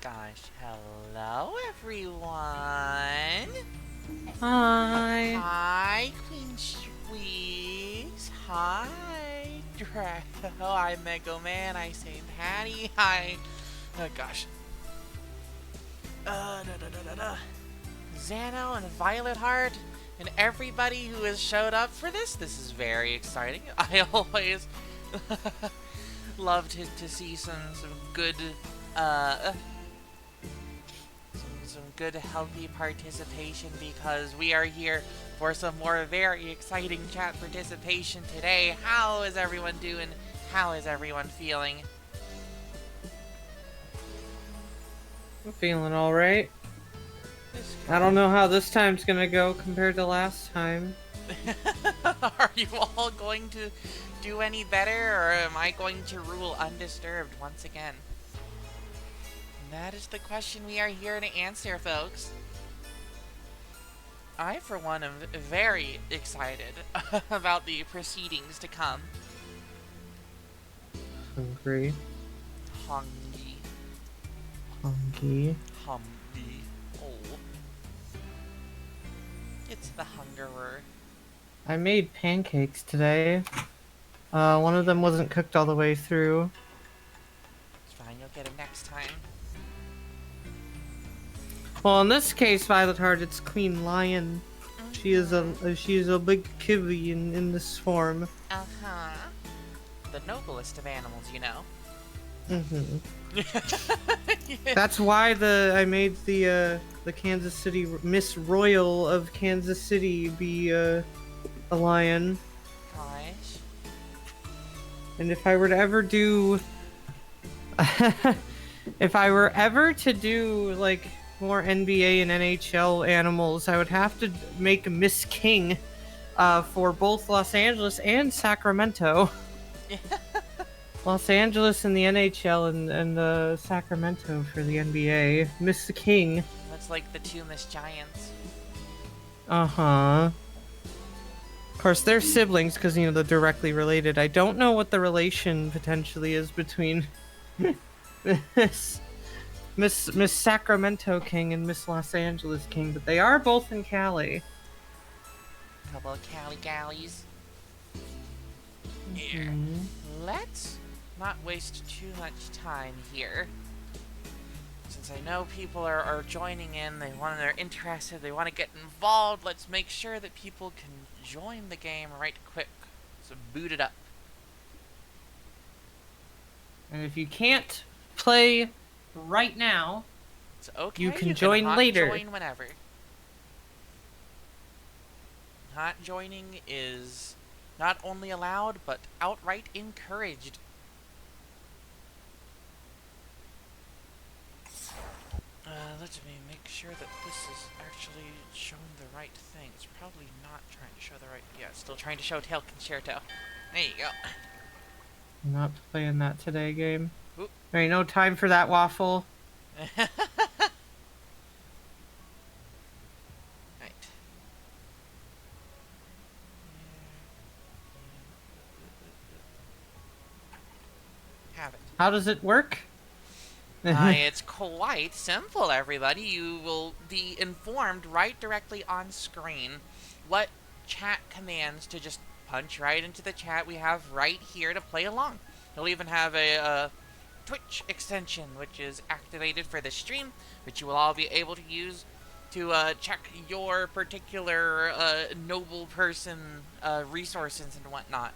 gosh. Hello, everyone. Hi. Hi, Queen Squeeze. Hi, Draco. I'm Mega Man. I say Patty. Hi. Oh, gosh. Xano and Violet Heart and everybody who has showed up for this. This is very exciting. I always love to see some good uh some good healthy participation because we are here for some more very exciting chat participation today. How is everyone doing? How is everyone feeling? I'm feeling alright. This I don't know how this time's gonna go compared to last time. Are you all going to do any better, or am I going to rule undisturbed once again? That is the question we are here to answer, folks. I, for one, am very excited about the proceedings to come. Hungry. Hungry. Hungry. Humby. Oh. It's the hungerer. I made pancakes today. One of them wasn't cooked all the way through. It's fine, you'll get him next time. Well, in this case, Violet Heart, it's Queen Lion. She is a big kiwi in this form. Uh-huh. The noblest of animals, you know. That's why I made the Kansas City Miss Royal of Kansas City be a lion. Gosh. And if I were to ever do if I were ever to do like more NBA and NHL animals, I would have to make a Miss King for both Los Angeles and Sacramento. Los Angeles in the NHL and Sacramento for the NBA. Miss King. That's like the two Miss Giants. Uh-huh. Of course, they're siblings because, you know, they're directly related. I don't know what the relation potentially is between Miss Sacramento King and Miss Los Angeles King, but they are both in Cali. Couple of Cali galleys. Here. Let's not waste too much time here. Since I know people are joining in, they're interested, they want to get involved, let's make sure that people can join the game right quick. So boot it up. And if you can't play right now, It's okay. you can join later. Join whenever. Not joining is not only allowed, but outright encouraged. Let me make sure that this is actually showing the right thing. It's probably not trying to show the right... Yeah, it's still trying to show Tail Concerto. There you go. I'm not playing that today game. Oop. There ain't no time for that, Waffle. Right. Have it. How does it work? It's quite simple, everybody. You will be informed right directly on screen what chat commands to just punch right into the chat we have right here to play along. You'll even have a Twitch extension, which is activated for the stream, which you will all be able to use to check your particular noble person resources and whatnot.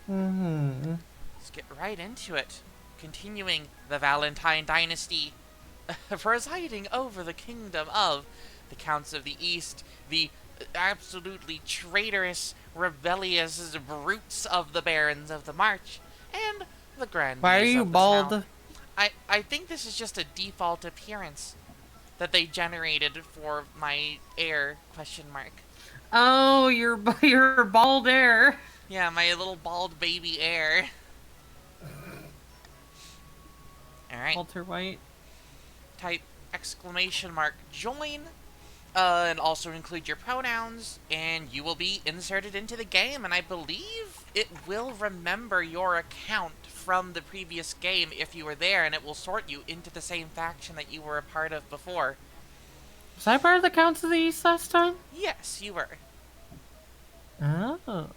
Let's get right into it. Continuing the Valentine dynasty, presiding over the kingdom of the Counts of the East, the absolutely traitorous, rebellious brutes of the Barons of the March, and the Grandees Why are you of the bald? South. I think this is just a default appearance that they generated for my heir, question mark. Oh, you're bald heir. Yeah, my little bald baby heir. Alright. Walter White. Type exclamation mark join and also include your pronouns, and you will be inserted into the game. And I believe it will remember your account from the previous game if you were there, and it will sort you into the same faction that you were a part of before. Was I part of the Counts of the East last time? Yes, you were. Oh.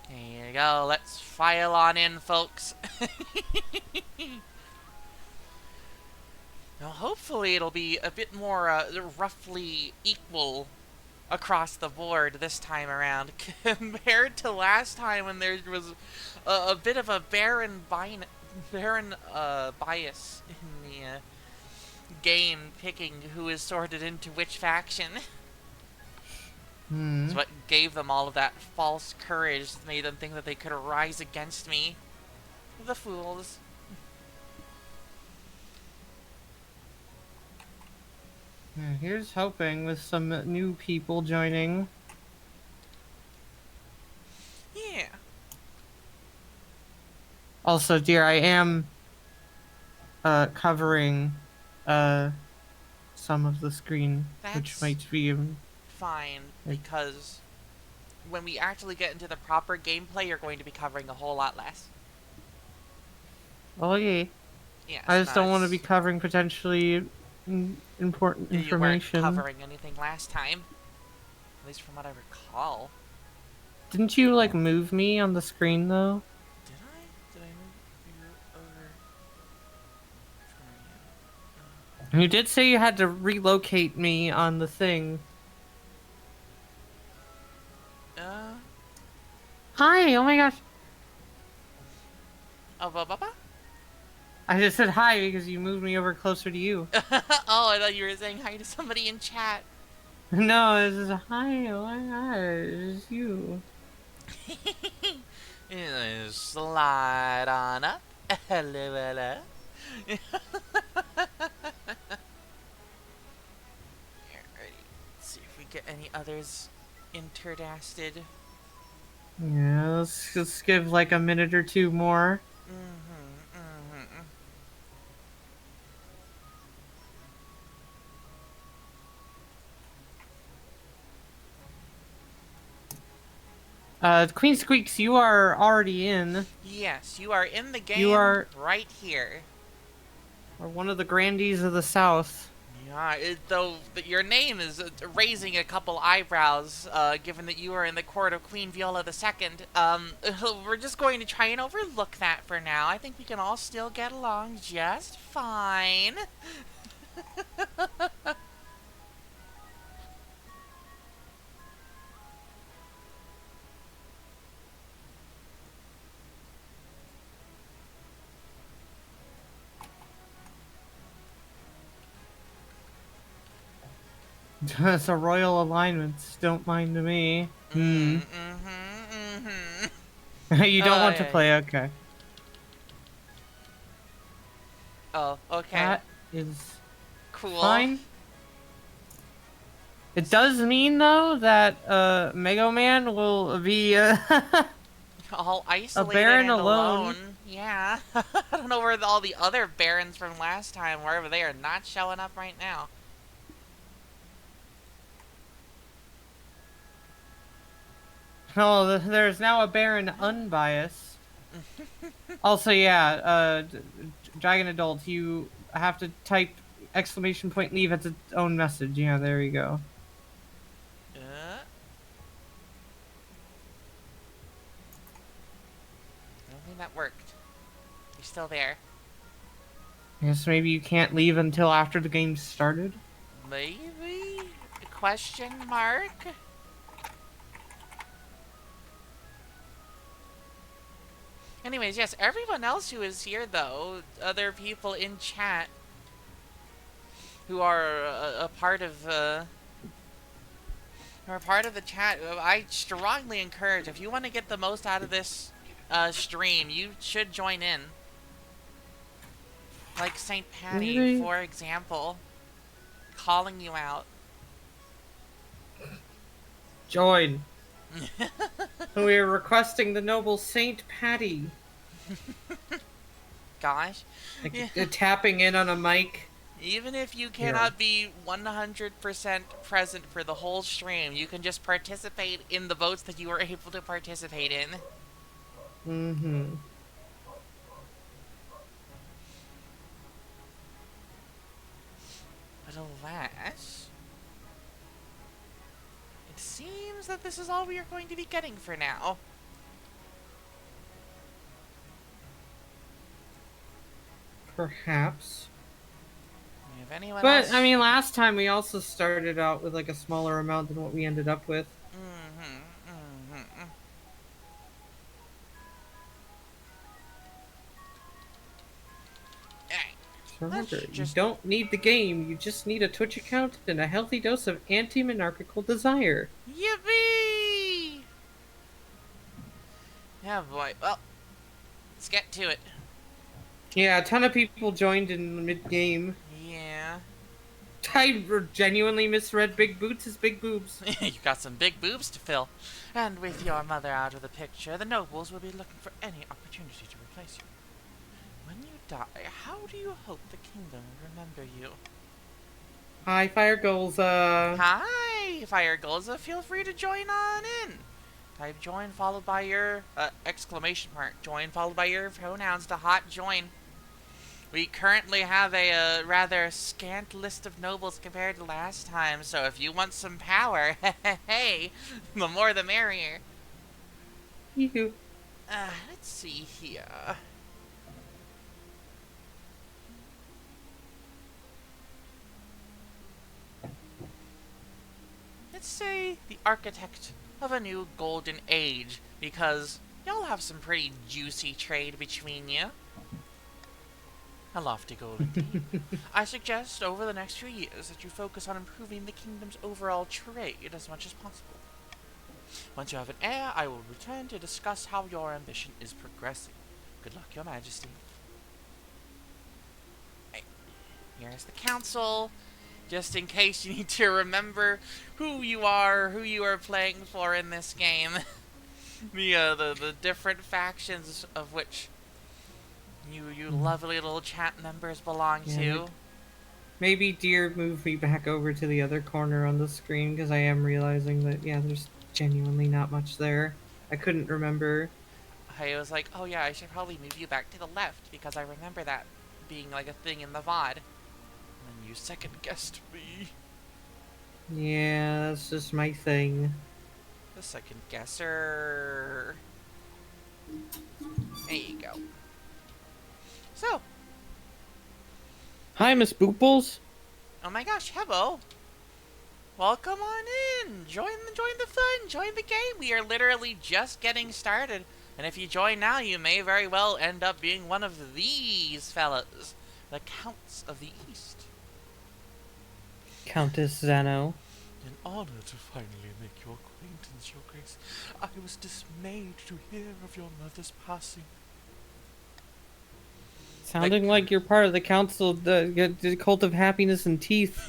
There you go. Let's file on in, folks. Now, hopefully, it'll be a bit more roughly equal across the board this time around compared to last time when there was a bit of a barren bias in the game picking who is sorted into which faction. It's Hmm. what gave them all of that false courage, made them think that they could rise against me. The fools. Yeah, here's hoping with some new people joining. Yeah. Also, dear, I am covering uh some of the screen, which That's might be fine, like, because when we actually get into the proper gameplay, you're going to be covering a whole lot less. oh yeah. I Yes, just no, don't want to be it's... covering potentially important You weren't information. covering anything last time. At least from what I recall. Didn't you like move me on the screen though? Did I? Did I move you over? You did say you had to relocate me on the thing. Uh, Hi, oh my gosh. oh, Baba? I just said hi because you moved me over closer to you. Oh, I thought you were saying hi to somebody in chat. No, it's just hi, oh my gosh, it's you. Slide on up. Hello, hello. Alrighty. Let's see if we get any others interdasted. Yeah, let's give like a minute or two more. Mm-hmm, mm-hmm. Queen Squeaks, you are already in. Yes, you are in the You game are right here. one of the grandees of the South. Yeah, though your name is raising a couple eyebrows, given that you are in the court of Queen Viola II. We're just going to try and overlook that for now. I think we can all still get along just fine. It's a royal alignment. Don't mind me. Hmm. Mm-hmm. You don't want to Yeah, yeah. play, okay. Oh, okay. That is Cool. fine. It does mean though that Mega Man will be All a isolated Baron and alone. alone. Yeah. I don't know where all the other barons from last time were, but they are not showing up right now. Oh, there's now a Baron unbiased. Also, yeah, Dragon Adult, you have to type exclamation point leave as its own message. Yeah, there you go. I don't think that worked. You're still there. I guess maybe you can't leave until after the game started. Maybe? Question mark? Anyways, yes, everyone else who is here, though, other people in chat who are a part of, are part of the chat, I strongly encourage, if you want to get the most out of this stream, you should join in. Like St. Patty, Really? for example, calling you out. Join. We are requesting the noble Saint Patty. gosh. Like Yeah. tapping in on a mic. Even if you Here. cannot be 100% present for the whole stream, you can just participate in the votes that you are able to participate in. Mm-hmm. But alas, it seems that this is all we are going to be getting for now. Perhaps. If anyone But I else... mean, last time we also started out with like a smaller amount than what we ended up with. Mm-hmm. Alright, So let's remember, you just... don't need the game, you just need a Twitch account and a healthy dose of anti-monarchical desire. Yippee! Yeah, boy. Well, let's get to it. Yeah, a ton of people joined in mid-game. Yeah. I genuinely misread big boots as big boobs. You got some big boobs to fill. And with your mother out of the picture, the nobles will be looking for any opportunity to replace you. When you die, how do you hope the kingdom will remember you? Hi, Fire Goals, Hi, Fire Golza. Feel free to join on in. Type join followed by your exclamation mark. Join followed by your pronouns to hot join. We currently have a rather scant list of nobles compared to last time, so if you want some power, hey, the more the merrier. You. Let's see here. Let's say the architect of a new golden age, because y'all have some pretty juicy trade between you. A lofty goal indeed. I suggest over the next few years that you focus on improving the kingdom's overall trade as much as possible. Once you have an heir, I will return to discuss how your ambition is progressing. Good luck, Your Majesty. Right. Here's the council, just in case you need to remember who you are playing for in this game. The different factions of which you lovely little chat members belong to. Maybe dear move me back over to the other corner on the screen, because I am realizing that, yeah, there's genuinely not much there. I couldn't remember. I was like, oh yeah, I should probably move you back to the left, because I remember that being like a thing in the VOD. And then you second-guessed me. Yeah, that's just my thing. The second-guesser. There you go. So. Hi, Miss Booples. Oh my gosh, hello. Welcome on in. Join the fun. Join the game. We are literally just getting started. And if you join now, you may very well end up being one of these fellas. The Counts of the East. Countess Zeno. An honor to finally make your acquaintance, Your Grace. I was dismayed to hear of your mother's passing. Sounding like you're part of the council, the cult of happiness and teeth.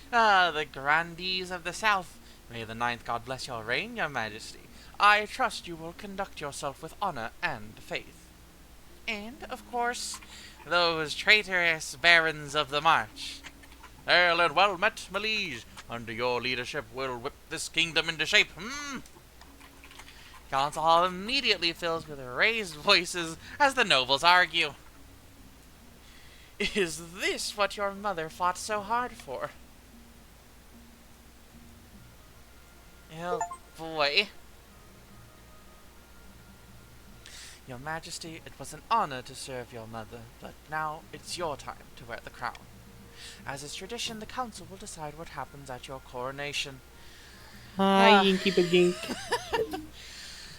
The grandees of the South. May the ninth God bless your reign, Your Majesty. I trust you will conduct yourself with honor and faith. And, of course, those traitorous barons of the march. Hail and well met, my liege. Under your leadership, we'll whip this kingdom into shape. Council hall immediately fills with raised voices as the nobles argue. Is this what your mother fought so hard for? Oh boy. Your Majesty, it was an honor to serve your mother, but now it's your time to wear the crown. As is tradition, the council will decide what happens at your coronation. Hi, Yinky Bagink.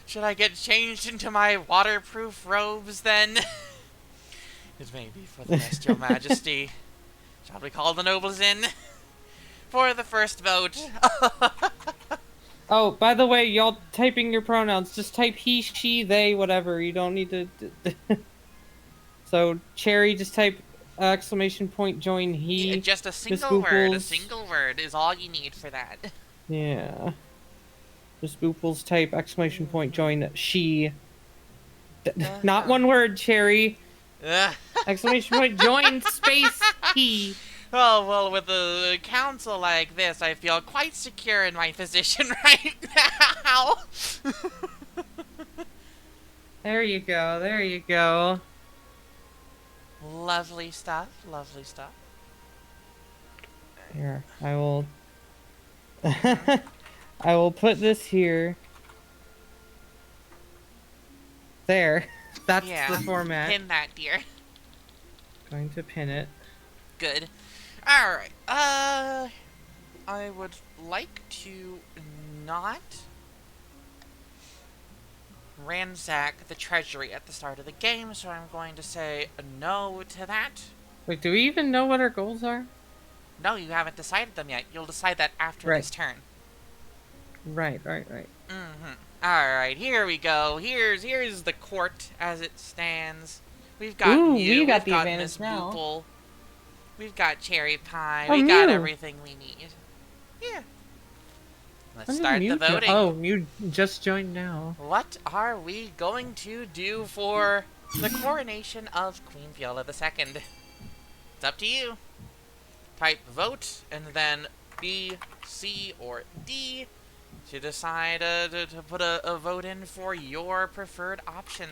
Should I get changed into my waterproof robes then? It may be for the best, Your Majesty. Shall we call the nobles in? For the first vote. Oh, by the way, y'all typing your pronouns, just type he, she, they, whatever. You don't need to... So, Cherry, just type exclamation point join he. Yeah, just a single word. A single word is all you need for that. Yeah. Miss Booples type exclamation point join she. Not one word, Cherry. Uh, Exclamation point, join space T. oh, well, with a council like this, I feel quite secure in my position right now. There you go, there you go. Lovely stuff, lovely stuff. Here, I will... Mm-hmm. I will put this here. There. That's the Yeah, format. pin that, dear. Going to pin it. Good. Alright, I would like to not ransack the treasury at the start of the game, so I'm going to say no to that. Wait, do we even know what our goals are? No, you haven't decided them yet. You'll decide that after Right. this turn. Right. Mm-hmm. Alright, here we go. Here's the court as it stands. We've got Ooh, you, we got we've the got advantage Miss now. Boople, we've got Cherry Pie, Oh, we got Mew. everything we need. Yeah. Let's When did start the Mew voting. Oh, Mew just joined now. What are we going to do for the coronation of Queen Viola II? It's up to you. Type vote and then B, C, or D to decide to put a vote in for your preferred option.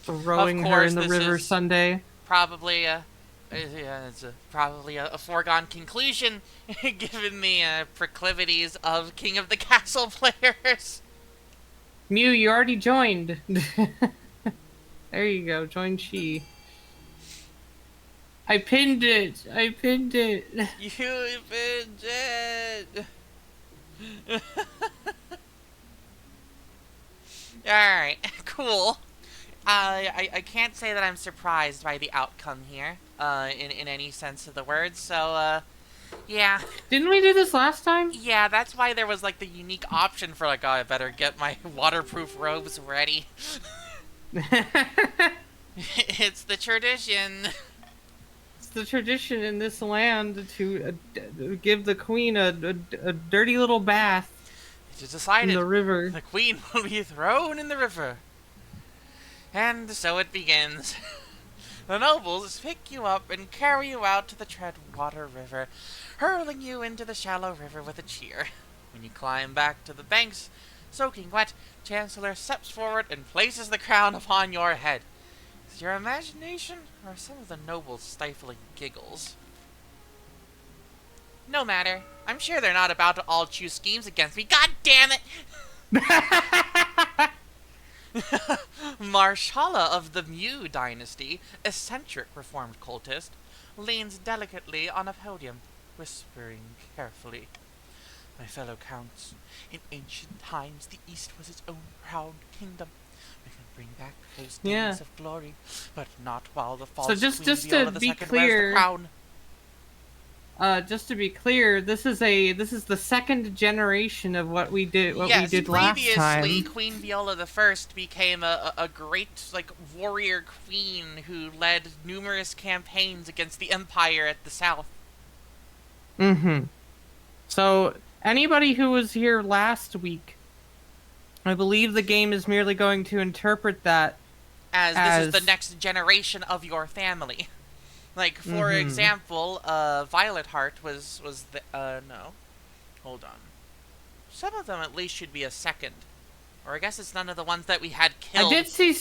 Throwing her in the river is Sunday. Probably it's probably a foregone conclusion given the proclivities of King of the Castle players. Mew, you already joined. There you go, join she. I pinned it. You've been dead. Alright, cool. I can't say that I'm surprised by the outcome here, in any sense of the word, so, yeah. Didn't we do this last time? Yeah, that's why there was, like, the unique option for, like, oh, I better get my waterproof robes ready. It's the tradition. It's the tradition in this land to give the queen a dirty little bath It is in decided the river. the queen will be thrown in the river. And so it begins. The nobles pick you up and carry you out to the Treadwater River, hurling you into the shallow river with a cheer. When you climb back to the banks, soaking wet, Chancellor steps forward and places the crown upon your head. Is your imagination, or some of the nobles' stifling giggles? No matter. I'm sure they're not about to all choose schemes against me. God damn it! Marshala of the Mew dynasty, eccentric reformed cultist, leans delicately on a podium, whispering carefully. My fellow counts, in ancient times the East was its own proud kingdom. We can bring back those days of glory, but not while the false just Queen Viola to be II clear, wears the crown. Just to be clear, this is the second generation of what we did last time. Previously, Queen Viola I became a great, like, warrior queen who led numerous campaigns against the Empire at the south. Mm-hmm. So, anybody who was here last week, I believe the game is merely going to interpret that as this is the next generation of your family. Like, for example, Violet Heart was the, no. Hold on. Some of them at least should be a second. Or I guess it's none of the ones that we had killed. I did see...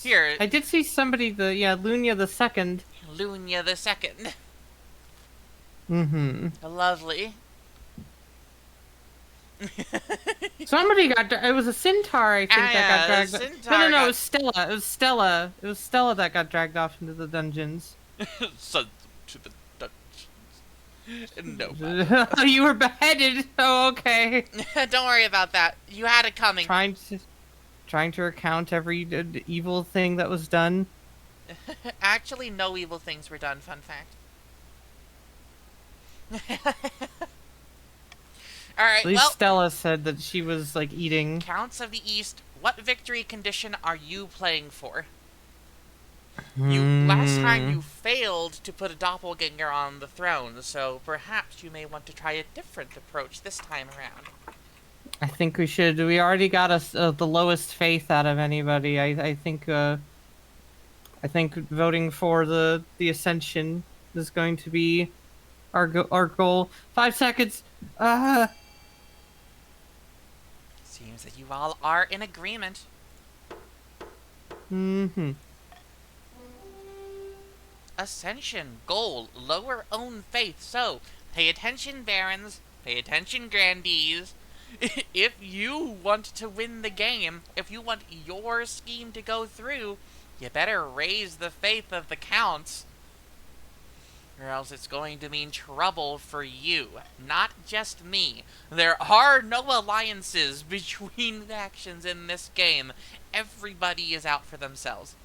Here. I did see somebody, Lunia the Second. Lunia the Second. Mm-hmm. Lovely. Somebody got... It was a centaur, I think, that got dragged... No, it was Stella. It was Stella. It was Stella that got dragged off into the dungeons. Sent to the dungeons. No. You were beheaded. Oh, okay. Don't worry about that. You had it coming. Trying to recount every evil thing that was done. Actually, no evil things were done. Fun fact. All right. At least Stella said that she was like eating. Counts of the East. What victory condition are you playing for? Last time you failed to put a doppelganger on the throne, so perhaps you may want to try a different approach this time around. I think we should. We already got us the lowest faith out of anybody. I think voting for the Ascension is going to be our goal. 5 seconds. Uh. Seems that you all are in agreement. Mm-hmm. Ascension goal, lower own faith. So, pay attention, barons. Pay attention, grandees. If you want to win the game, if you want your scheme to go through, you better raise the faith of the counts, or else it's going to mean trouble for you, not just me. There are no alliances between factions in this game. Everybody is out for themselves.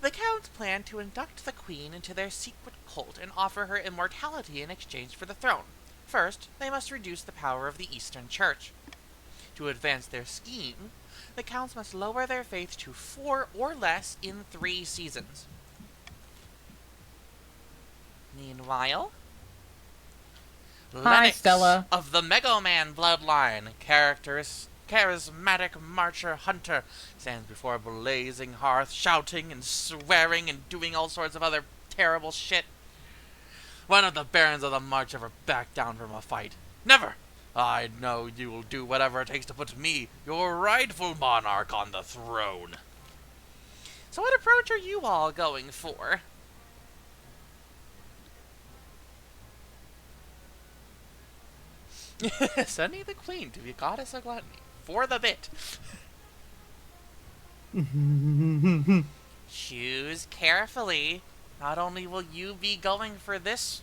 The counts plan to induct the queen into their secret cult and offer her immortality in exchange for the throne. First, they must reduce the power of the Eastern Church. To advance their scheme, the counts must lower their faith to 4 or less in 3 seasons. Meanwhile, Hi, Lennox Stella. of the Mega Man bloodline, charismatic marcher hunter, stands before a blazing hearth, shouting and swearing and doing all sorts of other terrible shit. When have the barons of the march ever backed down from a fight? Never! I know you will do whatever it takes to put me, your rightful monarch, on the throne. So what approach are you all going for? Sending the queen to be goddess of gluttony. For the bit. Choose carefully. Not only will you be going for this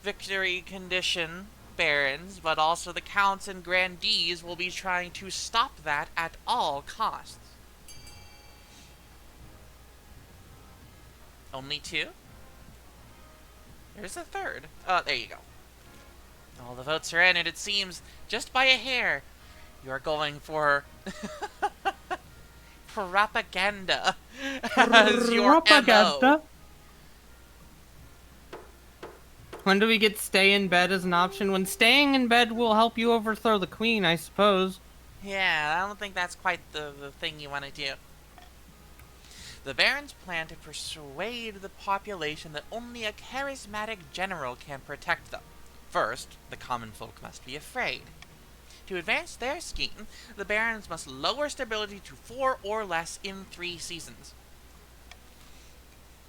victory condition, barons, but also the counts and grandees will be trying to stop that at all costs. Only 2? There's a third. Oh, there you go. All the votes are in, and it seems, just by a hair, you're going for propaganda as your MO. When do we get stay in bed as an option? When staying in bed will help you overthrow the queen, I suppose. Yeah, I don't think that's quite the thing you want to do. The barons plan to persuade the population that only a charismatic general can protect them. First, the common folk must be afraid. To advance their scheme, the barons must lower stability to 4 or less in 3 seasons.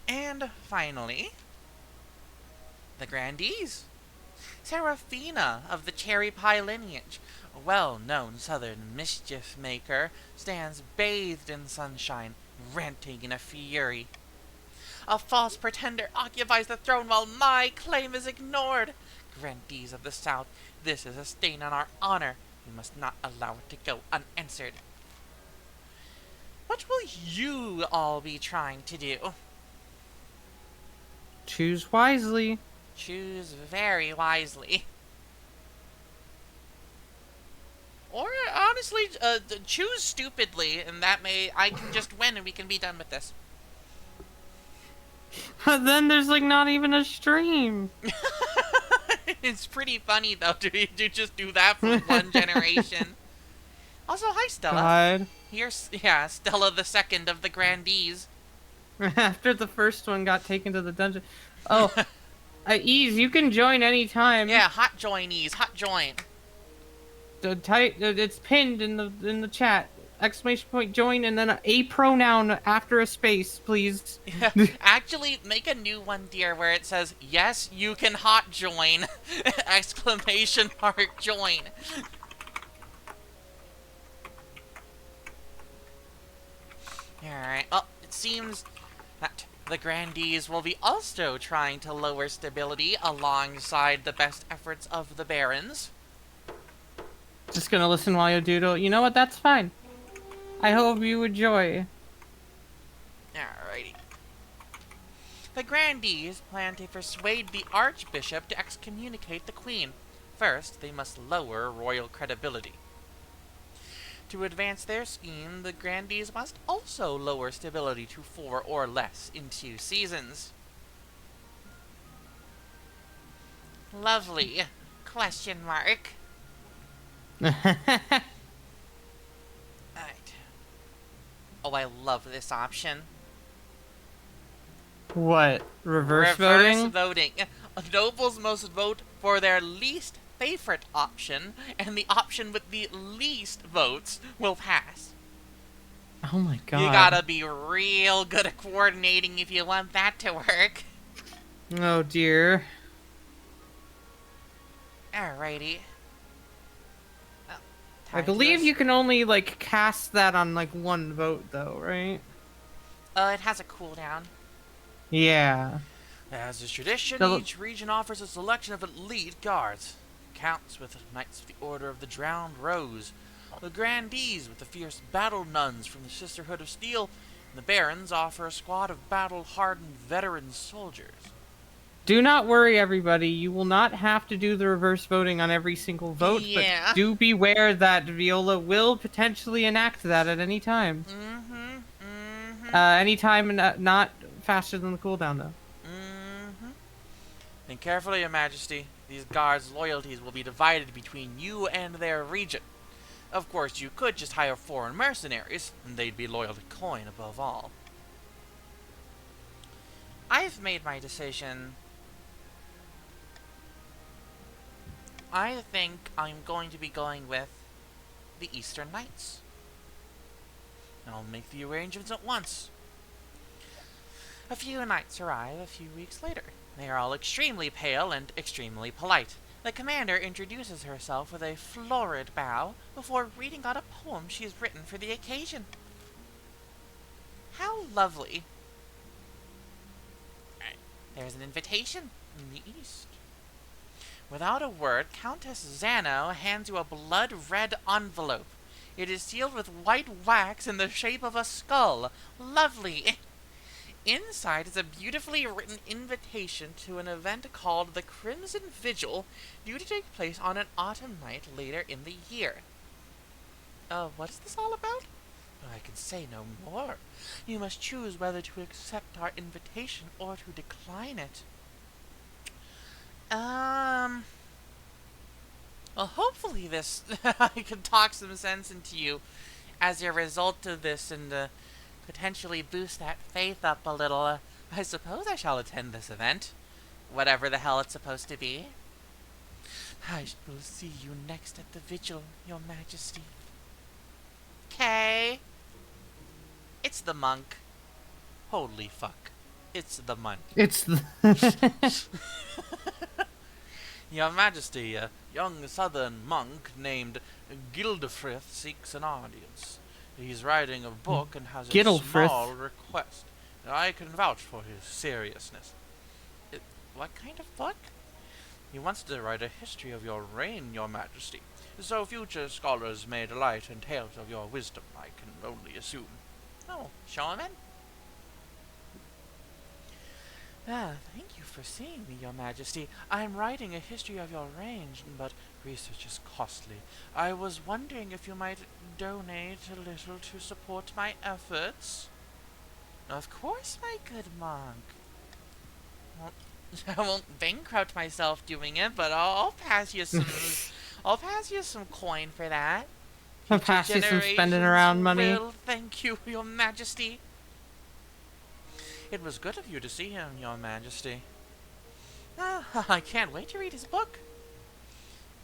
And finally, the grandees. Seraphina of the Cherry Pie lineage, a well-known southern mischief maker, stands bathed in sunshine, ranting in a fury. A false pretender occupies the throne while my claim is ignored. Grandees of the South, this is a stain on our honor. We must not allow it to go unanswered. What will you all be trying to do? Choose wisely. Choose very wisely. Or, honestly, choose stupidly, and that may... I can just win and we can be done with this. Then there's like not even a stream. It's pretty funny, though, to just do that for one generation. Also, hi, Stella. God. Here's, yeah, Stella the second of the grandees. After the first one got taken to the dungeon. Oh, Ease, you can join anytime. Yeah, hot joinees, hot join. It's pinned in the chat. Exclamation point join and then a pronoun after a space, please. Actually, make a new one, dear, where it says, yes, you can hot join! Exclamation mark join. Alright, well, it seems that the grandees will be also trying to lower stability alongside the best efforts of the barons. Just gonna listen while you doodle. You know what? That's fine. I hope you enjoy. Alrighty. The grandees plan to persuade the archbishop to excommunicate the queen. First, they must lower royal credibility. To advance their scheme, the grandees must also lower stability to 4 or less in 2 seasons. Lovely. Question mark. Alright. Oh, I love this option. What? Reverse Reverse voting? voting. Nobles must vote for their least favorite option, and the option with the least votes will pass. Oh my You god. gotta be real good at coordinating if you want that to work. Oh dear. Alrighty. Well, I time to believe you can only, like, cast that on, like, one vote, though, right? it has a cooldown. Yeah. As is tradition, So, each region offers a selection of elite guards. Counts with Knights of the Order of the Drowned Rose, the Grandees with the fierce battle nuns from the Sisterhood of Steel, and the Barons offer a squad of battle-hardened veteran soldiers. do not worry, everybody. You will not have to do the reverse voting on every single vote, but Yeah. do beware that Viola will potentially enact that at any time. Mm-hmm. Mm-hmm. Anytime not faster than the cooldown, though. Mm-hmm. Think carefully, Your Majesty. These guards' loyalties will be divided between you and their region. Of course, you could just hire foreign mercenaries, and they'd be loyal to coin above all. I've made my decision. I think I'm going to be going with the Eastern Knights. I'll make the arrangements at once. A few knights arrive a few weeks later. They are all extremely pale and extremely polite. The commander introduces herself with a florid bow before reading out a poem she has written for the occasion. How lovely. There's an invitation in the east. Without a word, Countess Zano hands you a blood-red envelope. It is sealed with white wax in the shape of a skull. Lovely. Inside is a beautifully written invitation to an event called the Crimson Vigil, due to take place on an autumn night later in the year. What is this all about? I can say no more. You must choose whether to accept our invitation or to decline it. Well, hopefully this I can talk some sense into you as a result of this and potentially boost that faith up a little. I suppose I shall attend this event, whatever the hell it's supposed to be. I will see you next at the vigil, Your Majesty. Okay. It's the monk. Holy fuck. It's the monk. It's the Your Majesty, a young southern monk named Gildefrith seeks an audience. He's writing a book and has a Gittlefrith. small request. I can vouch for his seriousness. What kind of book? He wants to write a history of your reign, Your Majesty, so future scholars may delight in tales of your wisdom, I can only assume. Oh, show him in. Thank you for seeing me, Your Majesty. I am writing a history of your reign, but research is costly. I was wondering if you might donate a little to support my efforts. Of course, my good monk. Well, I won't bankrupt myself doing it, but I'll pass you some. I'll pass you some coin for that. I'll Future pass you some spending generations around money. will thank you, Your Majesty. It was good of you to see him, Your Majesty. I can't wait to read his book.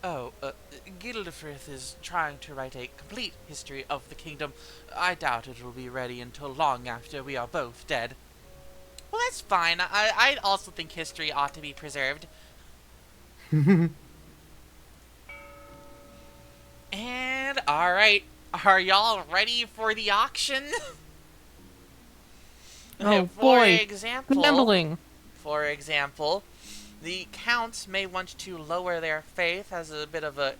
Gildefrith is trying to write a complete history of the kingdom. I doubt it will be ready until long after we are both dead. Well, that's fine. I also think history ought to be preserved. And, alright. Are y'all ready for the auction? Oh boy, example, gambling. For example, the counts may want to lower their faith as a bit of a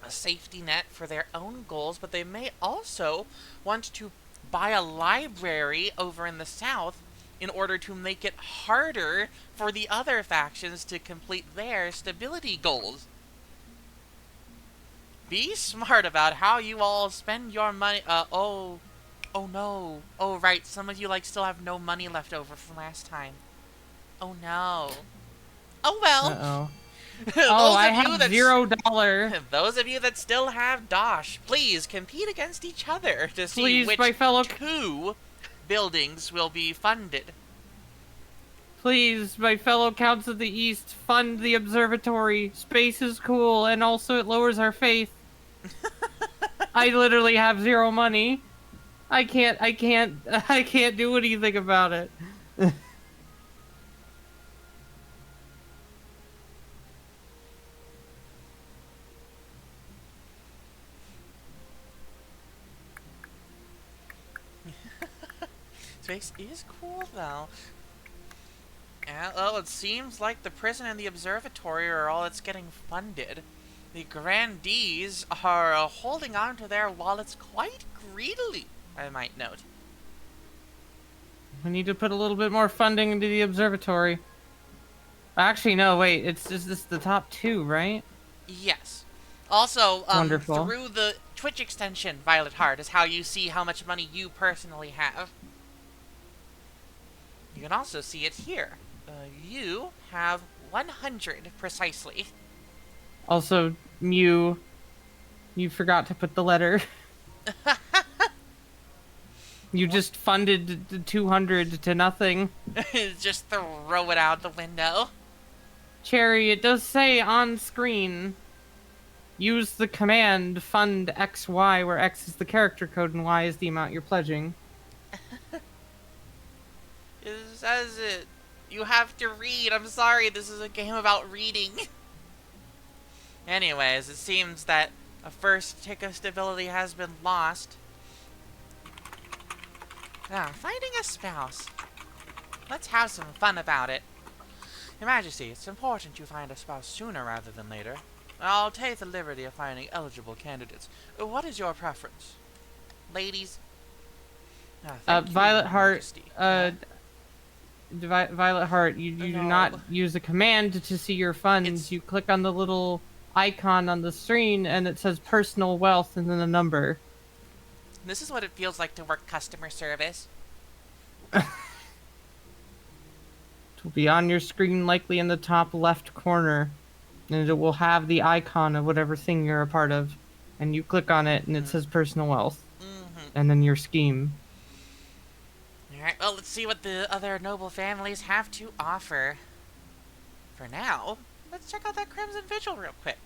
safety net for their own goals, but they may also want to buy a library over in the south in order to make it harder for the other factions to complete their stability goals. Be smart about how you all spend your money. Oh no. Oh right, some of you still have no money left over from last time. Oh no. Oh well. Uh-oh. Oh, those I of you have that $0. those of you that still have Dosh, please compete against each other to see Please, my which fellow, two buildings will be funded. please, my fellow counts of the East, fund the observatory. Space is cool, and also it lowers our faith. I literally have 0 money. I can't do anything about it. Space is cool though. Well, it seems like the prison and the observatory are all that's getting funded. The grandees are holding on to their wallets quite greedily, I might note. We need to put a little bit more funding into the observatory. Actually, no, wait. It's just this the top two, right? Yes. Also, Wonderful. through the Twitch extension, Violet Heart, is how you see how much money you personally have. You can also see it here. You have 100 precisely. Also, Mew, you forgot to put the letter. You just funded the 200 to nothing. Just throw it out the window. Cherry, it does say on screen, use the command fund XY, where X is the character code and Y is the amount you're pledging. It says it. You have to read. I'm sorry, this is a game about reading. Anyways, it seems that a first tick of stability has been lost. Now, finding a spouse. Let's have some fun about it. Your Majesty, it's important you find a spouse sooner rather than later. I'll take the liberty of finding eligible candidates. What is your preference? Ladies? Thank you, Violet Your Heart, Majesty. Violet Heart, you do not use a command to see your funds. You click on the little icon on the screen and it says personal wealth and then a number. This is what it feels like to work customer service. It will be on your screen, likely in the top left corner, and it will have the icon of whatever thing you're a part of. And you click on it and it says personal wealth. And then your scheme. Alright, well, let's see what the other noble families have to offer. For now, let's check out that Crimson Vigil real quick.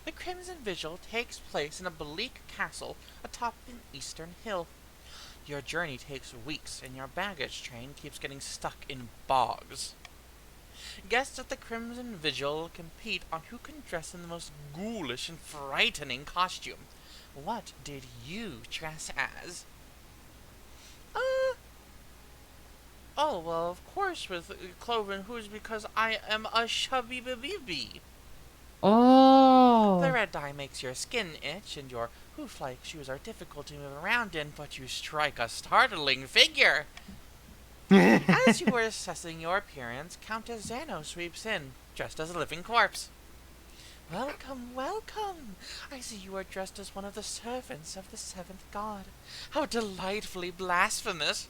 The Crimson Vigil takes place in a bleak castle atop an eastern hill. Your journey takes weeks, and your baggage train keeps getting stuck in bogs. Guests at the Crimson Vigil compete on who can dress in the most ghoulish and frightening costume. What did you dress as? Oh, well, of course with cloven hooves, because I am a chubby baby. Oh! The red dye makes your skin itch, and your hoof-like shoes are difficult to move around in, but you strike a startling figure. As you are assessing your appearance, Countess Zano sweeps in, dressed as a living corpse. Welcome, welcome! I see you are dressed as one of the servants of the seventh god. How delightfully blasphemous!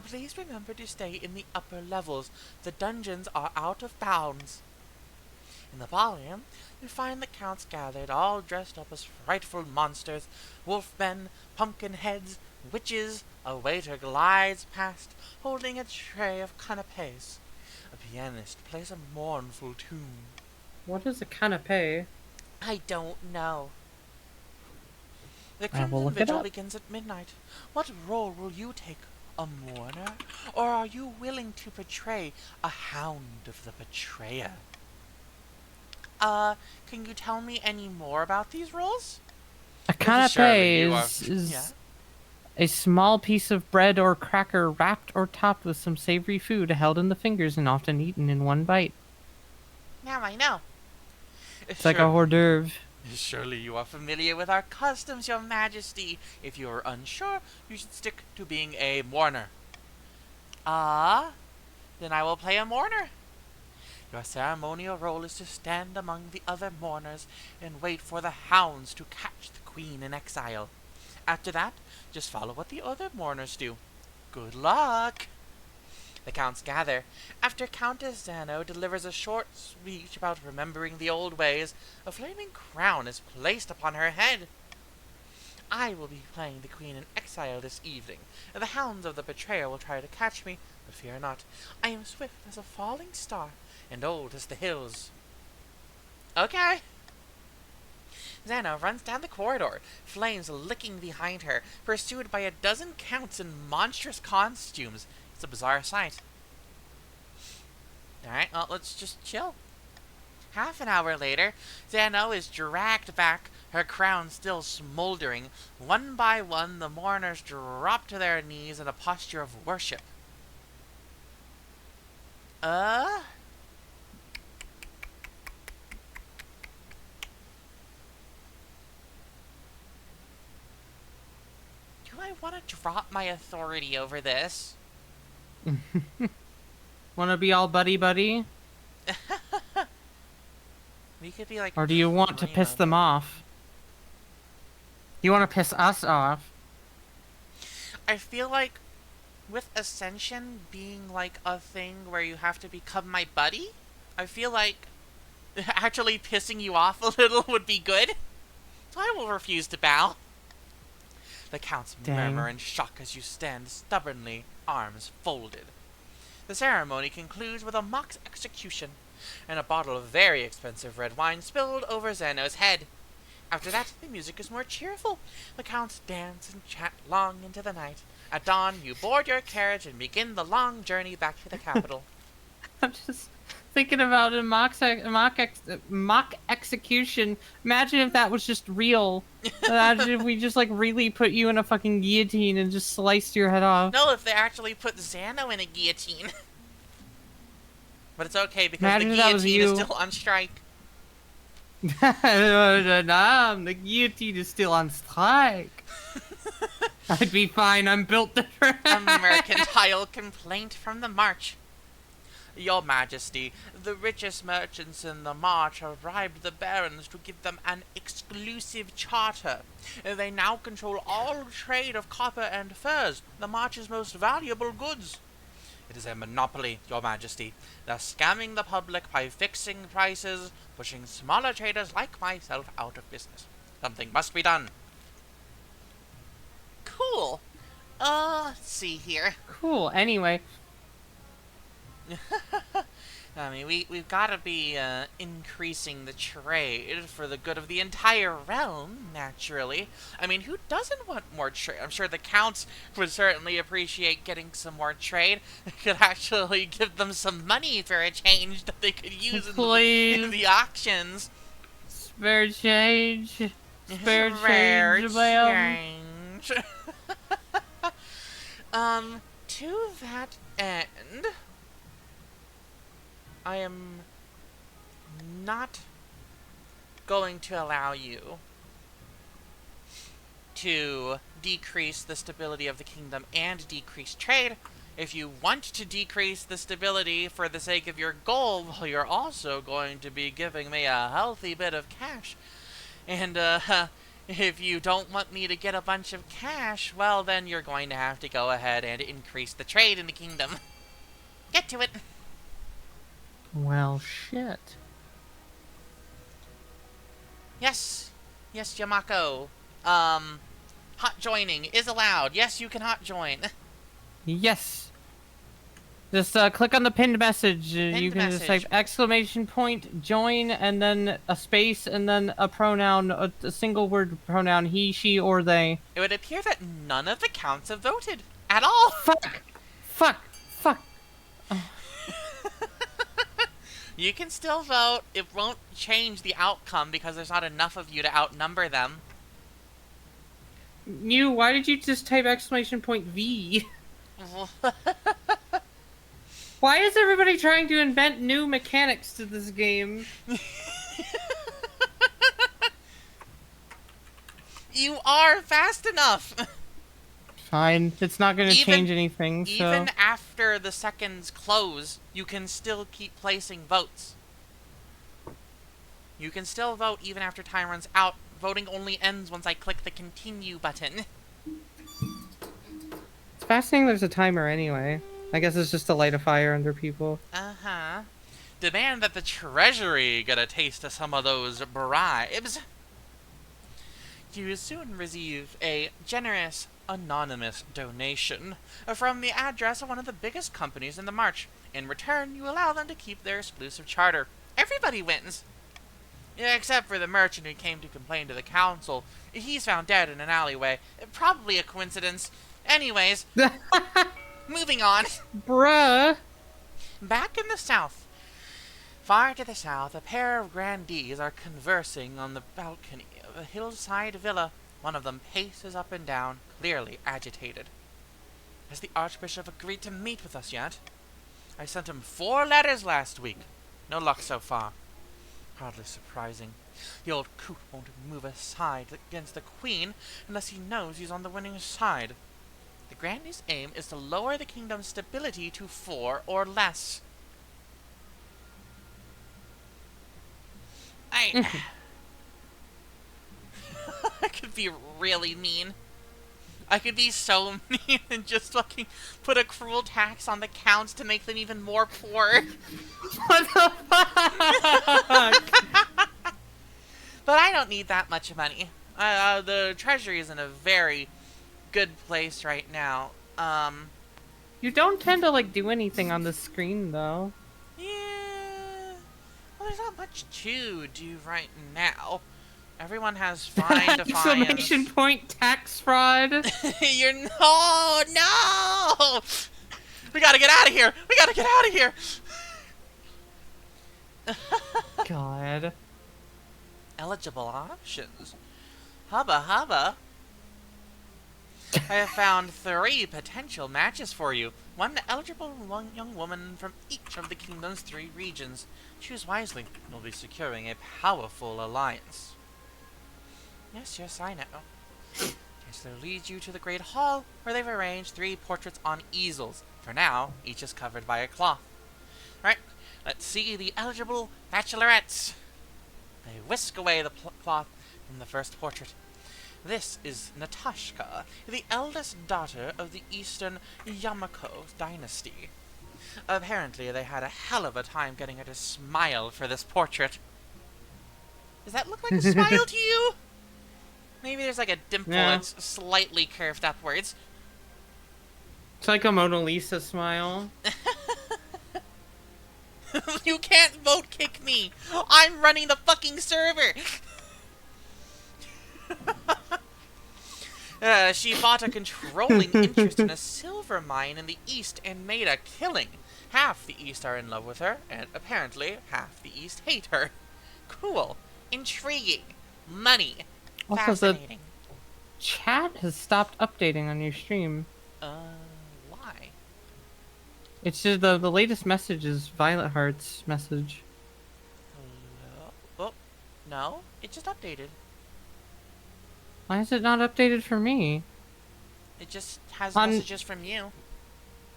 Please remember to stay in the upper levels. The dungeons are out of bounds. In the ballroom, you find the counts gathered, all dressed up as frightful monsters, wolfmen, pumpkin heads, witches. A waiter glides past, holding a tray of canapes. A pianist plays a mournful tune. What is a canapé? I don't know. The I will Crimson look it Vigil up. begins at midnight. What role will you take? A mourner? Or are you willing to portray a hound of the betrayer? Can you tell me any more about these roles? A Surely you canapé are- is yeah. a small piece of bread or cracker wrapped or topped with some savory food held in the fingers and often eaten in one bite. Now I know. It's like a hors d'oeuvre. Surely you are familiar with our customs, Your Majesty. If you are unsure, you should stick to being a mourner. Then I will play a mourner. Your ceremonial role is to stand among the other mourners and wait for the hounds to catch the queen in exile. After that, just follow what the other mourners do. Good luck! The counts gather. After Countess Zano delivers a short speech about remembering the old ways, a flaming crown is placed upon her head. I will be playing the Queen in exile this evening, and the hounds of the betrayer will try to catch me, but fear not. I am swift as a falling star, and old as the hills. Okay. Xana runs down the corridor, flames licking behind her, pursued by a dozen counts in monstrous costumes. It's a bizarre sight. Alright, well, let's just chill. Half an hour later, Xano is dragged back, her crown still smoldering. One by one, the mourners drop to their knees in a posture of worship. Do I want to drop my authority over this? Wanna be all buddy-buddy? We could be like... Or do you want to piss them off? You want to piss us off? I feel like with Ascension being like a thing where you have to become my buddy, I feel like actually pissing you off a little would be good. So I will refuse to bow. The counts murmur in shock as you stand stubbornly, arms folded. The ceremony concludes with a mock execution, and a bottle of very expensive red wine spilled over Xano's head. After that, the music is more cheerful. The counts dance and chat long into the night. At dawn, you board your carriage and begin the long journey back to the capital. I'm just thinking about a mock execution. Imagine if that was just real. Imagine if we just like really put you in a fucking guillotine and just sliced your head off. No, if they actually put Xano in a guillotine. But it's okay because Imagine the guillotine is still on strike. The guillotine is still on strike. I'd be fine, I'm built different. A mercantile complaint from the march. Your Majesty, the richest merchants in the march have bribed the barons to give them an exclusive charter. They now control all trade of copper and furs, the march's most valuable goods. It is a monopoly, Your Majesty. They're scamming the public by fixing prices, pushing smaller traders like myself out of business. Something must be done. Cool. Let's see here. Cool, anyway. I mean, we've got to be increasing the trade for the good of the entire realm, naturally. I mean, who doesn't want more trade? I'm sure the counts would certainly appreciate getting some more trade. It could actually give them some money for a change that they could use in the auctions. Spare change. Spare change, change. To that end, I am not going to allow you to decrease the stability of the kingdom and decrease trade. If you want to decrease the stability for the sake of your goal, well, you're also going to be giving me a healthy bit of cash. And, if you don't want me to get a bunch of cash, well, then you're going to have to go ahead and increase the trade in the kingdom. Get to it. Well, shit. Yes. Yes, Yamako. Hot joining is allowed. Yes, you can hot join. Yes. Just click on the pinned message. You can just type ! join and then a space and then a pronoun, a single word pronoun, he, she, or they. It would appear that none of the counts have voted at all. Fuck. Fuck. Fuck. You can still vote. It won't change the outcome because there's not enough of you to outnumber them. Why did you just type !V? Why is everybody trying to invent new mechanics to this game? You are fast enough. Fine. It's not going to change anything, so... Even after the seconds close, you can still keep placing votes. You can still vote even after time runs out. Voting only ends once I click the continue button. It's fascinating there's a timer anyway. I guess it's just to light a fire under people. Uh-huh. Demand that the Treasury get a taste of some of those bribes. You soon receive a generous, anonymous donation from the address of one of the biggest companies in the March. In return, you allow them to keep their exclusive charter. Everybody wins! Yeah, except for the merchant who came to complain to the council. He's found dead in an alleyway. Probably a coincidence. Anyways, moving on. Bruh. Back in the south. Far to the south, a pair of grandees are conversing on the balcony of a hillside villa. One of them paces up and down, clearly agitated. Has the Archbishop agreed to meet with us yet? I sent him 4 letters last week. No luck so far. Hardly surprising. The old coot won't move aside against the Queen unless he knows he's on the winning side. The Grandee's aim is to lower the kingdom's stability to 4 or less. I could be really mean. I could be so mean and just fucking put a cruel tax on the counts to make them even more poor. What the fuck? But I don't need that much money. The treasury is in a very good place right now. You don't tend to like do anything on the screen though. Yeah. Well, there's not much to do right now. Everyone has fine defiance. Exclamation point tax fraud. You're no. We gotta get out of here. We gotta get out of here. God. Eligible options. Hubba hubba. I have found 3 potential matches for you. One eligible young woman from each of the kingdom's 3 regions. Choose wisely. You'll be securing a powerful alliance. Yes, I know. Kessler leads you to the Great Hall, where they've arranged 3 portraits on easels. For now, each is covered by a cloth. Right, let's see the eligible bachelorettes. They whisk away the cloth from the first portrait. This is Natashka, the eldest daughter of the Eastern Yamako dynasty. Apparently, they had a hell of a time getting her to smile for this portrait. Does that look like a smile to you? Maybe there's like a dimple that's slightly curved upwards. It's like a Mona Lisa smile. You can't vote kick me! I'm running the fucking server! She bought a controlling interest in a silver mine in the East and made a killing. Half the East are in love with her, and apparently half the East hate her. Cool. Intriguing. Money. Also, Fascinating. the chat has stopped updating on your stream. Why? It's just the latest message is Violet Heart's message. Hello? Oh, no. It just updated. Why is it not updated for me? It just has messages from you.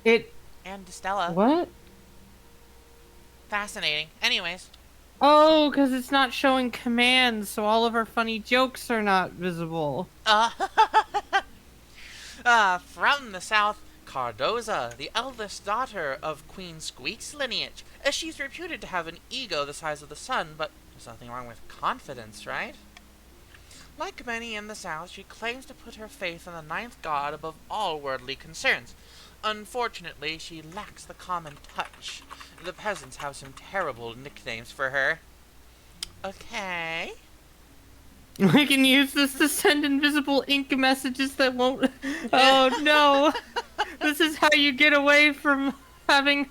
And Stella. What? Fascinating. Anyways. Oh, because it's not showing commands, so all of our funny jokes are not visible. From the south, Cardoza, the eldest daughter of Queen Squeak's lineage. She's reputed to have an ego the size of the sun, but there's nothing wrong with confidence, right? Like many in the south, she claims to put her faith in the 9th god above all worldly concerns. Unfortunately, she lacks the common touch. The peasants have some terrible nicknames for her. Okay. We can use this to send invisible ink messages that won't... Oh no! This is how you get away from having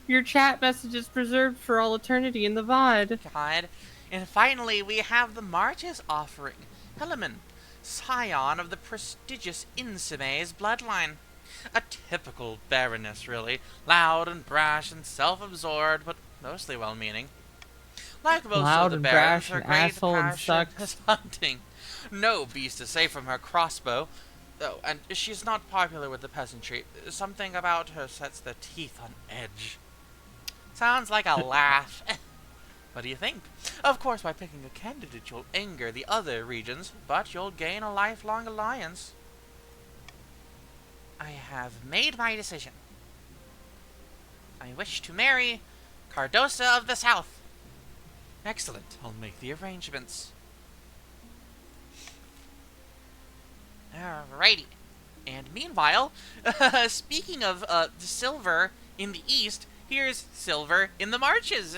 your chat messages preserved for all eternity in the VOD. God. And finally, we have the March's offering. Helaman, scion of the prestigious Insime's bloodline. A typical baroness, really. Loud and brash and self-absorbed, but mostly well-meaning. Like most Loud of the and barons, brash her and great asshole and passion sucks. is hunting. No beast is safe from her crossbow. Oh, and she's not popular with the peasantry. Something about her sets their teeth on edge. Sounds like a laugh. What do you think? Of course, by picking a candidate, you'll anger the other regions, but you'll gain a lifelong alliance. I have made my decision. I wish to marry Cardosa of the South. Excellent. I'll make the arrangements. Alrighty. And meanwhile, speaking of silver in the east, here's silver in the marches.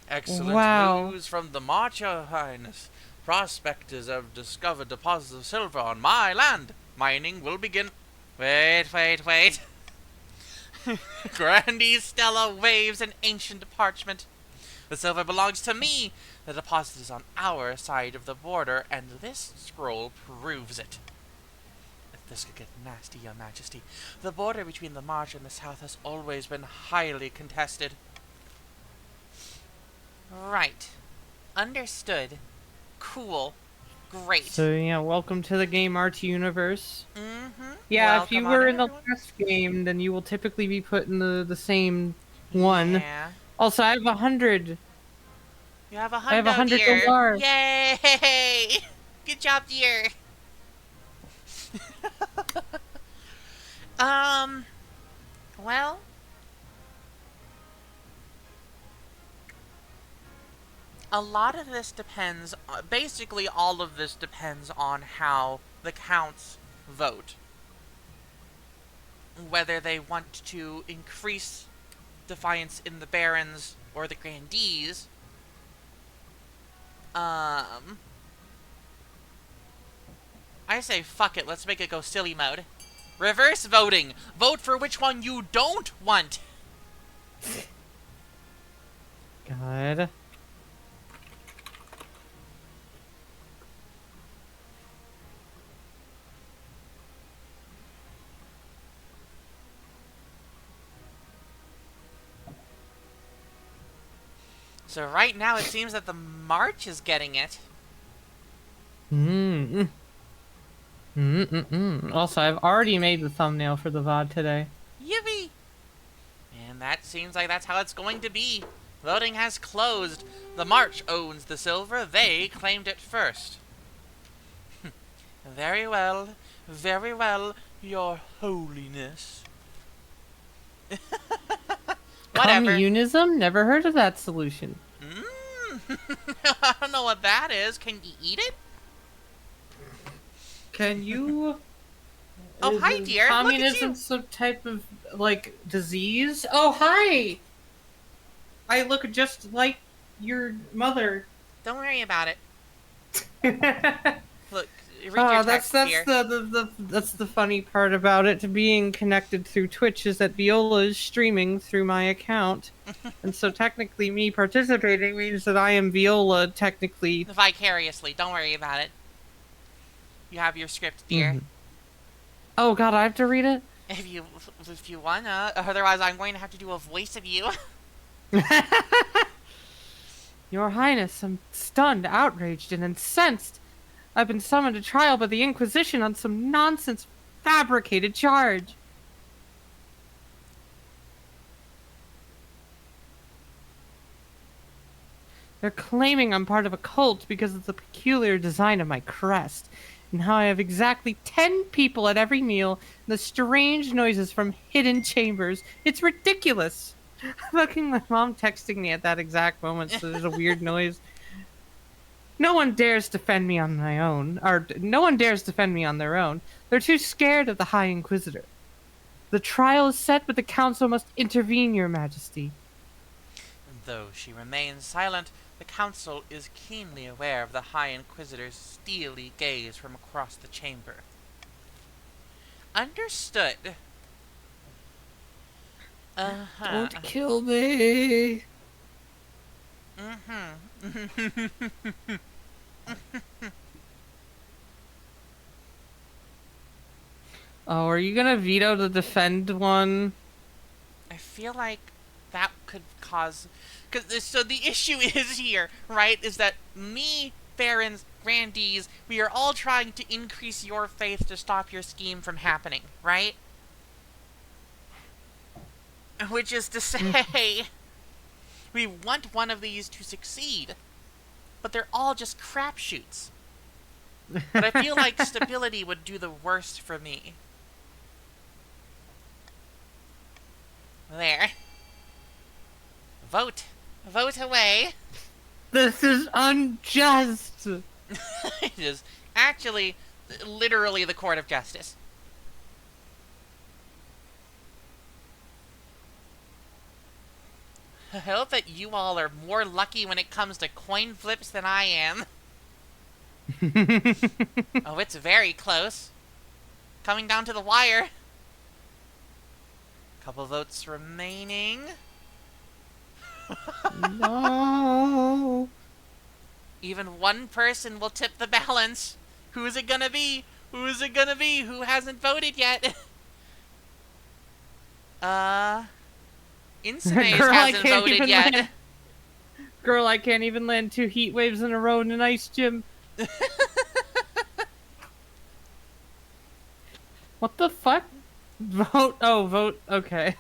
Excellent Wow. news from the March, Your Highness. Prospectors have discovered deposits of silver on my land. Mining will begin. Wait. Grandee Stella waves an ancient parchment. The silver belongs to me. The deposit is on our side of the border, and this scroll proves it. If this could get nasty, Your Majesty, the border between the March and the South has always been highly contested. Right. Understood. Cool. Great. So yeah, welcome to the game art universe. Mm-hmm. Yeah, if Welcome you on were in, in the everyone. last game, then you will typically be put in the same one. Yeah. Also, I have 100. You have a I have hundo, 100 dear. dollars. Yay! Good job, dear. Well, a lot of this depends, basically all of this depends on how the counts vote. Whether they want to increase defiance in the barons or the grandees. I say fuck it, let's make it go silly mode. Reverse voting. Vote for which one you don't want. God. So right now it seems that the March is getting it. Also, I've already made the thumbnail for the VOD today. Yippee! And that seems like that's how it's going to be. Voting has closed. The March owns the silver. They claimed it first. Very well, Your Holiness. Whatever. Communism? Never heard of that solution. I don't know what that is. Can you eat it? Can you? Oh, hi, dear. Look at Communism you. some type of like disease? Oh, hi. I look just like your mother. Don't worry about it. Look, read Oh, your that's text here. that's the funny part about it. Being connected through Twitch is that Viola is streaming through my account, and so technically me participating means that I am Viola technically. Vicariously. Don't worry about it. You have your script, dear. Mhm. Oh God, I have to read it. If you wanna. Otherwise, I'm going to have to do a voice of you. Your Highness, I'm stunned, outraged, and incensed. I've been summoned to trial by the Inquisition on some nonsense fabricated charge. They're claiming I'm part of a cult because of the peculiar design of my crest, and how I have exactly 10 people at every meal, and the strange noises from hidden chambers. It's ridiculous. Fucking my mom texting me at that exact moment, so there's a weird noise. No one dares defend me on my own, or no one dares defend me on their own. They're too scared of the High Inquisitor. The trial is set, but the council must intervene, Your Majesty. Though she remains silent, the council is keenly aware of the High Inquisitor's steely gaze from across the chamber. Understood. Uh-huh. Don't kill me. Oh, are you gonna veto the defend one? I feel like that could cause... So the issue is here, right, is that me, barons, grandees, we are all trying to increase your faith to stop your scheme from happening, right? Which is to say, we want one of these to succeed, but they're all just crapshoots. But I feel like stability would do the worst for me. There. Vote. Vote away. This is unjust. It is actually literally the court of justice. I hope that you all are more lucky when it comes to coin flips than I am. Oh, it's very close. Coming down to the wire. Couple votes remaining. No. Even one person will tip the balance. Who is it gonna be? Who is it gonna be? Who hasn't voted yet? Insemaze Girl, I hasn't can't voted even yet. land. Girl, I can't even land 2 heat waves in a row in an ice gym. What the fuck? Vote. Oh, vote. Okay.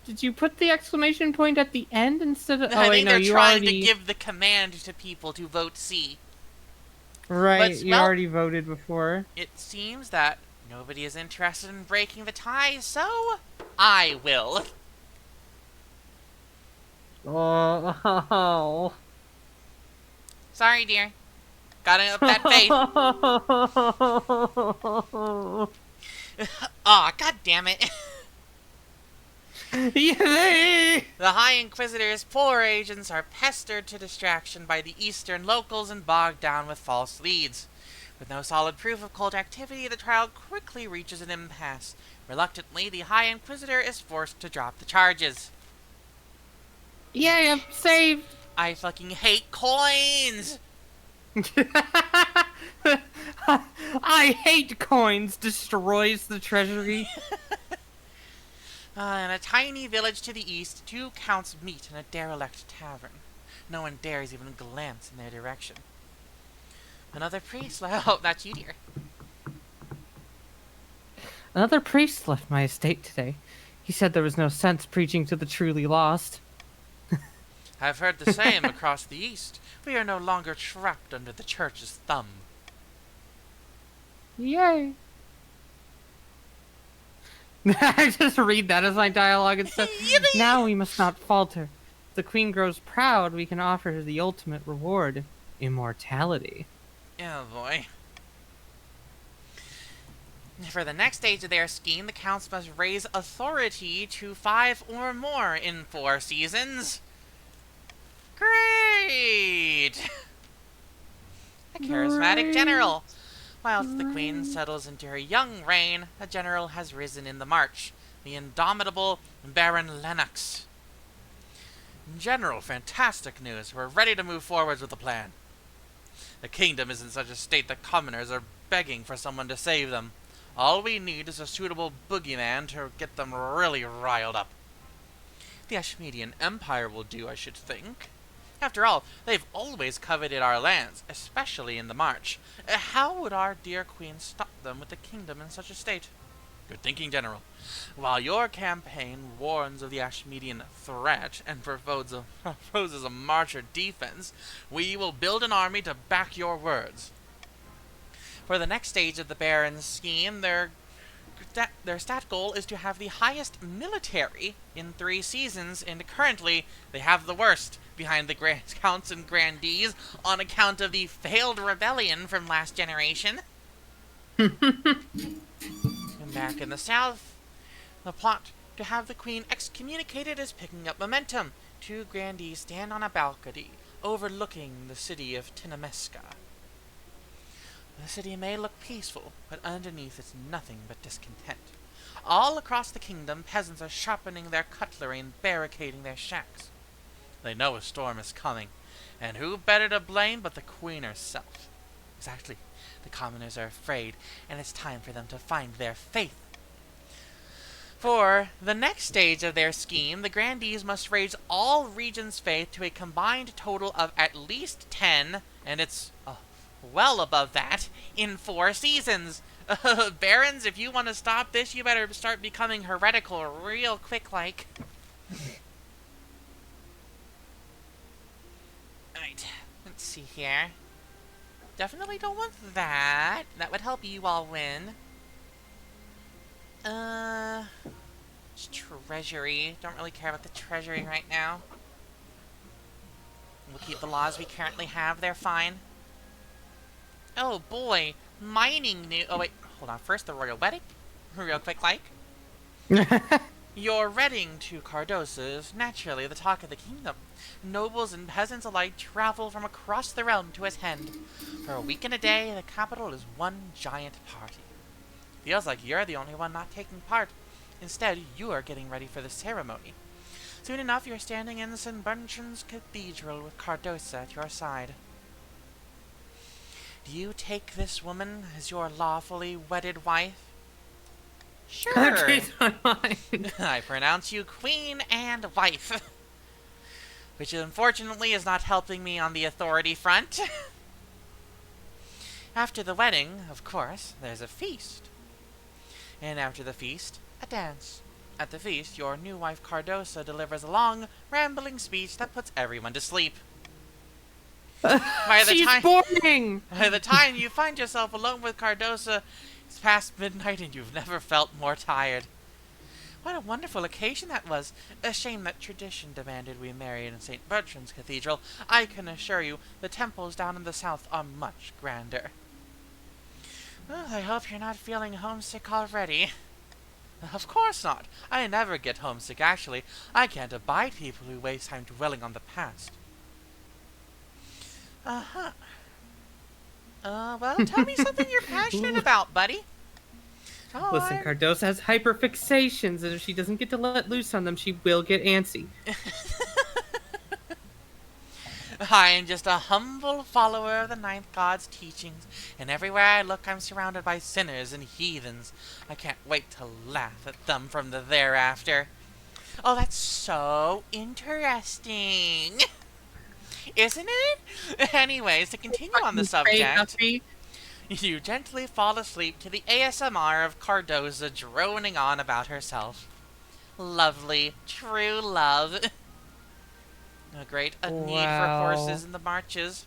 Did you put the exclamation point at the end instead of? I Oh wait, think no, they're you trying already. to give the command to people to vote C. Right, But, you well, already voted before. it seems that nobody is interested in breaking the tie, so I will. Oh. Sorry, dear. Gotta up that faith. Aw, god damn it. Yay! The High Inquisitor's poor agents are pestered to distraction by the Eastern locals and bogged down with false leads. With no solid proof of cult activity, the trial quickly reaches an impasse. Reluctantly, the High Inquisitor is forced to drop the charges. Yay, I'm saved! I fucking hate coins! I hate coins, destroys the treasury. In a tiny village to the east, 2 counts meet in a derelict tavern. No one dares even glance in their direction. Another priest. Oh, that's you, dear. Another priest left my estate today. He said there was no sense preaching to the truly lost. I've heard the same across the east. We are no longer trapped under the church's thumb. Yay. I just read that as my dialogue and stuff. Now we must not falter. If the queen grows proud, we can offer her the ultimate reward, immortality. Oh boy. For the next stage of their scheme, the counts must raise authority to 5 or more in 4 seasons. Great! A charismatic general. Whilst the queen settles into her young reign, a general has risen in the march, the indomitable Baron Lennox. General, fantastic news. We're ready to move forwards with the plan. The kingdom is in such a state that commoners are begging for someone to save them. All we need is a suitable boogeyman to get them really riled up. The Ashmedian Empire will do, I should think. After all, they've always coveted our lands, especially in the March. How would our dear queen stop them with the kingdom in such a state? Good thinking, General. While your campaign warns of the Ashmedian threat and proposes a march or defense, we will build an army to back your words. For the next stage of the Baron's scheme, their stat goal is to have the highest military in 3 seasons, and currently they have the worst, behind the Grand Counts and Grandees, on account of the failed rebellion from last generation. And back in the south, the plot to have the queen excommunicated is picking up momentum. 2 Grandees stand on a balcony overlooking the city of Tinamesca. The city may look peaceful, but underneath it's nothing but discontent. All across the kingdom, peasants are sharpening their cutlery and barricading their shacks. They know a storm is coming, and who better to blame but the queen herself? Exactly. The commoners are afraid, and it's time for them to find their faith. For the next stage of their scheme, the Grandees must raise all regions' faith to a combined total of at least 10, and it's well above that, in 4 seasons. Barons, if you want to stop this, you better start becoming heretical real quick, like. Alright, let's see here. Definitely don't want that. That would help you all win. It's treasury. Don't really care about the treasury right now. We'll keep the laws we currently have. They're fine. Oh boy, mining new. Oh wait, hold on. First, the royal wedding. Real quick, like. Your wedding to Cardosa is naturally the talk of the kingdom. Nobles and peasants alike travel from across the realm to attend. For a week and a day, the capital is one giant party. Feels like you're the only one not taking part. Instead, you are getting ready for the ceremony. Soon enough, you're standing in St. Bertrand's Cathedral with Cardosa at your side. Do you take this woman as your lawfully wedded wife? Sure. Okay, my mind. I pronounce you queen and wife. Which unfortunately is not helping me on the authority front. After the wedding, of course, there's a feast. And after the feast, a dance. At the feast, your new wife Cardosa delivers a long, rambling speech that puts everyone to sleep. She's boring! By the time you find yourself alone with Cardosa, it's past midnight and you've never felt more tired. What a wonderful occasion that was. A shame that tradition demanded we marry in St. Bertrand's Cathedral. I can assure you, the temples down in the south are much grander. Well, I hope you're not feeling homesick already. Of course not. I never get homesick, actually. I can't abide people who waste time dwelling on the past. Uh-huh. Well, tell me something you're passionate about, buddy. Oh, Listen, Cardosa has hyperfixations, and if she doesn't get to let loose on them, she will get antsy. I am just a humble follower of the Ninth God's teachings, and everywhere I look I'm surrounded by sinners and heathens. I can't wait to laugh at them from the thereafter. Oh, that's so interesting. Isn't it? Anyways, to continue on the subject, you gently fall asleep to the ASMR of Cardosa droning on about herself. Lovely, true love. A great need for horses in the marches.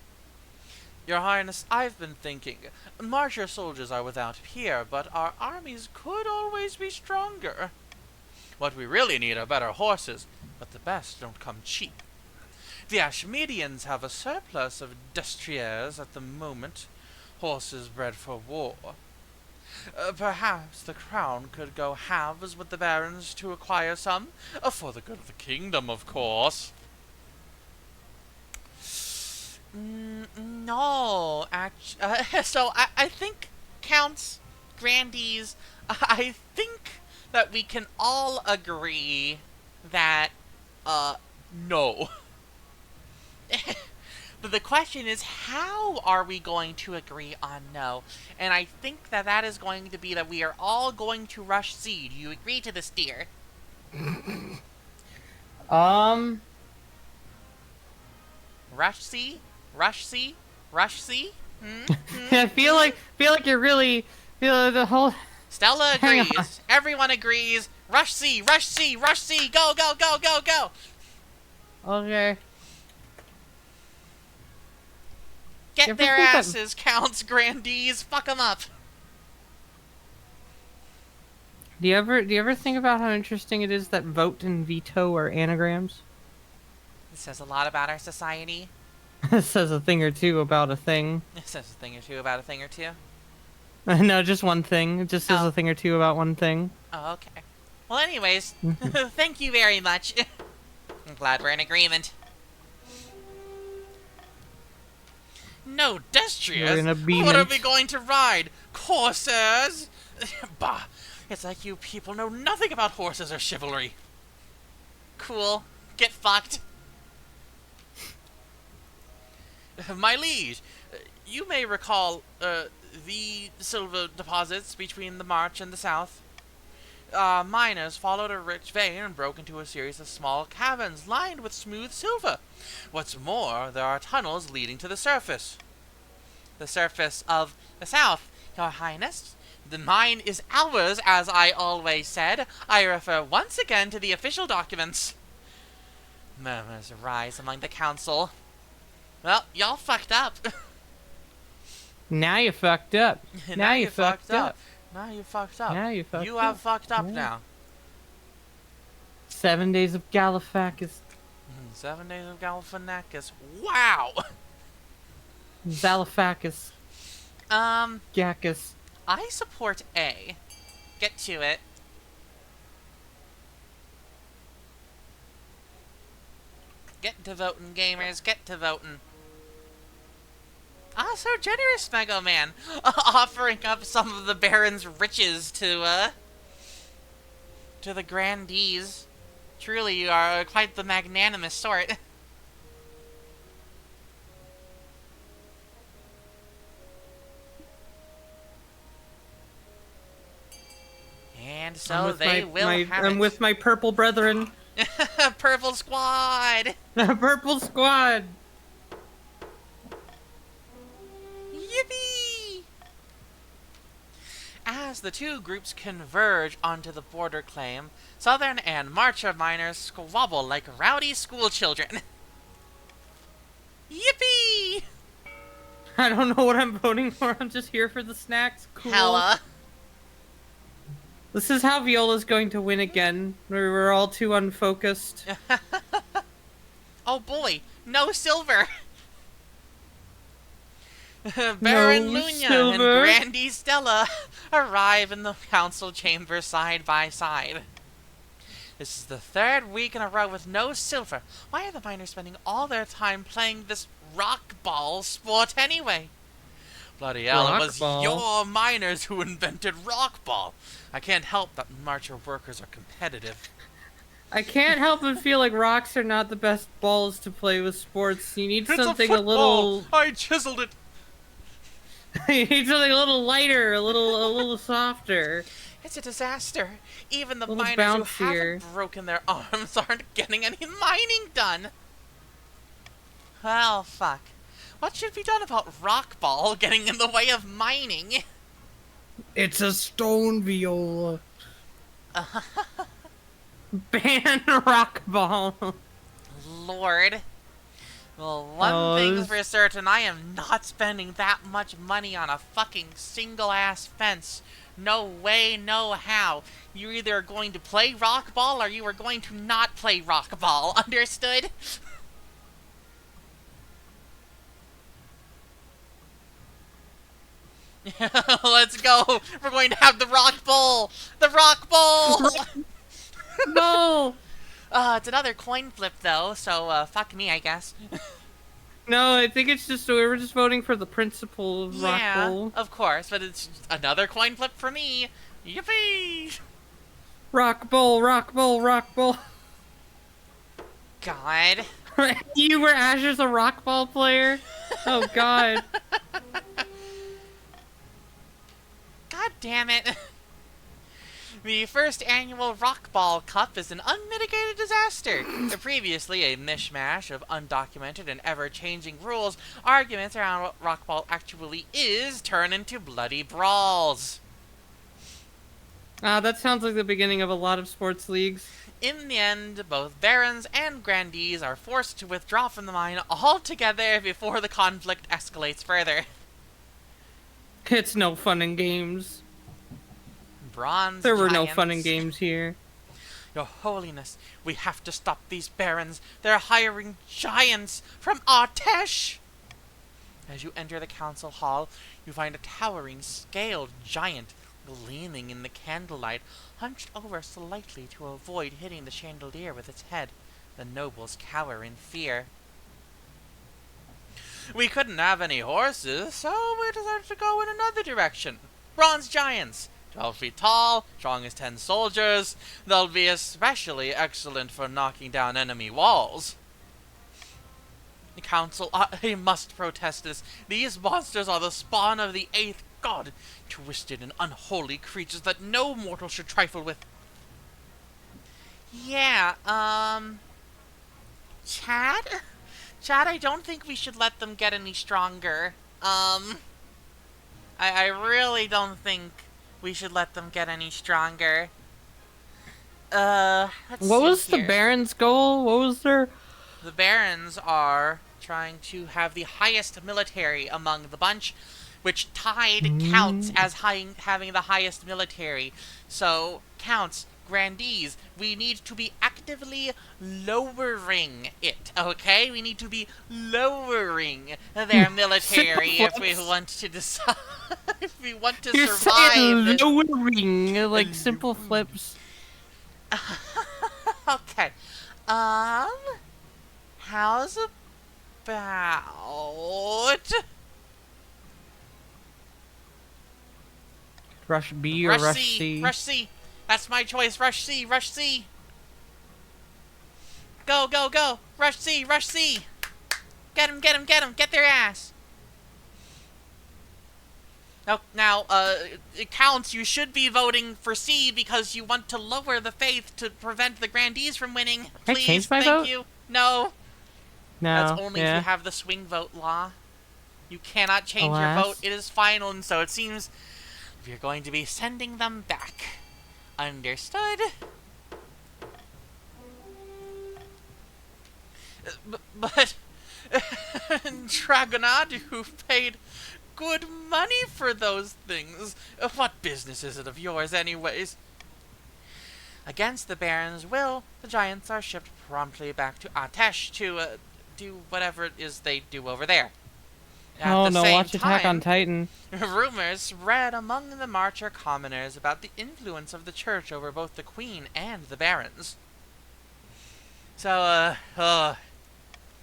Your Highness, I've been thinking. Marcher soldiers are without peer, but our armies could always be stronger. What we really need are better horses, but the best don't come cheap. The Ashmedians have a surplus of destriers at the moment, horses bred for war. Perhaps the crown could go halves with the barons to acquire some, for the good of the kingdom, of course. No, so I think, Counts, Grandees, I think that we can all agree that, no. But the question is, how are we going to agree on no? And I think that that is going to be that we are all going to rush C. Do you agree to this, dear? Rush C? Rush C? Rush C? I feel like you're really the whole. Stella agrees. Everyone agrees. Rush C, rush C, rush C. Go, go, go, go, go. Okay. Get their asses, Counts, Grandees. Fuck them up. Do you ever think about how interesting it is that vote and veto are anagrams? This says a lot about our society. It says a thing or two about a thing. It says a thing or two about a thing or two. No, just one thing. It just says a thing or two about one thing. Oh, okay. Well, anyways, thank you very much. I'm glad we're in agreement. No destriers? What are we going to ride? Coursers? Bah! It's like you people know nothing about horses or chivalry. Cool. Get fucked. My liege, you may recall, the silver deposits between the March and the South. Miners followed a rich vein and broke into a series of small caverns lined with smooth silver. What's more, there are tunnels leading to the surface. The surface of the South, Your Highness. The mine is ours, as I always said. I refer once again to the official documents. Murmurs arise among the council. Well, y'all fucked up. Now you fucked up. Now you fucked up. Now you fucked up. Now you fucked up. You have fucked up now. 7 days of Gallifacus. 7 days of Galifianakis. Wow! Zalafacus. Um, Gacus. I support A. Get to it. Get to voting, gamers. Get to voting. Ah, so generous, Mega Man. Offering up some of the Baron's riches to the grandees. Truly, you are quite the magnanimous sort. And so they will have I'm it. with my purple brethren. Purple Squad! Purple squad. Yippee! As the two groups converge onto the border claim, Southern and Marcher miners squabble like rowdy schoolchildren. Yippee! I don't know what I'm voting for. I'm just here for the snacks. Cool. Hella. This is how Viola's going to win again. We're all too unfocused. Oh boy, no silver! Baron No Luna silver. and Grandy Stella arrive in the council chamber side by side. This is the third week in a row with no silver. Why are the miners spending all their time playing this rock ball sport anyway? Bloody hell, it was Rock ball? your miners who invented rock ball. I can't help that Marcher workers are competitive. I can't help but feel like rocks are not the best balls to play with sports. You need It's something a a football. little. I chiseled it. You need something a little lighter, a little softer. It's a disaster. Even the Little miners who bouncier. haven't broken their arms aren't getting any mining done. Well, fuck. What should be done about rock ball getting in the way of mining? It's a stone viola. Ban rock ball. Lord. Well, one thing's this- for certain, I am not spending that much money on a fucking single-ass fence. No way, no how. You either are going to play rock ball or you are going to not play rock ball. Understood? Let's go. We're going to have the rock bowl. The rock bowl. No. It's another coin flip though, so fuck me, I guess. No, I think it's just we're just voting for the principle of rock Yeah, bowl. of course, but it's another coin flip for me. Yippee! Rock bowl, rock bowl, rock bowl. God. You were Asher's a rock ball player? Oh god. God damn it. The first annual Rock Ball Cup is an unmitigated disaster. Previously a mishmash of undocumented and ever-changing rules, arguments around what Rock Ball actually is turn into bloody brawls. That sounds like the beginning of a lot of sports leagues. In the end, both barons and grandees are forced to withdraw from the mine altogether before the conflict escalates further. It's no fun and games. Bronze There were no giants. fun and games here. Your Holiness, we have to stop these barons. They're hiring giants from Artesh. As you enter the council hall, you find a towering, scaled giant gleaming in the candlelight, hunched over slightly to avoid hitting the chandelier with its head. The nobles cower in fear. We couldn't have any horses, so we decided to go in another direction. Bronze giants. 12 feet tall, strong as 10 soldiers. They'll be especially excellent for knocking down enemy walls. The council, I must protest this. These monsters are the spawn of the 8th god, twisted and unholy creatures that no mortal should trifle with. Yeah, Chad? Chad, I don't think we should let them get any stronger. I really don't think we should let them get any stronger. Let's What see was the here. Baron's goal? What was their... The barons are trying to have the highest military among the bunch, which tied counts as having the highest military. So, counts, grandees. We need to be actively lowering it, okay? We need to be lowering their Simple military if we flips. want to decide, if we want to You're survive saying this. lowering, like simple flips. Okay. Um, how's about Rush B or Rush Rush C? C? Rush C. That's my choice. Rush C. Rush C. Go, go, go. Rush C. Rush C. Get him, get him, get him. Get their ass. Now, it counts. You should be voting for C because you want to lower the faith to prevent the grandees from winning. Can I Please, change my thank vote? you. No. That's No. only if you Yeah. have the swing vote law. You cannot change your Alas. vote. It is final, and so it seems we're going to be sending them back. Understood? But Dragonadu paid good money for those things. What business is it of yours, anyways? Against the Baron's will, the giants are shipped promptly back to Atesh to do whatever it is they do over there. At Oh the no, same watch Attack on time, Titan. rumors spread among the Marcher commoners about the influence of the church over both the Queen and the Barons. So,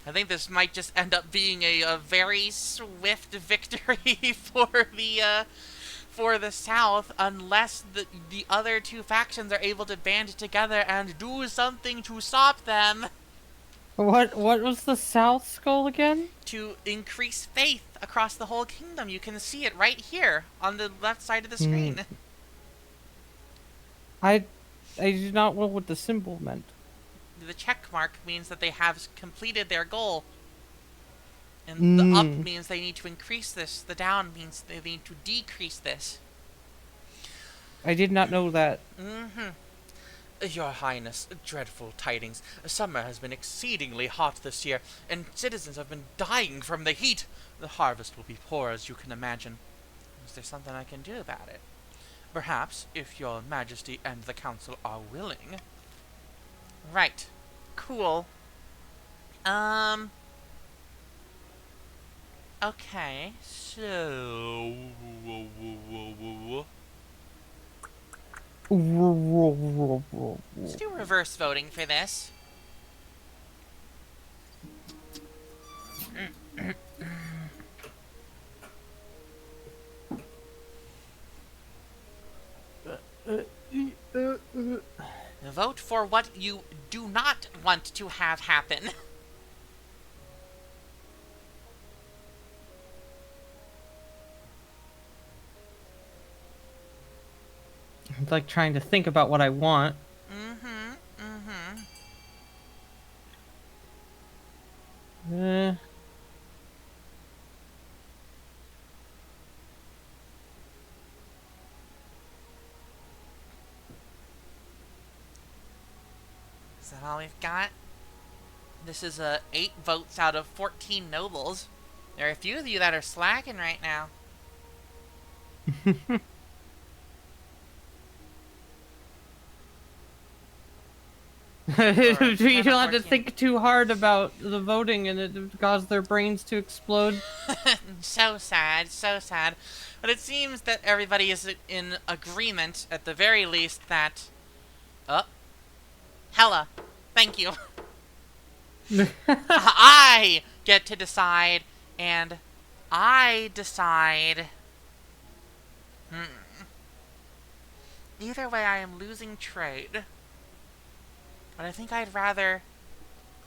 I think this might just end up being a very swift victory for the South, unless the other two factions are able to band together and do something to stop them. What was the South's goal again? To increase faith across the whole kingdom. You can see it right here on the left side of the screen. I do not know what the symbol meant. The check mark means that they have completed their goal. And the up means they need to increase this. The down means they need to decrease this. I did not know that. Your Highness, dreadful tidings. Summer has been exceedingly hot this year, and citizens have been dying from the heat. The harvest will be poor, as you can imagine. Is there something I can do about it? Perhaps, if your Majesty and the Council are willing. Right. Cool. Okay, so... Let's do reverse voting for this. Vote for what you do not want to have happen. I'm like trying to think about what I want. Is that all we've got? This is 8 votes out of 14 nobles. There are a few of you that are slacking right now. You don't have to think too hard about the voting and it cause their brains to explode. So sad, so sad. But it seems that everybody is in agreement, at the very least, that... Oh. Hella. Thank you. I get to decide, and I decide... Either way, I am losing trade. But I think I'd rather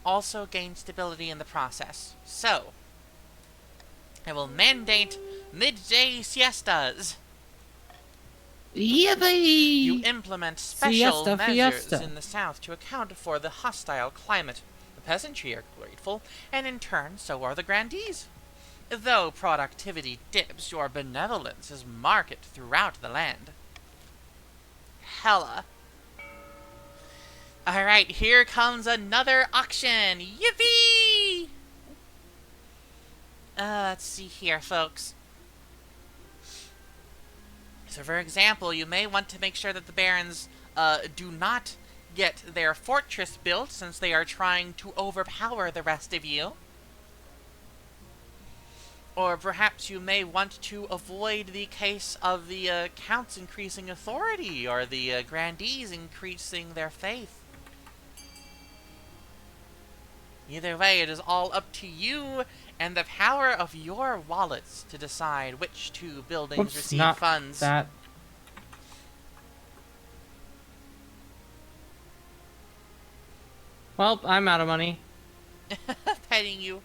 also gain stability in the process. So, I will mandate midday siestas. Yippee! You implement special Siesta measures fiesta. in the south to account for the hostile climate. The peasantry are grateful, and in turn, so are the grandees. Though productivity dips, your benevolence is marked throughout the land. Hella. Alright, here comes another auction! Yippee! Let's see here, folks. So, for example, you may want to make sure that the barons do not get their fortress built, since they are trying to overpower the rest of you. Or perhaps you may want to avoid the case of the counts increasing authority, or the grandees increasing their faith. Either way, it is all up to you and the power of your wallets to decide which two buildings Whoops, receive not funds. that. Well, I'm out of money. Petting you.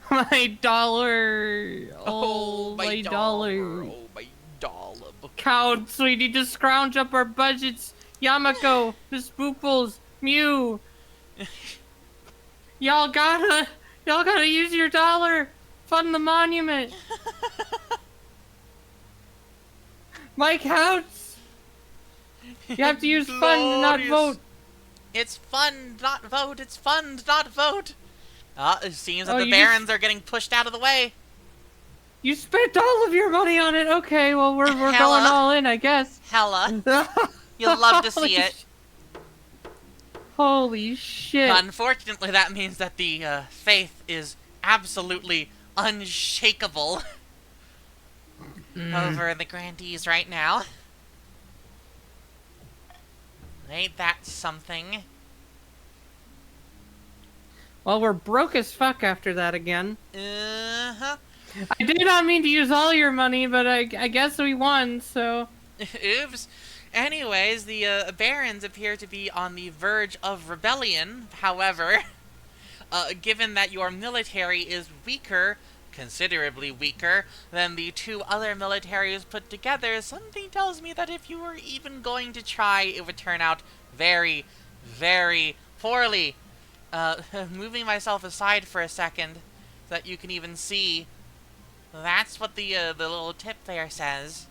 My dollar. Oh, my dollar. Oh, my dollar. Counts, we need to scrounge up our budgets. Yamako, the Spooples, Mew. Y'all gotta use your dollar. Fund the monument. My counts. You have to use fund, not vote. It's fund, not vote. It's fund, not vote. It seems that the you barons are getting pushed out of the way. You spent all of your money on it. Okay, well we're going Hella. all in, I guess. Hella. You'll love to see it. Holy shit. Unfortunately, that means that the faith is absolutely unshakable over the grandees right now. Ain't that something? Well, we're broke as fuck after that again. Uh-huh. I did not mean to use all your money, but I guess we won, so... Oops. Anyways, the barons appear to be on the verge of rebellion. However, given that your military is weaker, considerably weaker, than the two other militaries put together, something tells me that if you were even going to try, it would turn out very, very poorly. Moving myself aside for a second, so that you can even see. That's what the little tip there says.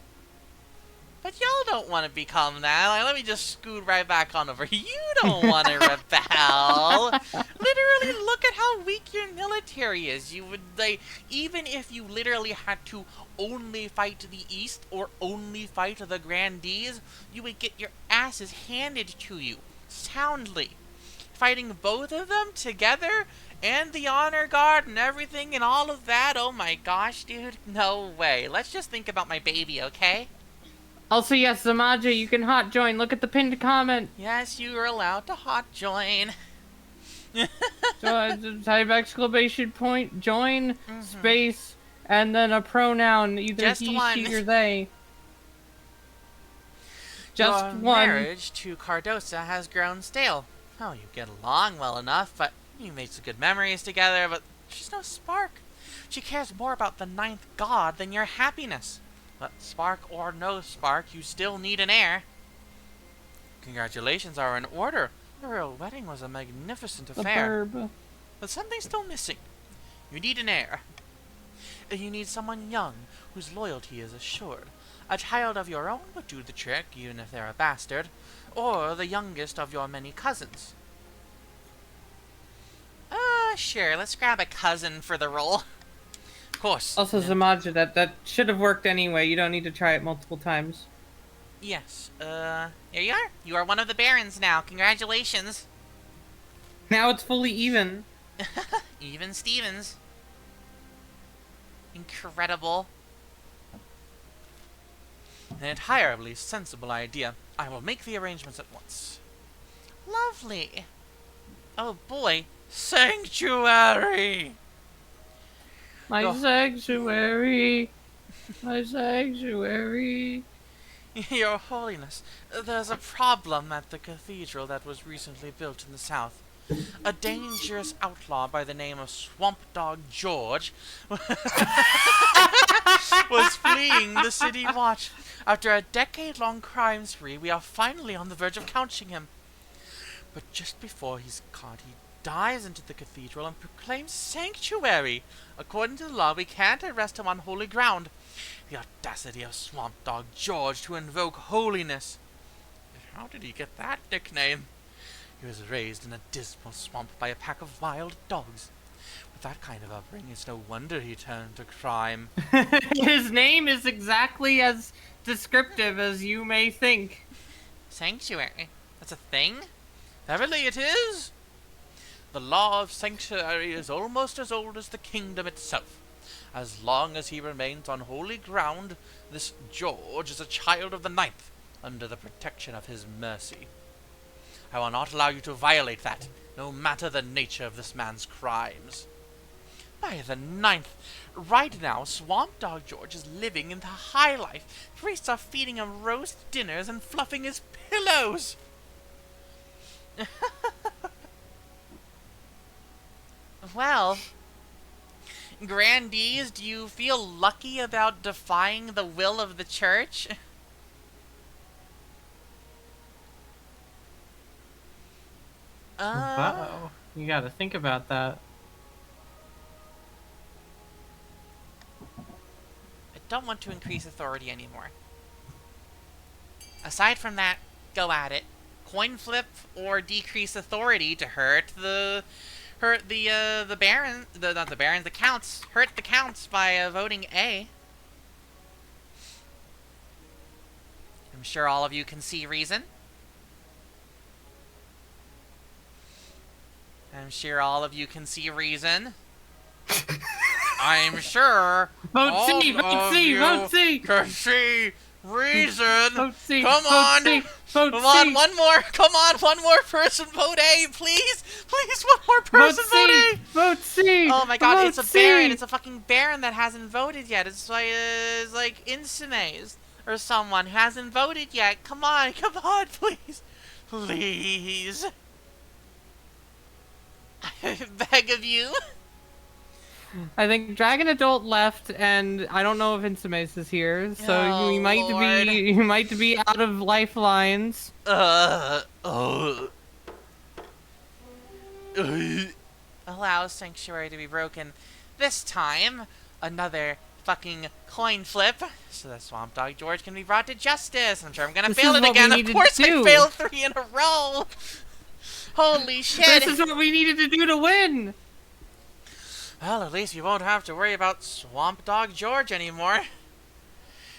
But y'all don't want to become that. Like, let me just scoot right back on over. You don't want to rebel. Literally, look at how weak your military is. You would, like, even if you literally had to only fight the East or only fight the Grandees, you would get your asses handed to you soundly. Fighting both of them together, and the honor guard and everything and all of that. Oh my gosh, dude. No way. Let's just think about my baby, okay? Also, yes, Zamaja, you can hot join. Look at the pinned comment. Yes, you are allowed to hot join. Type exclamation point, join, space, and then a pronoun, either Just he, one. she, or they. Just Your one. marriage to Cardosa has grown stale. Oh, you get along well enough, but you made some good memories together, but she's no spark. She cares more about the ninth god than your happiness. But spark or no spark, you still need an heir. Congratulations are in order. The royal wedding was a magnificent affair. But something's still missing. You need an heir. You need someone young, whose loyalty is assured. A child of your own would do the trick, even if they're a bastard. Or the youngest of your many cousins. Sure, let's grab a cousin for the role. Of course. Also, Zamaja, that should have worked anyway. You don't need to try it multiple times. Yes, here you are. You are one of the barons now. Congratulations. Now it's fully even. Even Stevens. Incredible. An entirely sensible idea. I will make the arrangements at once. Lovely. Oh boy. Sanctuary! My sanctuary. My sanctuary. Your Holiness, there's a problem at the cathedral that was recently built in the south. A dangerous outlaw by the name of Swamp Dog George was fleeing the city watch. After a decade-long crime spree, we are finally on the verge of catching him. But just before he's caught, he dives into the cathedral and proclaims sanctuary. According to the law, we can't arrest him on holy ground. The audacity of Swamp Dog George to invoke holiness. But how did he get that nickname? He was raised in a dismal swamp by a pack of wild dogs. With that kind of upbringing, it's no wonder he turned to crime. His name is exactly as descriptive as you may think. Sanctuary? That's a thing? Verily it is! The law of sanctuary is almost as old as the kingdom itself. As long as he remains on holy ground, this George is a child of the ninth, under the protection of his mercy. I will not allow you to violate that, no matter the nature of this man's crimes. By the ninth, right now, Swamp Dog George is living in the high life. Priests are feeding him roast dinners and fluffing his pillows. Well, Grandees, do you feel lucky about defying the will of the church? Uh-oh. You gotta think about that. I don't want to increase authority anymore. Aside from that, go at it. Coin flip or decrease authority to hurt the baron, not the barons, the counts. Hurt the counts by voting A. I'm sure all of you can see reason. I'm sure all of you can see reason. I'm sure Vote C, vote C, vote C! can see reason. Vote C, Come vote on, C, vote come C. on, one more. Come on, one more person vote A, please, please, one more person vote A. Vote C! Oh my God, vote it's a C. baron. It's a fucking baron that hasn't voted yet. It's like Insimes or someone who hasn't voted yet. Come on, please, please. I beg of you. I think Dragon Adult left, and I don't know if Insimace is here, so Oh, you might Lord. be out of lifelines. Allow Sanctuary to be broken. This time, another fucking coin flip, so that Swamp Dog George can be brought to justice. I'm sure I'm gonna This fail is it what we again. Of needed course to I do. failed 3 in a row. Holy shit. This is what we needed to do to win! Well, at least you won't have to worry about Swamp Dog George anymore.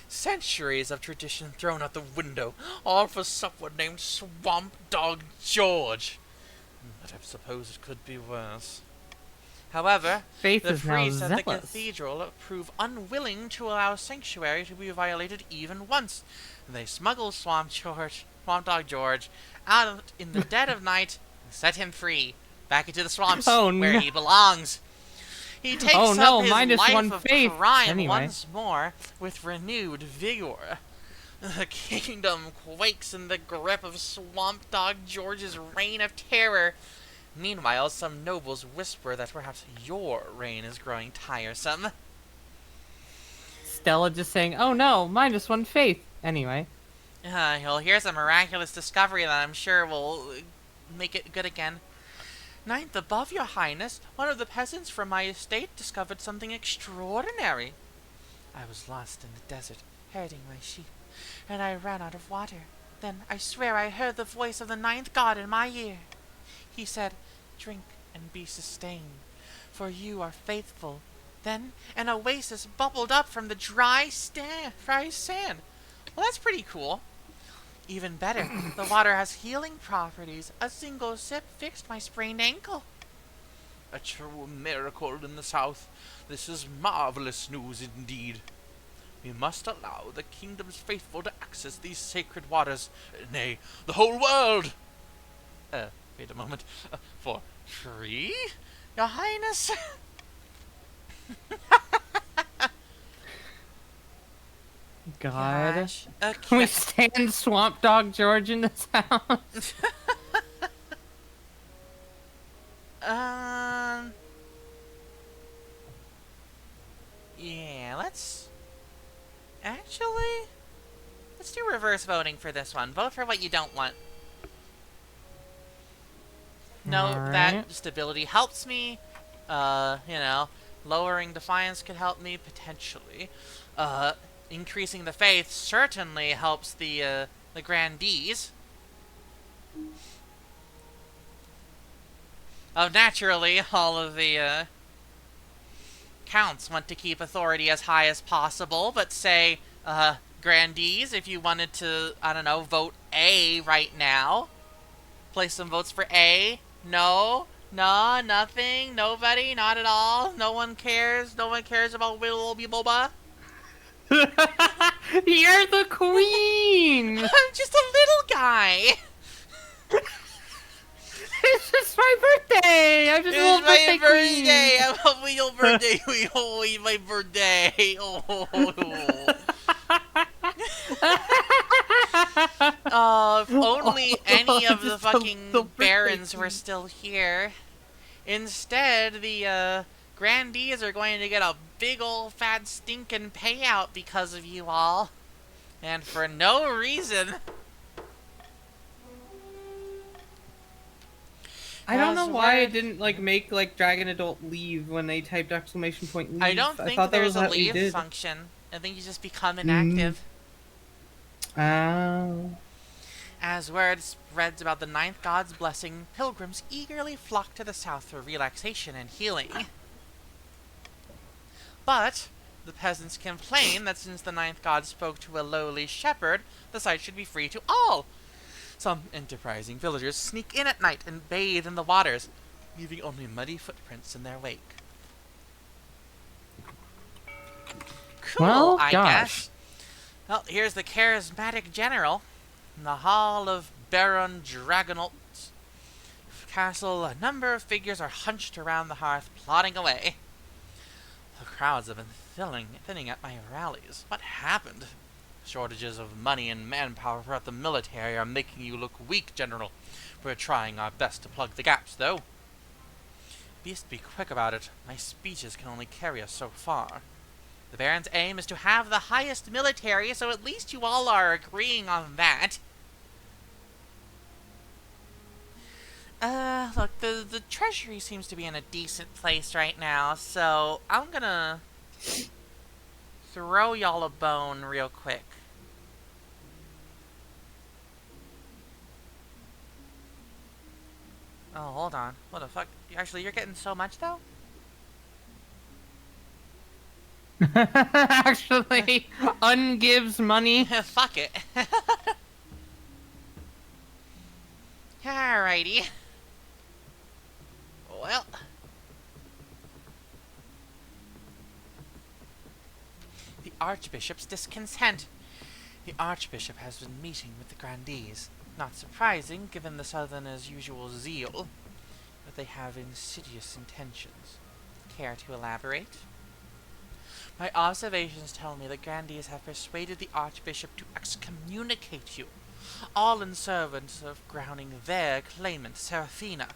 Centuries of tradition thrown out the window, all for someone named Swamp Dog George. But I suppose it could be worse. However, Faith the is now priests at the zealous. cathedral prove unwilling to allow Sanctuary to be violated even once. They smuggle Swamp Dog George, out in the dead of night and set him free, back into the swamps where no. he belongs. He takes Oh no, up his minus life one of faith. crime Anyway. once more with renewed vigor. The kingdom quakes in the grip of Swamp Dog George's reign of terror. Meanwhile, some nobles whisper that perhaps your reign is growing tiresome. Stella just saying, oh no, minus one faith. Anyway. Well, here's a miraculous discovery that I'm sure will make it good again. Ninth, above your highness, one of the peasants from my estate discovered something extraordinary. I was lost in the desert, herding my sheep, and I ran out of water. Then I swear I heard the voice of the ninth god in my ear. He said, "Drink and be sustained, for you are faithful." Then an oasis bubbled up from the dry sand. Well, that's pretty cool. Even better, the water has healing properties. A single sip fixed my sprained ankle. A true miracle in the south. This is marvelous news indeed. We must allow the kingdom's faithful to access these sacred waters. Nay, the whole world! Wait a moment. For free? Your Highness? God. Gosh. Can we stand Swamp Dog George in this house? Yeah, let's do reverse voting for this one. Vote for what you don't want. Note that stability helps me. Lowering defiance could help me potentially. Increasing the faith certainly helps the grandees. Naturally, all of the Counts want to keep authority as high as possible, but say, grandees, if you wanted to, I don't know, vote A right now, place some votes for A. No, no, nothing, nobody, not at all. No one cares. No one cares about Willow Boba. You're the queen! I'm just a little guy. It's just my birthday! I'm just a little birthday queen! I'm a real birthday. Oh, my birthday. Oh. Oh, if only any of the Just fucking the birthday barons were queen. still here. Instead, the grandees are going to get a big old fat stinking payout because of you all. And for no reason. I don't know As why it word- didn't like make like Dragon Adult leave when they typed exclamation point leave. I don't think thought that there's was a what we leave did. function. I think you just become inactive. Oh. As word spreads about the ninth god's blessing, pilgrims eagerly flock to the south for relaxation and healing. But the peasants complain that since the ninth god spoke to a lowly shepherd, the site should be free to all. Some enterprising villagers sneak in at night and bathe in the waters, leaving only muddy footprints in their wake. Cool, Well, I gosh. guess. Well, here's the charismatic general. In the hall of Baron Dragonolt's castle, a number of figures are hunched around the hearth, plodding away. The crowds have been thinning at my rallies. What happened? Shortages of money and manpower throughout the military are making you look weak, General. We're trying our best to plug the gaps, though. Best be quick about it. My speeches can only carry us so far. The Baron's aim is to have the highest military, so at least you all are agreeing on that. Look, the treasury seems to be in a decent place right now, so I'm gonna throw y'all a bone real quick. Oh, hold on. What the fuck? Actually, you're getting so much, though? Actually, ungives money. Fuck it. Alrighty. Well. The Archbishop's discontent. The Archbishop has been meeting with the grandees. Not surprising, given the Southerners' usual zeal. But they have insidious intentions. Care to elaborate? My observations tell me the grandees have persuaded the Archbishop to excommunicate you, all in service of crowning their claimant, Seraphina.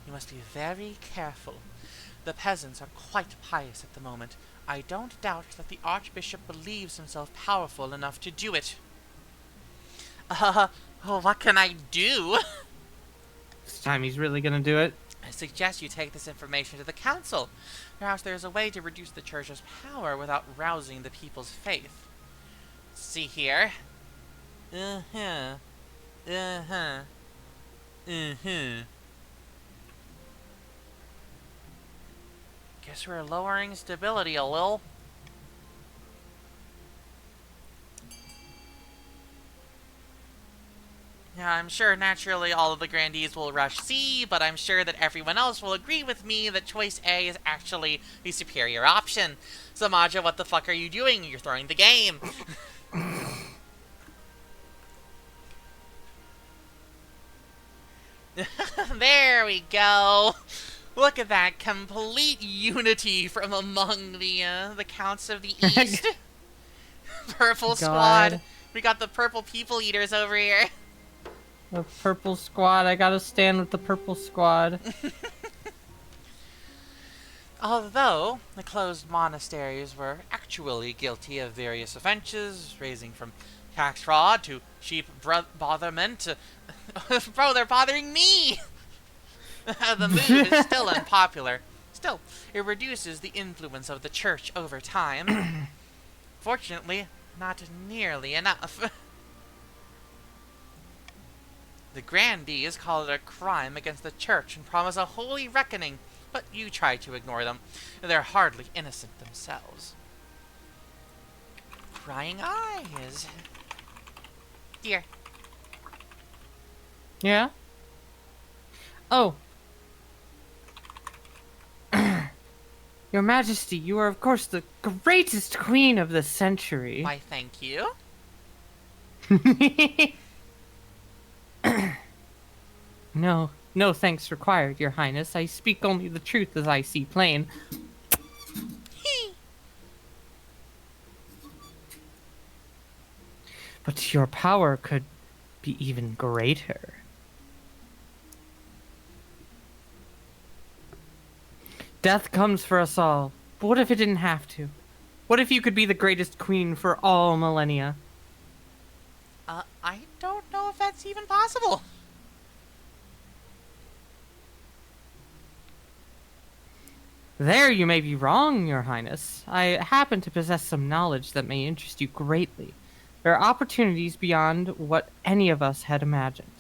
You must be very careful. The peasants are quite pious at the moment. I don't doubt that the Archbishop believes himself powerful enough to do it. What can I do? This time he's really gonna do it. I suggest you take this information to the council. Perhaps there is a way to reduce the church's power without rousing the people's faith. See here. Uh-huh. Uh-huh. Uh-huh. Guess we're lowering stability a little. Yeah, I'm sure naturally all of the grandees will rush C, but I'm sure that everyone else will agree with me that choice A is actually the superior option. So Maja, what the fuck are you doing? You're throwing the game. There we go. Look at that complete unity from among the counts of the East. Purple squad. We got the purple people eaters over here. The purple squad. I gotta stand with the purple squad. Although the closed monasteries were actually guilty of various offenses, ranging from tax fraud to sheep botherment to... Bro, they're bothering me! The move is still unpopular. Still, it reduces the influence of the church over time. Fortunately, not nearly enough. The grandees call it a crime against the church and promise a holy reckoning. but you try to ignore them. They're hardly innocent themselves. Prying eyes. Dear. Yeah? Oh. Your Majesty, you are of course the greatest queen of the century. Why, thank you. No, no thanks required, your highness. I speak only the truth as I see plain. But your power could be even greater. Death comes for us all, but what if it didn't have to? What if you could be the greatest queen for all millennia? I don't know if that's even possible. There you may be wrong, your highness. I happen to possess some knowledge that may interest you greatly. There are opportunities beyond what any of us had imagined.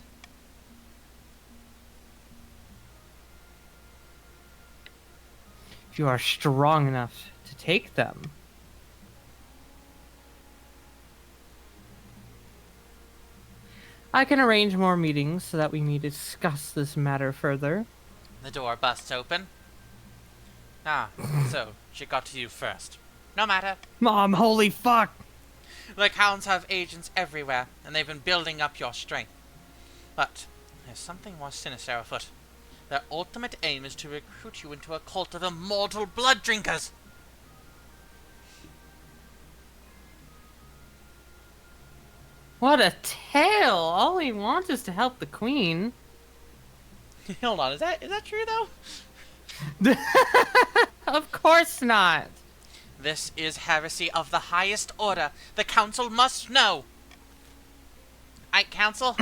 If you are strong enough to take them. I can arrange more meetings so that we may discuss this matter further. The door busts open. Ah, so she got to you first. No matter. Mom, holy fuck! The Counts have agents everywhere, and they've been building up your strength. But there's something more sinister afoot. Their ultimate aim is to recruit you into a cult of immortal blood drinkers. What a tale! All we want is to help the queen. Hold on, is that true though? Of course not. This is heresy of the highest order. The council must know. Council?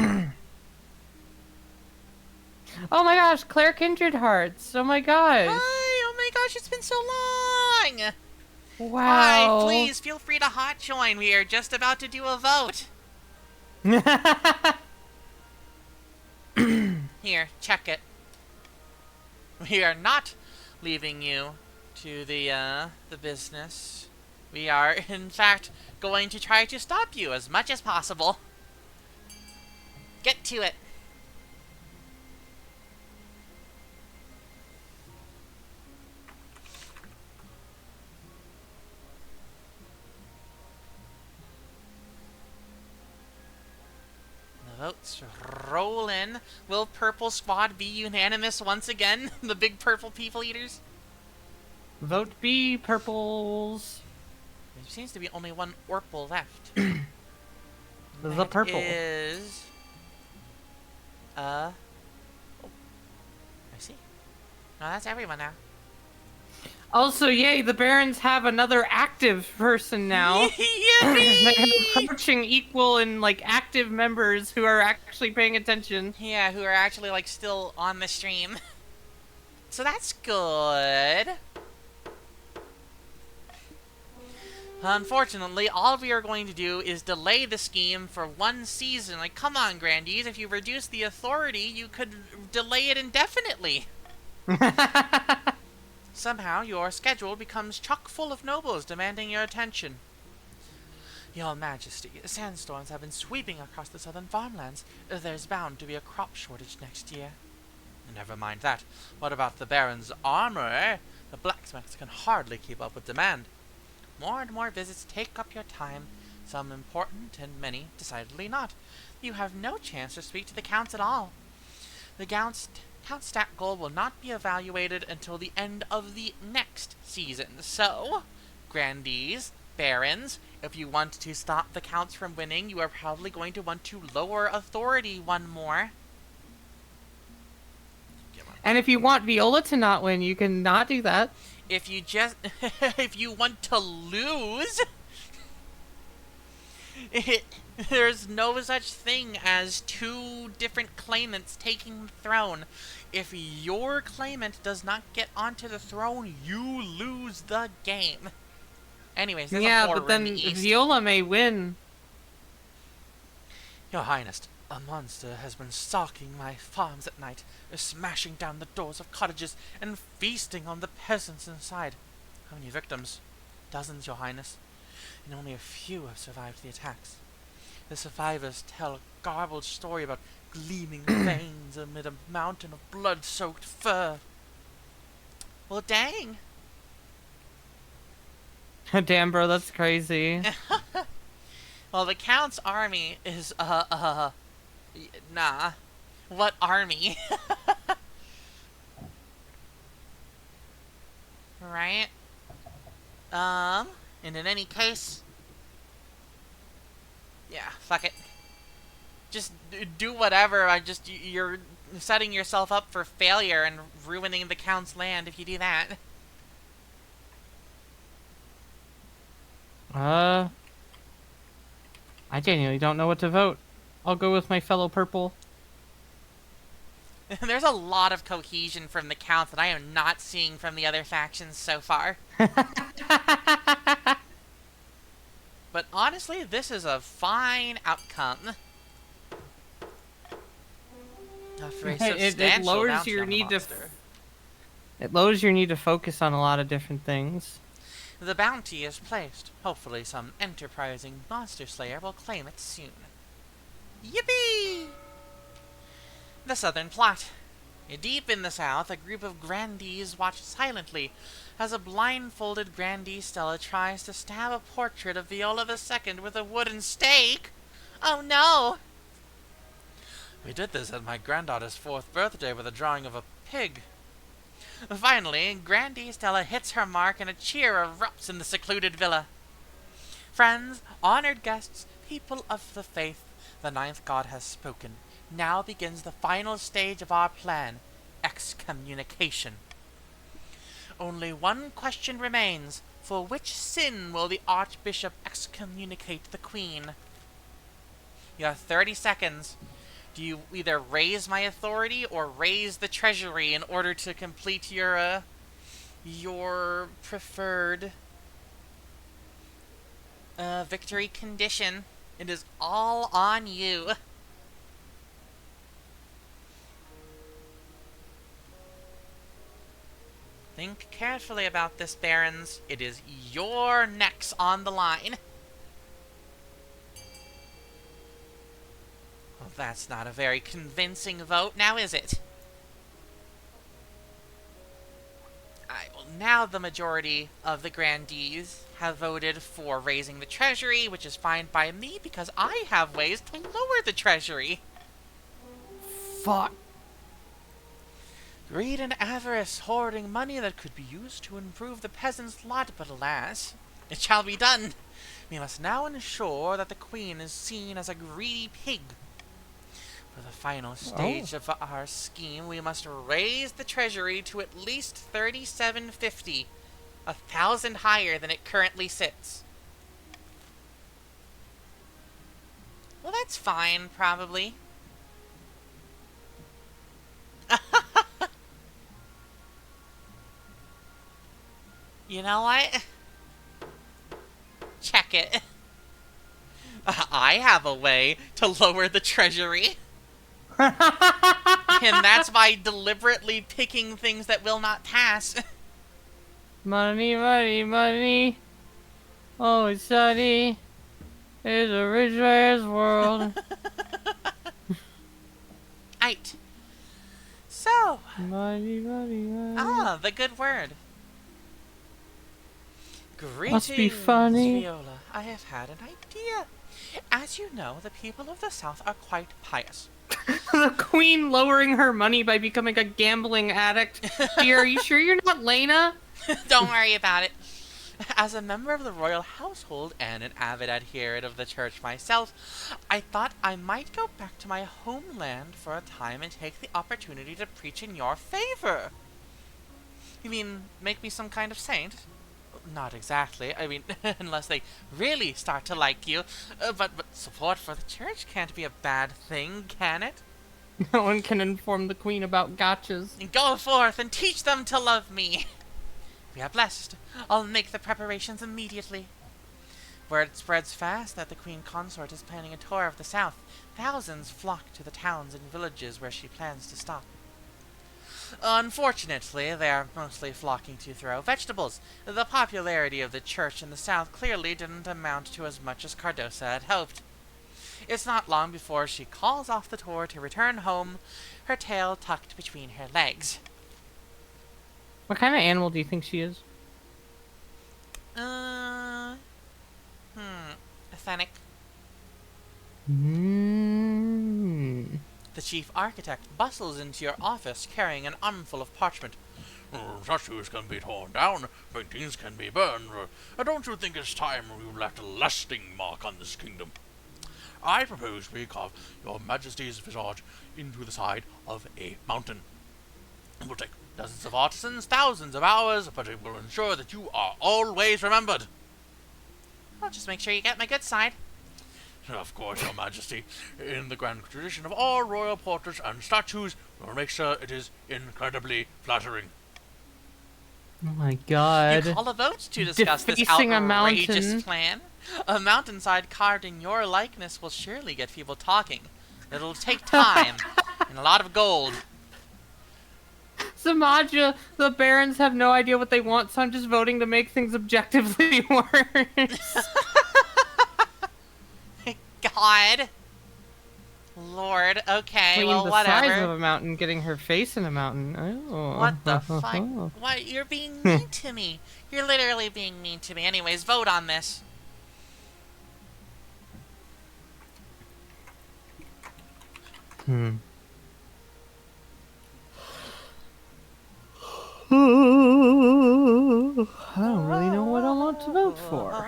Oh my gosh, Claire Kindred Hearts. Oh my gosh. Hi, oh my gosh, it's been so long. Wow. Hi, please feel free to hot join. We are just about to do a vote. Here, check it. We are not leaving you to the business. We are, in fact, going to try to stop you as much as possible. Get to it. The votes roll in. Will Purple Squad be unanimous once again? The big purple people eaters? Vote B, purples. There seems to be only one Orpal left. The purple. Is... Oh, I see. No, that's everyone now. Also, yay, the Barons have another active person now. They're approaching equal and, like, active members who are actually paying attention. Yeah, who are actually, like, still on the stream. So that's good. Unfortunately, all we are going to do is delay the scheme for one season. Like, come on, Grandees, if you reduce the authority, you could delay it indefinitely. Somehow, your schedule becomes chock full of nobles demanding your attention. Your Majesty, sandstorms have been sweeping across the southern farmlands. There's bound to be a crop shortage next year. Never mind that. What about the Baron's armor? The blacksmiths can hardly keep up with demand. More and more visits take up your time, some important and many decidedly not. You have no chance to speak to the Counts at all. The Count's stat goal will not be evaluated until the end of the next season. So, Grandees, Barons, if you want to stop the Counts from winning, you are probably going to want to lower authority one more. And if you want Viola to not win, you can not do that. If you just... if you want to lose... there's no such thing as two different claimants taking the throne. If your claimant does not get onto the throne, you lose the game. Anyways, there's a Yeah, horror but then in the East. Viola may win. Your Highness, A monster has been stalking my farms at night, smashing down the doors of cottages and feasting on the peasants inside. How many victims? Dozens, Your Highness, and only a few have survived the attacks. The survivors tell a garbled story about gleaming veins amid a mountain of blood-soaked fur. Well, dang. Damn, bro, that's crazy. Well, the Count's army is, nah. What army? Right? And in any case, yeah, fuck it. Just do whatever. You're setting yourself up for failure and ruining the Count's land if you do that. I genuinely don't know what to vote. I'll go with my fellow purple. There's a lot of cohesion from the Count that I am not seeing from the other factions so far. But honestly, this is a fine outcome. For a It lowers your need to. It lowers your need to focus on a lot of different things. The bounty is placed. Hopefully some enterprising monster slayer will claim it soon. Yippee! The southern plot. Deep in the south, a group of grandees watch silently as a blindfolded grandee Stella tries to stab a portrait of Viola II with a wooden stake. Oh no! We did this at my granddaughter's 4th birthday with a drawing of a pig. Finally, Grandee Stella hits her mark and a cheer erupts in the secluded villa. Friends, honored guests, people of the faith, the ninth god has spoken. Now begins the final stage of our plan, excommunication. Only one question remains. For which sin will the Archbishop excommunicate the Queen? You have 30 seconds. Do you either raise my authority or raise the treasury in order to complete your preferred victory condition? It is all on you. Think carefully about this, barons. It is your necks on the line. Well, that's not a very convincing vote, now is it? Well, now the majority of the grandees have voted for raising the treasury, which is fine by me because I have ways to lower the treasury. Fuck. Greed and avarice, hoarding money that could be used to improve the peasant's lot, but alas, it shall be done. We must now ensure that the Queen is seen as a greedy pig. For the final stage of our scheme, we must raise the treasury to at least 3750, 1,000 higher than it currently sits. Well, that's fine, probably. You know what? Check it. I have a way to lower the treasury. And that's by deliberately picking things that will not pass. Money, money, money. Oh, it's sunny. It's a rich man's world. Right. So. Money, money, money. Ah, the good word. Greetings, Must be funny. Viola. I have had an idea. As you know, the people of the South are quite pious. The Queen lowering her money by becoming a gambling addict. Dear, are you sure you're not Lena? Don't worry about it. As a member of the royal household and an avid adherent of the church myself, I thought I might go back to my homeland for a time and take the opportunity to preach in your favor. You mean, make me some kind of saint? Not exactly. I mean, unless they really start to like you. But support for the church can't be a bad thing, can it? No one can inform the Queen about gotchas. Go forth and teach them to love me. We are blessed. I'll make the preparations immediately. Word spreads fast that the Queen Consort is planning a tour of the south. Thousands flock to the towns and villages where she plans to stop. Unfortunately, they are mostly flocking to throw vegetables. The popularity of the church in the south clearly didn't amount to as much as Cardosa had hoped. It's not long before she calls off the tour to return home, her tail tucked between her legs. What kind of animal do you think she is? Athenic. The chief architect bustles into your office carrying an armful of parchment. Statues can be torn down, paintings can be burned. Don't you think it's time you left a lasting mark on this kingdom? I propose we carve your majesty's visage into the side of a mountain. It will take dozens of artisans, thousands of hours, but it will ensure that you are always remembered. I'll just make sure you get my good side. Of course, your majesty. In the grand tradition of all royal portraits and statues, we will make sure it is incredibly flattering. Oh my god. You call a vote to discuss this Defacing a outrageous mountain. plan? A mountainside carved in your likeness will surely get people talking. It'll take time and a lot of gold. Samaja, the barons have no idea what they want, so I'm just voting to make things objectively worse. God. Lord, okay, Queen well, the whatever. size of a mountain, getting her face in a mountain. Oh. What the fuck? What? You're being mean to me. You're literally being mean to me. Anyways, vote on this. I don't really know what I want to vote for.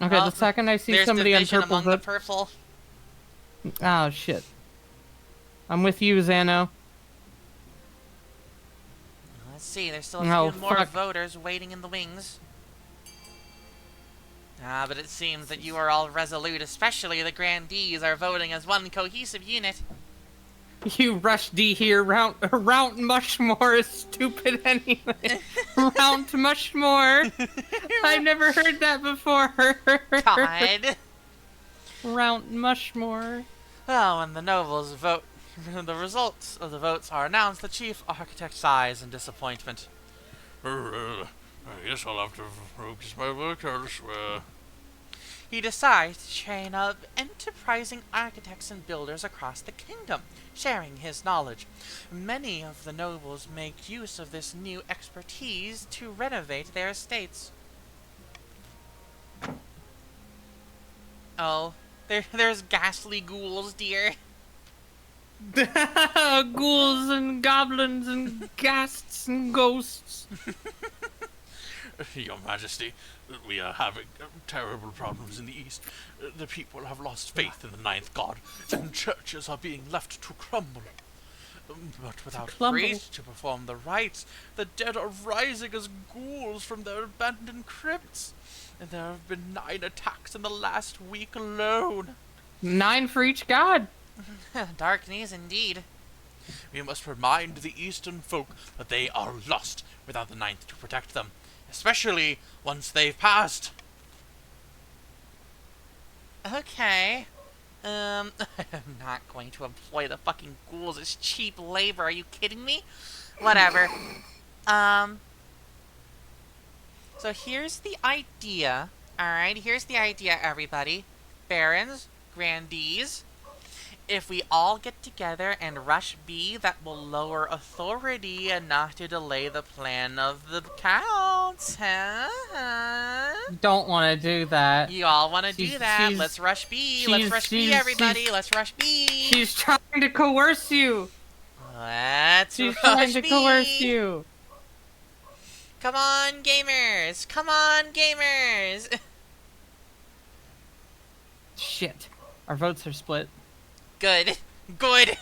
Okay, Oh, the second I see there's somebody on division purple among the vote... purple. Oh, shit. I'm with you, Xano. Let's see, there's still a Oh, few more fuck. voters waiting in the wings. Ah, but it seems that you are all resolute, especially the grandees are voting as one cohesive unit. You Rush D here, Round Mushmore is stupid anyway. Round Mushmore. I've never heard that before. God. Round Mushmore. Oh, and the nobles vote. The results of the votes are announced. The chief architect sighs in disappointment. I guess I'll have to focus my work elsewhere. He decides to train up enterprising architects and builders across the kingdom, sharing his knowledge. Many of the nobles make use of this new expertise to renovate their estates. Oh, there's ghastly ghouls, dear. Ghouls and goblins and ghasts and ghosts. Your Majesty, we are having terrible problems in the East. The people have lost faith in the ninth god, and churches are being left to crumble. But without priests to perform the rites, the dead are rising as ghouls from their abandoned crypts. And there have been 9 attacks in the last week alone. 9 for each god. Dark knees indeed. We must remind the Eastern folk that they are lost without the ninth to protect them, especially once they've passed. Okay. I'm not going to employ the fucking ghouls as cheap labor. Are you kidding me? Whatever. So here's the idea. Alright, here's the idea, everybody. Barons, grandees. If we all get together and rush B, that will lower authority enough to delay the plan of the counts, huh? Don't want to do that. You all want to do that. Let's rush B. Let's rush B, everybody. Let's rush B. She's trying to coerce you. She's trying to coerce you. Come on, gamers. Come on, gamers. Shit. Our votes are split. Good. Good.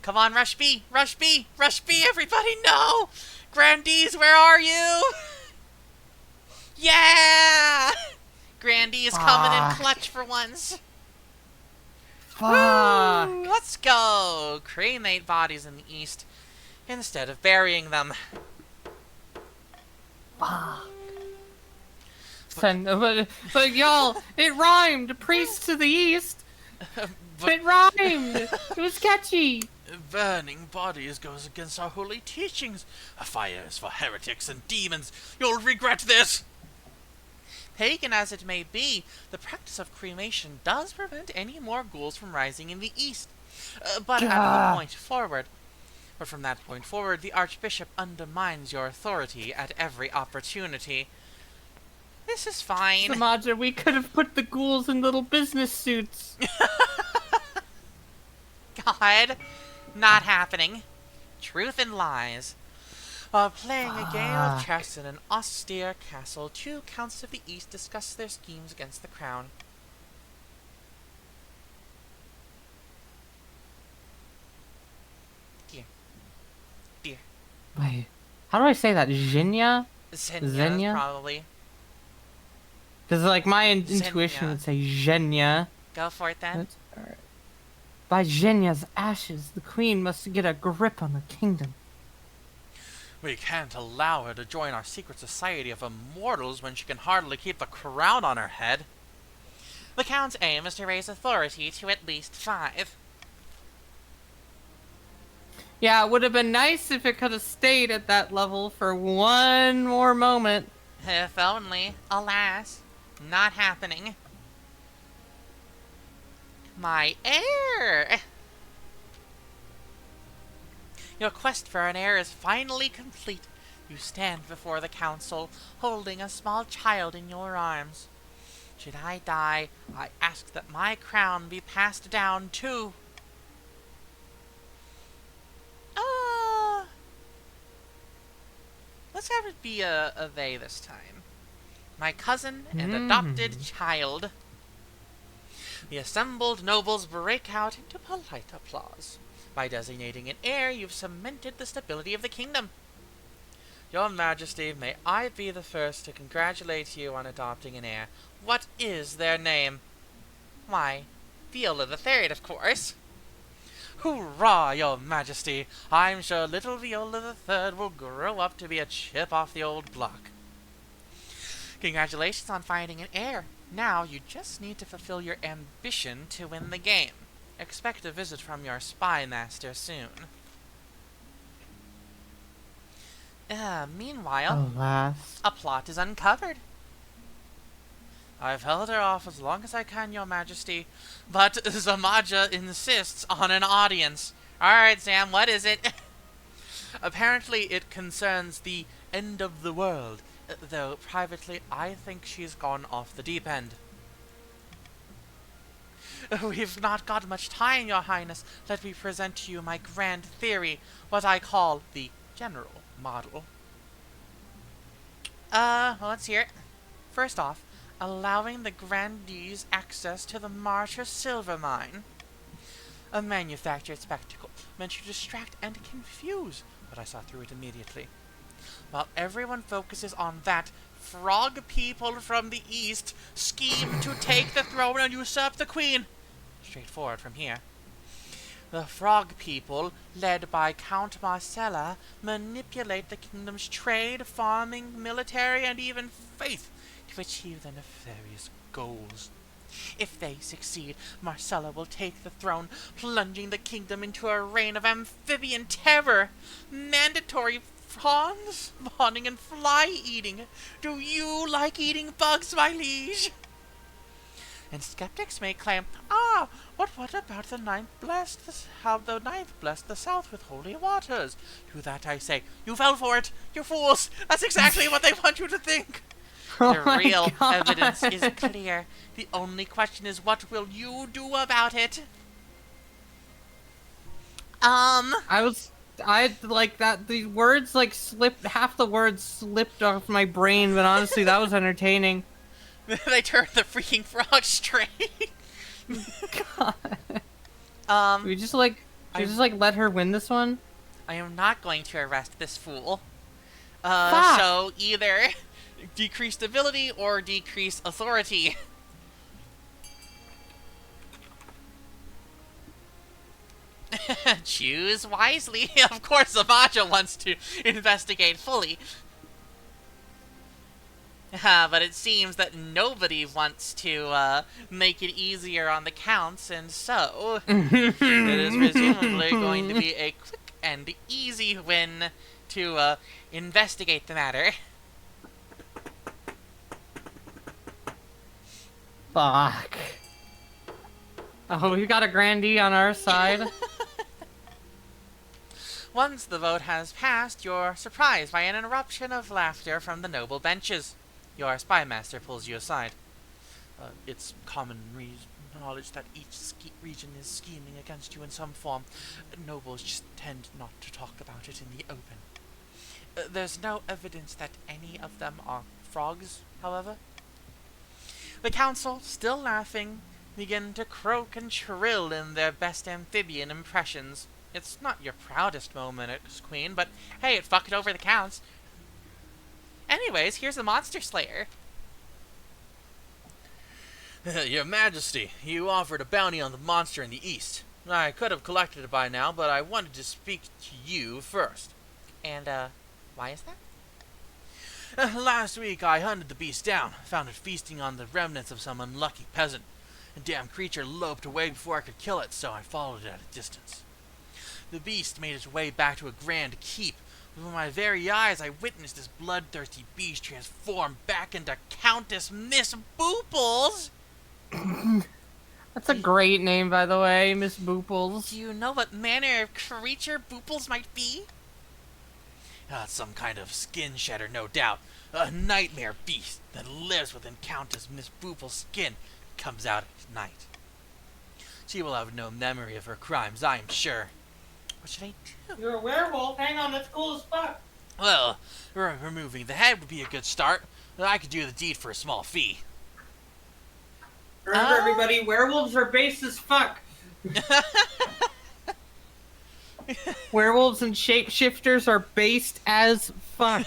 Come on, rush B. Rush B. Rush B, everybody. No. Grandees, where are you? Yeah. Grandee is coming in clutch for once. Fuck. Woo, let's go. Cremate bodies in the east instead of burying them. Fuck. but y'all, it rhymed. Priest to the east. But It rhymed. It was catchy. burning bodies goes against our holy teachings. A fire is for heretics and demons. You'll regret this. Pagan as it may be, the practice of cremation does prevent any more ghouls from rising in the east. But from that point forward, the Archbishop undermines your authority at every opportunity. This is fine. Samaja, we could have put the ghouls in little business suits. God, not happening. Truth and lies. While playing a game of chess in an austere castle, two counts of the east discuss their schemes against the crown. Dear. Wait, how do I say that? Xenia? Xenia, probably. Because like my Xenia. intuition would say Xenia. Go for it then. Alright. By Xenia's ashes, the queen must get a grip on the kingdom. We can't allow her to join our secret society of immortals when she can hardly keep the crown on her head. The Count's aim is to raise authority to at least 5. Yeah, it would have been nice if it could have stayed at that level for one more moment. If only. Alas, not happening. My heir! Your quest for an heir is finally complete. You stand before the council, holding a small child in your arms. Should I die, I ask that my crown be passed down to... let's have it be a they this time. My cousin and adopted child. The assembled nobles break out into polite applause. By designating an heir, you've cemented the stability of the kingdom. Your Majesty, may I be the first to congratulate you on adopting an heir. What is their name? Why, Viola the Third, of course. Hoorah, Your Majesty! I'm sure little Viola the Third will grow up to be a chip off the old block. Congratulations on finding an heir. Now you just need to fulfill your ambition to win the game. Expect a visit from your spy master soon. Meanwhile, Alas. a plot is uncovered. I've held her off as long as I can, Your Majesty, but Zamaja insists on an audience. Alright, Sam, what is it? Apparently it concerns the end of the world, though privately I think she's gone off the deep end. We've not got much time, Your Highness. Let me present to you my grand theory, what I call the general model. Let's hear it. First off, allowing the grandees access to the Martyr silver mine. A manufactured spectacle meant to distract and confuse, but I saw through it immediately. While everyone focuses on that, frog people from the east scheme to take the throne and usurp the queen. Straightforward from here. The frog people, led by Count Marcella, manipulate the kingdom's trade, farming, military, and even faith to achieve their nefarious goals. If they succeed, Marcella will take the throne, plunging the kingdom into a reign of amphibian terror. Mandatory prawn spawning and fly eating. Do you like eating bugs, my liege? And skeptics may claim, what about the ninth blessed, how the ninth blessed the south with holy waters? To that I say, you fell for it, you fools! That's exactly what they want you to think! The real evidence is clear. The only question is, what will you do about it? I like that the words like slipped, half the words slipped off my brain, but honestly that was entertaining. They turned the freaking frog straight. God. We just like let her win this one? I am not going to arrest this fool. Fuck. So either decreased ability or decreased authority. Choose wisely. Of course, Zamaja wants to investigate fully. But it seems that nobody wants to make it easier on the counts, and so it is presumably going to be a quick and easy win to investigate the matter. Fuck. Oh, we got a grandee on our side. Once the vote has passed, you're surprised by an eruption of laughter from the noble benches. Your spy master pulls you aside. It's common knowledge that each region is scheming against you in some form. Nobles just tend not to talk about it in the open. There's no evidence that any of them are frogs, however. The council, still laughing, begin to croak and trill in their best amphibian impressions. It's not your proudest moment, Queen, but hey, it fucked over the counts. Anyways, here's the Monster Slayer. Your Majesty, you offered a bounty on the monster in the east. I could have collected it by now, but I wanted to speak to you first. And, why is that? Last week I hunted the beast down, found it feasting on the remnants of some unlucky peasant. The damn creature loped away before I could kill it, so I followed it at a distance. The beast made its way back to a grand keep. With my very eyes, I witnessed this bloodthirsty beast transform back into Countess Miss Booples! That's a great name, by the way, Miss Booples. Do you know what manner of creature Booples might be? Some kind of skin shedder, no doubt. A nightmare beast that lives within Countess Miss Boople's skin and comes out at night. She will have no memory of her crimes, I am sure. What should I do? You're a werewolf? Hang on, that's cool as fuck. Well, removing the head would be a good start. I could do the deed for a small fee. Remember, everybody, werewolves are base as fuck. Werewolves and shapeshifters are based as fuck.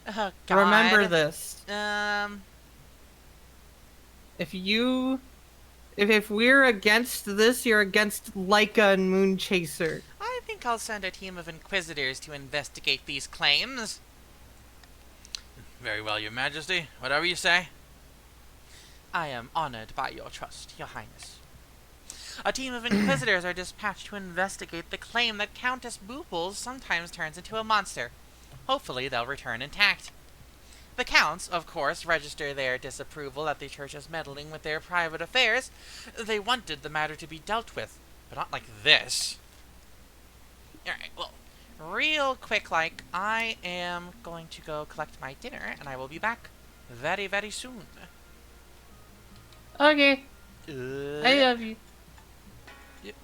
Oh, God. Remember this. If we're against this, you're against Leica and Moonchaser. I think I'll send a team of inquisitors to investigate these claims. Very well, Your Majesty. Whatever you say. I am honored by your trust, Your Highness. A team of inquisitors are dispatched to investigate the claim that Countess Booples sometimes turns into a monster. Hopefully they'll return intact. The counts, of course, register their disapproval at the church's meddling with their private affairs. They wanted the matter to be dealt with, but not like this. Alright, well, real quick, I am going to go collect my dinner, and I will be back very, very soon. Okay. I love you. Yep.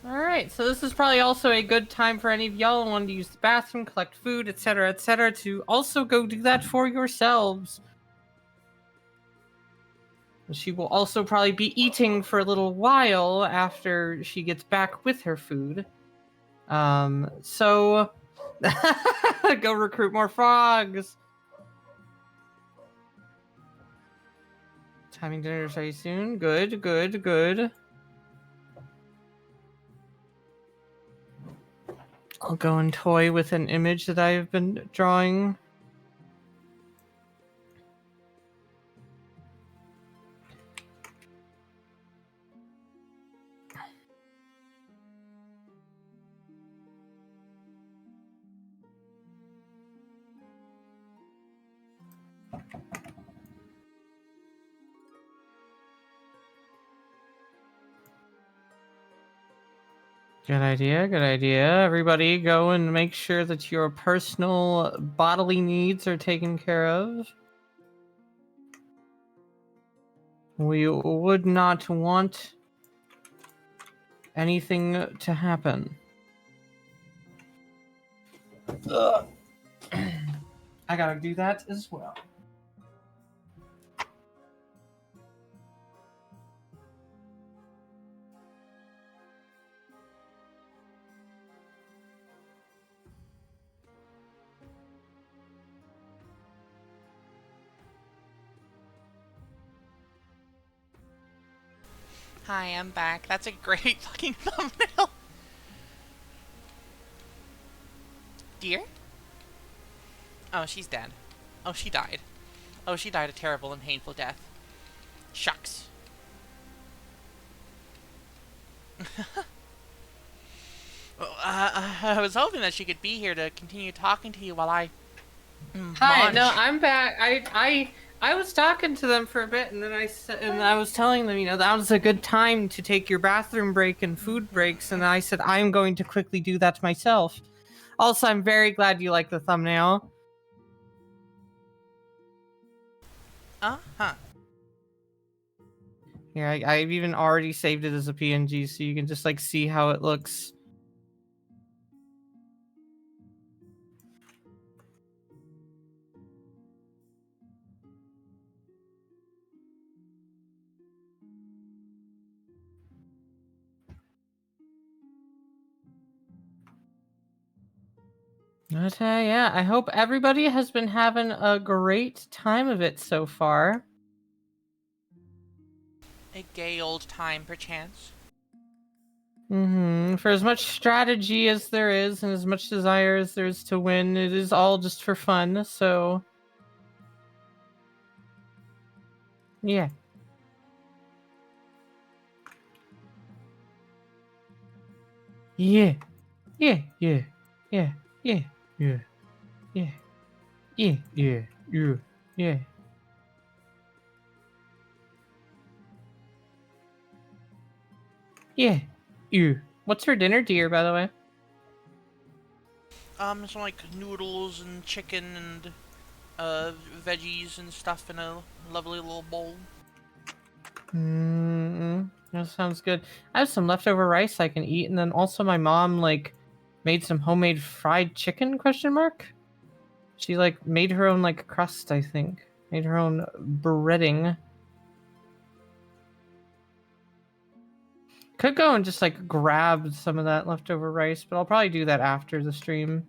Alright, so this is probably also a good time for any of y'all who want to use the bathroom, collect food, etc., to also go do that for yourselves. She will also probably be eating for a little while after she gets back with her food. So go recruit more frogs. Timing dinner very soon. Good, good, good. I'll go and toy with an image that I've been drawing. Good idea, good idea. Everybody go and make sure that your personal bodily needs are taken care of. We would not want anything to happen. Ugh. I gotta do that as well. Hi, I'm back. That's a great fucking thumbnail. Dear? Oh, she's dead. Oh, she died. Oh, she died a terrible and painful death. Shucks. I was hoping that she could be here to continue talking to you while I Hi, no, munch. I'm back. I was talking to them for a bit, and then I was telling them, that was a good time to take your bathroom break and food breaks, and I said I'm going to quickly do that myself. Also, I'm very glad you like the thumbnail. Uh-huh. Here, I've even already saved it as a PNG, so you can just like see how it looks. But yeah, I hope everybody has been having a great time of it so far. A gay old time, perchance. For as much strategy as there is, and as much desire as there is to win, it is all just for fun, so... Yeah. Yeah. Yeah, yeah, yeah, yeah, yeah, yeah, yeah, yeah, yeah, yeah. Yeah, yeah. What's for dinner, dear, by the way? Some like noodles and chicken and veggies and stuff in a lovely little bowl. That sounds good. I have some leftover rice I can eat, and then also my mom, like, made some homemade fried chicken, question mark? She, like, made her own, like, crust, I think. Made her own breading. Could go and just, like, grab some of that leftover rice, but I'll probably do that after the stream.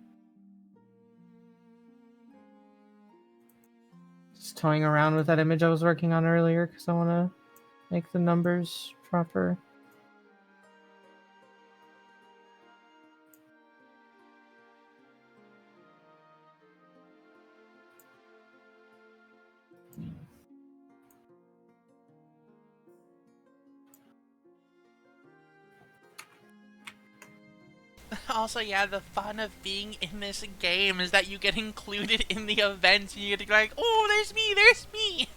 Just toying around with that image I was working on earlier, because I want to make the numbers proper. Also, yeah, the fun of being in this game is that you get included in the events and you get to be like, oh, there's me!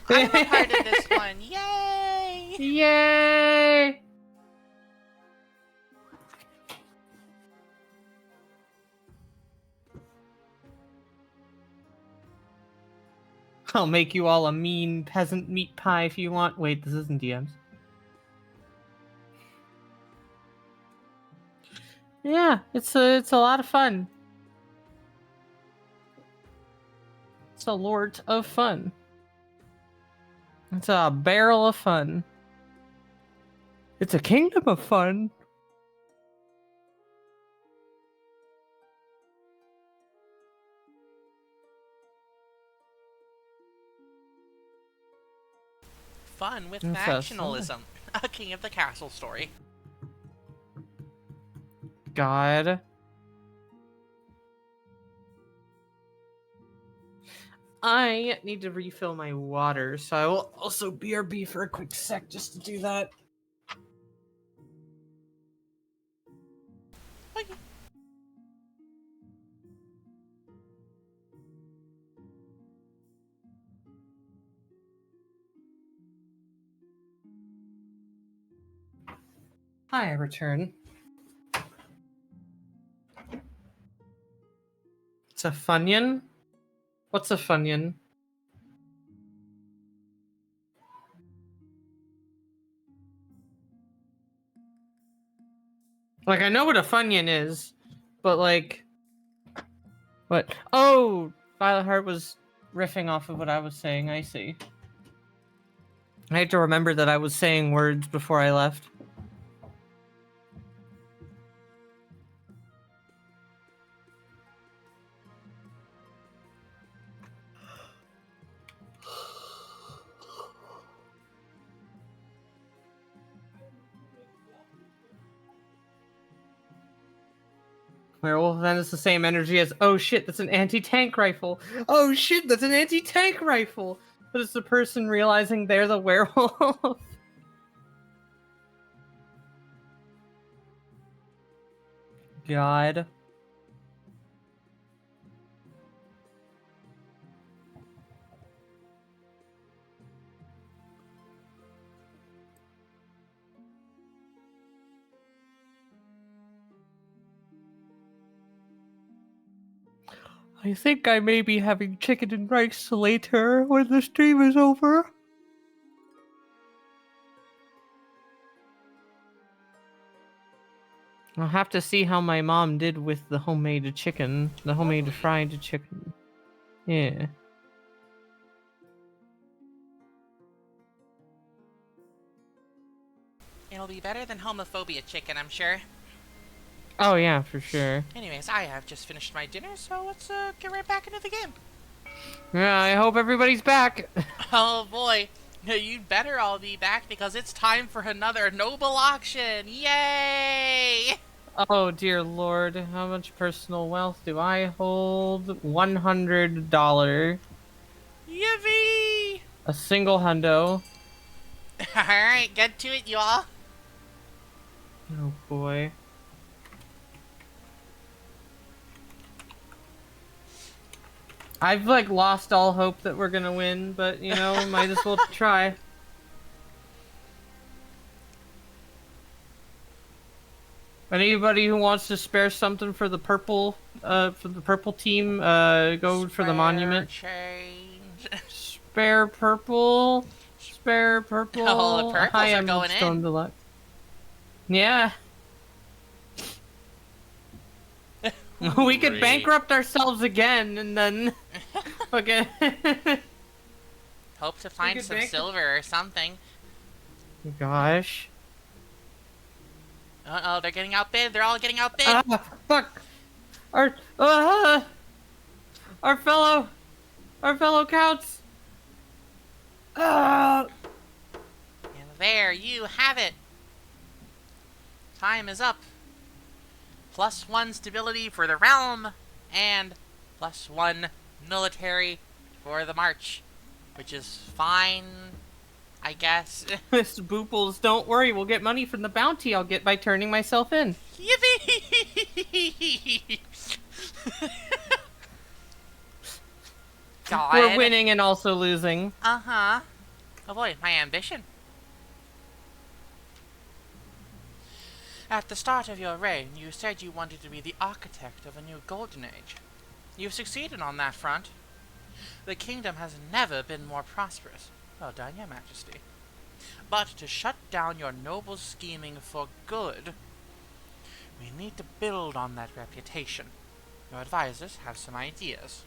I'm a part of this one, yay! Yay! I'll make you all a mean peasant meat pie if you want. Wait, this isn't DMs. Yeah, it's a lot of fun. It's a lort of fun. It's a barrel of fun. It's a kingdom of fun. Fun with It's factionalism. A King of the Castle story. God. I need to refill my water, so I will also BRB for a quick sec just to do that. Okay. Hi, I return. It's a Funyun? What's a Funyun? Like, I know what a Funyun is, but like... What? Oh! Violet Heart was riffing off of what I was saying, I see. I had to remember that I was saying words before I left. Werewolf, then it's the same energy as, oh shit, that's an anti-tank rifle. Oh shit, that's an anti-tank rifle. But it's the person realizing they're the werewolf. God. I think I may be having chicken and rice later when the stream is over. I'll have to see how my mom did with the homemade chicken. The homemade fried chicken. Yeah. It'll be better than homophobia chicken, I'm sure. Oh yeah, for sure. Anyways, I have just finished my dinner, so let's get right back into the game. Yeah, I hope everybody's back. Oh boy, you'd better all be back because it's time for another noble auction. Yay! Oh dear lord, how much personal wealth do I hold? $100. Yippee! A single hundo. Alright, get to it, y'all. Oh boy. I've like lost all hope that we're gonna win, but you know, might as well try. Anybody who wants to spare something for the purple team, go for the monument. Change. Spare purple. Spare purple. Oh, the purples Hi, are I'm going Stone in. Deluxe. Yeah. We could Great. bankrupt ourselves again, and then... Okay. Hope to find could some make- silver or something. Gosh. Uh-oh, they're getting outbid. They're all getting outbid. Ah, fuck! Our fellow counts. And there you have it. Time is up. +1 stability for the realm, and +1 military for the march, which is fine, I guess. Miss Booples, don't worry. We'll get money from the bounty I'll get by turning myself in. Yippee! God. We're winning and also losing. Uh-huh. Oh boy, my ambition. At the start of your reign, you said you wanted to be the architect of a new golden age. You've succeeded on that front. The kingdom has never been more prosperous. Well done, your majesty. But to shut down your noble scheming for good, we need to build on that reputation. Your advisors have some ideas.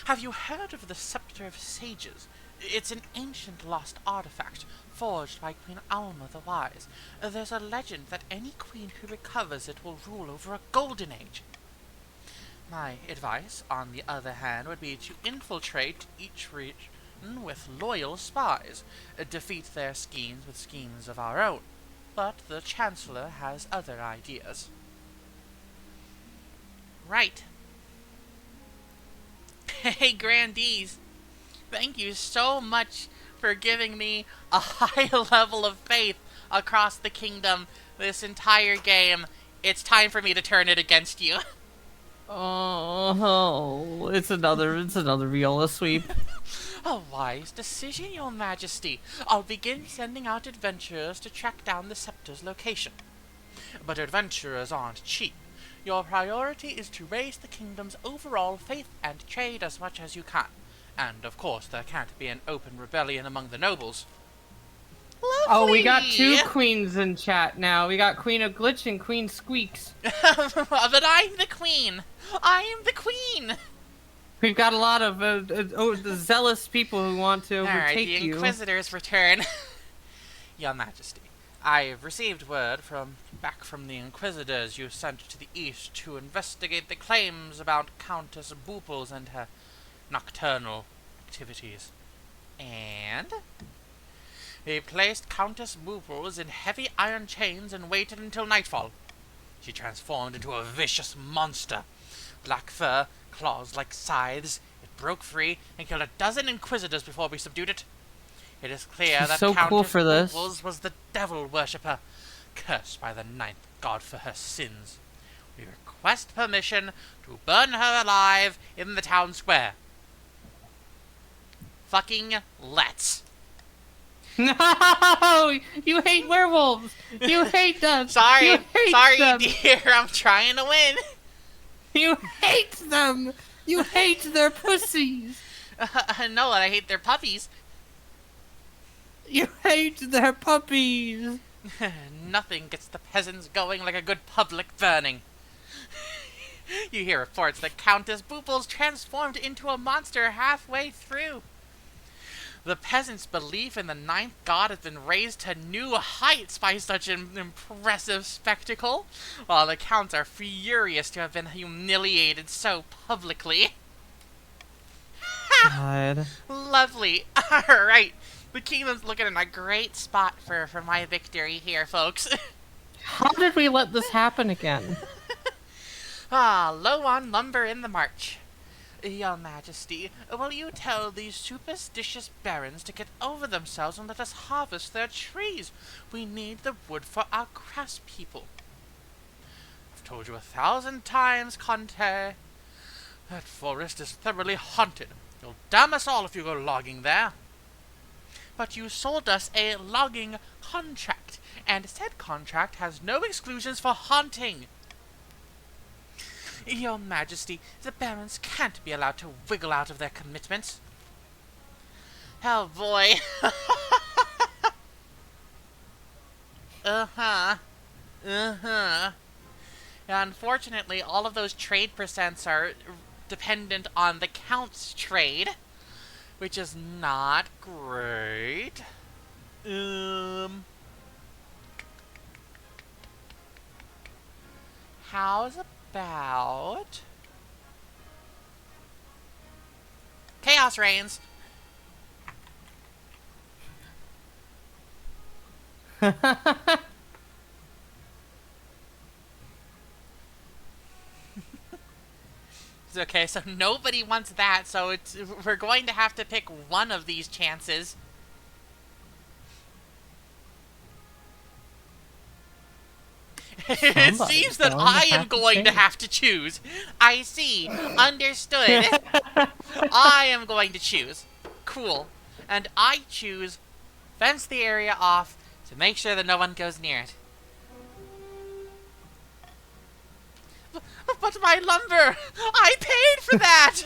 Have you heard of the Scepter of Sages? It's an ancient lost artifact, forged by Queen Alma the Wise. There's a legend that any queen who recovers it will rule over a golden age. My advice, on the other hand, would be to infiltrate each region with loyal spies, defeat their schemes with schemes of our own. But the Chancellor has other ideas. Right. Hey, Grandees. Thank you so much for giving me a high level of faith across the kingdom this entire game. It's time for me to turn it against you. Oh, it's another Viola sweep. A wise decision, your majesty. I'll begin sending out adventurers to track down the scepter's location. But adventurers aren't cheap. Your priority is to raise the kingdom's overall faith and trade as much as you can. And, of course, there can't be an open rebellion among the nobles. Lovely. Oh, we got two queens in chat now. We got Queen of Glitch and Queen Squeaks. But I'm the queen. I am the queen. We've got a lot of the zealous people who want to overtake Alright, the you. Inquisitors return. Your Majesty, I've received word back from the Inquisitors you sent to the east to investigate the claims about Countess Booples and her nocturnal activities. And they placed Countess Booples in heavy iron chains and waited until nightfall. She transformed into a vicious monster. Black fur, claws like scythes. It broke free and killed 12 inquisitors before we subdued it. It is clear She's that so cool Countess for this. Bugles was the devil worshipper, cursed by the 9th god for her sins. We request permission to burn her alive in the town square. Fucking let's. No! You hate werewolves! You hate them! Sorry, You hate sorry, them! dear. I'm trying to win. You hate them! You hate their pussies! No, I hate their puppies. You hate their puppies! Nothing gets the peasants going like a good public burning. You hear reports that Countess Bugles transformed into a monster halfway through. The peasants' belief in the 9th god has been raised to new heights by such an impressive spectacle, while the counts are furious to have been humiliated so publicly. God. Lovely. Alright, the kingdom's looking in a great spot for my victory here, folks. How did we let this happen again? Low on lumber in the march. Your Majesty, will you tell these superstitious barons to get over themselves and let us harvest their trees? We need the wood for our crafts people. I've told you 1,000 times, Conte. That forest is thoroughly haunted. You'll damn us all if you go logging there. But you sold us a logging contract, and said contract has no exclusions for haunting. Your Majesty, the barons can't be allowed to wiggle out of their commitments. Oh boy. Unfortunately, all of those trade percents are dependent on the count's trade, which is not great. How's about Chaos reigns? Okay, so nobody wants that, so we're going to have to pick one of these chances. It seems that I am going to have to choose. I see. Understood. I am going to choose. Cool. And I choose fence the area off to make sure that no one goes near it. But my lumber! I paid for that!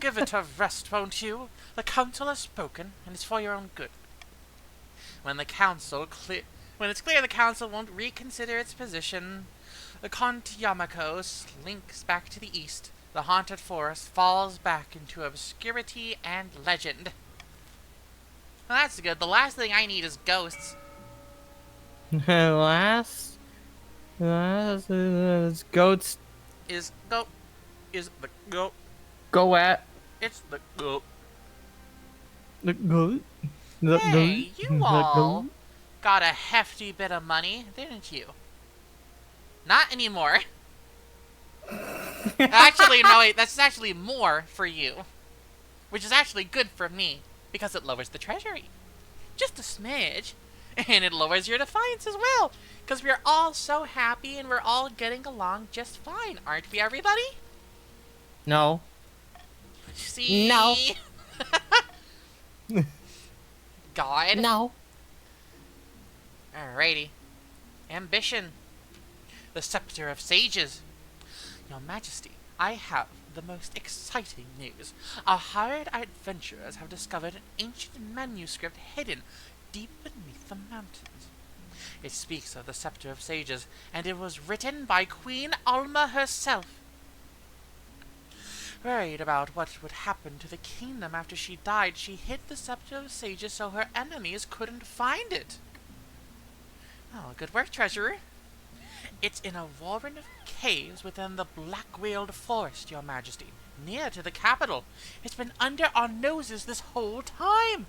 Give it a rest, won't you? The council has spoken, and it's for your own good. When it's clear the council won't reconsider its position, the Count Yamako slinks back to the east. The haunted forest falls back into obscurity and legend. Well, that's good. The last thing I need is ghosts. Last goats Is the goat. go at It's the goat. the goat. The Hey, goat. you The all goat. got a hefty bit of money, didn't you? Not anymore. Actually, no, wait, that's actually more for you. Which is actually good for me, because it lowers the treasury. Just a smidge. And it lowers your defiance as well, because we're all so happy and we're all getting along just fine, aren't we, everybody? No. See? No. God. No. Alrighty. Ambition. The Scepter of Sages. Your Majesty, I have the most exciting news. Our hired adventurers have discovered an ancient manuscript hidden deep beneath the mountains. It speaks of the Scepter of Sages, and it was written by Queen Alma herself. Worried about what would happen to the kingdom after she died, she hid the Scepter of Sages so her enemies couldn't find it. Oh, good work, Treasurer. It's in a warren of caves within the Black-Wheeled Forest, Your Majesty, near to the capital. It's been under our noses this whole time.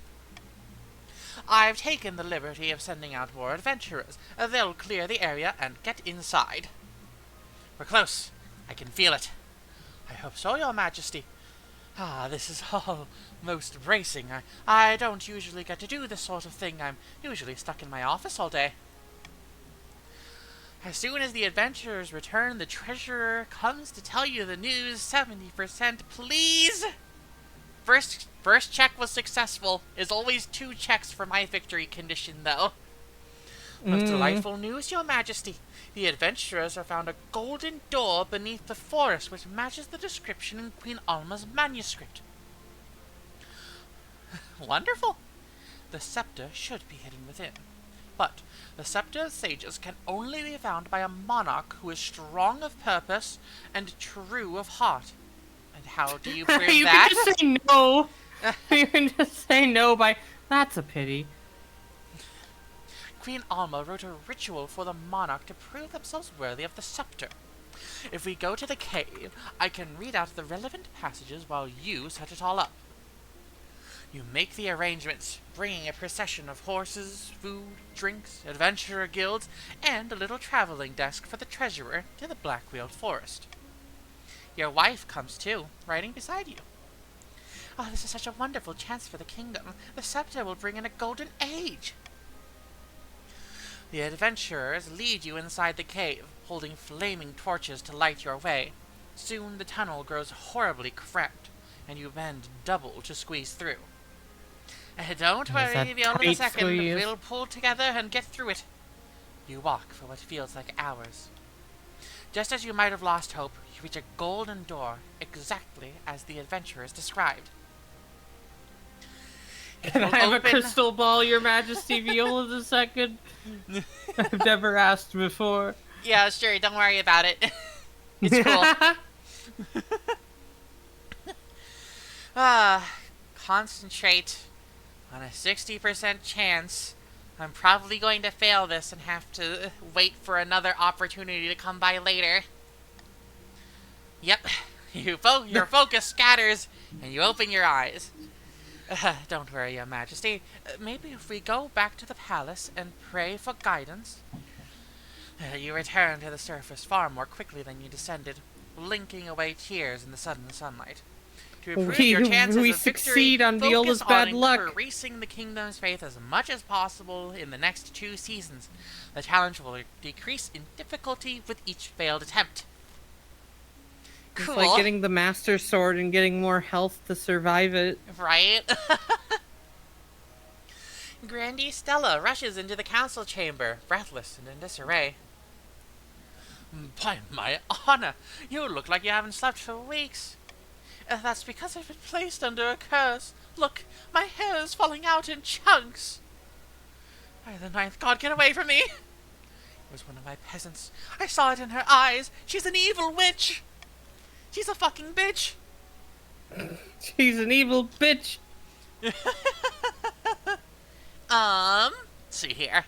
I've taken the liberty of sending out more adventurers. They'll clear the area and get inside. We're close. I can feel it. I hope so, Your Majesty. This is all most bracing. I don't usually get to do this sort of thing. I'm usually stuck in my office all day. As soon as the adventurers return, the treasurer comes to tell you the news. 70%, please! First check was successful. Is always 2 checks for my victory condition, though. Most delightful news, Your Majesty. The adventurers have found a golden door beneath the forest which matches the description in Queen Alma's manuscript. Wonderful. The scepter should be hidden within. But the scepter of sages can only be found by a monarch who is strong of purpose and true of heart. And how do you prove You that? can just say no. You can just say no by, that's a pity. Queen Alma wrote a ritual for the monarch to prove themselves worthy of the scepter. If we go to the cave, I can read out the relevant passages while you set it all up. You make the arrangements, bringing a procession of horses, food, drinks, adventurer guilds, and a little traveling desk for the treasurer to the Blackwheeled Forest. Your wife comes too, riding beside you. Oh, this is such a wonderful chance for the kingdom. The scepter will bring in a golden age. The adventurers lead you inside the cave, holding flaming torches to light your way. Soon the tunnel grows horribly cramped, and you bend double to squeeze through. Don't worry, be only a second. Squeeze. We'll pull together and get through it. You walk for what feels like hours. Just as you might have lost hope, you reach a golden door, exactly as the adventurers described. Can I have a crystal ball, Your Majesty? Viola the second. I've never asked before. Yeah, sure, don't worry about it. It's cool. Concentrate on a 60% chance. I'm probably going to fail this and have to wait for another opportunity to come by later. Yep, your focus scatters and you open your eyes. Don't worry, Your Majesty. Maybe if we go back to the palace and pray for guidance. You return to the surface far more quickly than you descended, blinking away tears in the sudden sunlight. To improve your chances we of victory, succeed on Viola's focus bad on luck. increasing the kingdom's faith as much as possible in the next 2 seasons. The challenge will decrease in difficulty with each failed attempt. It's Cool. like getting the Master Sword and getting more health to survive it. Right? Grandee Stella rushes into the council chamber, breathless and in disarray. By my honor, you look like you haven't slept for weeks. That's because I've been placed under a curse. Look, my hair is falling out in chunks. By the 9th god, get away from me! It was one of my peasants. I saw it in her eyes. She's an evil witch. She's a fucking bitch. She's an evil bitch. See here.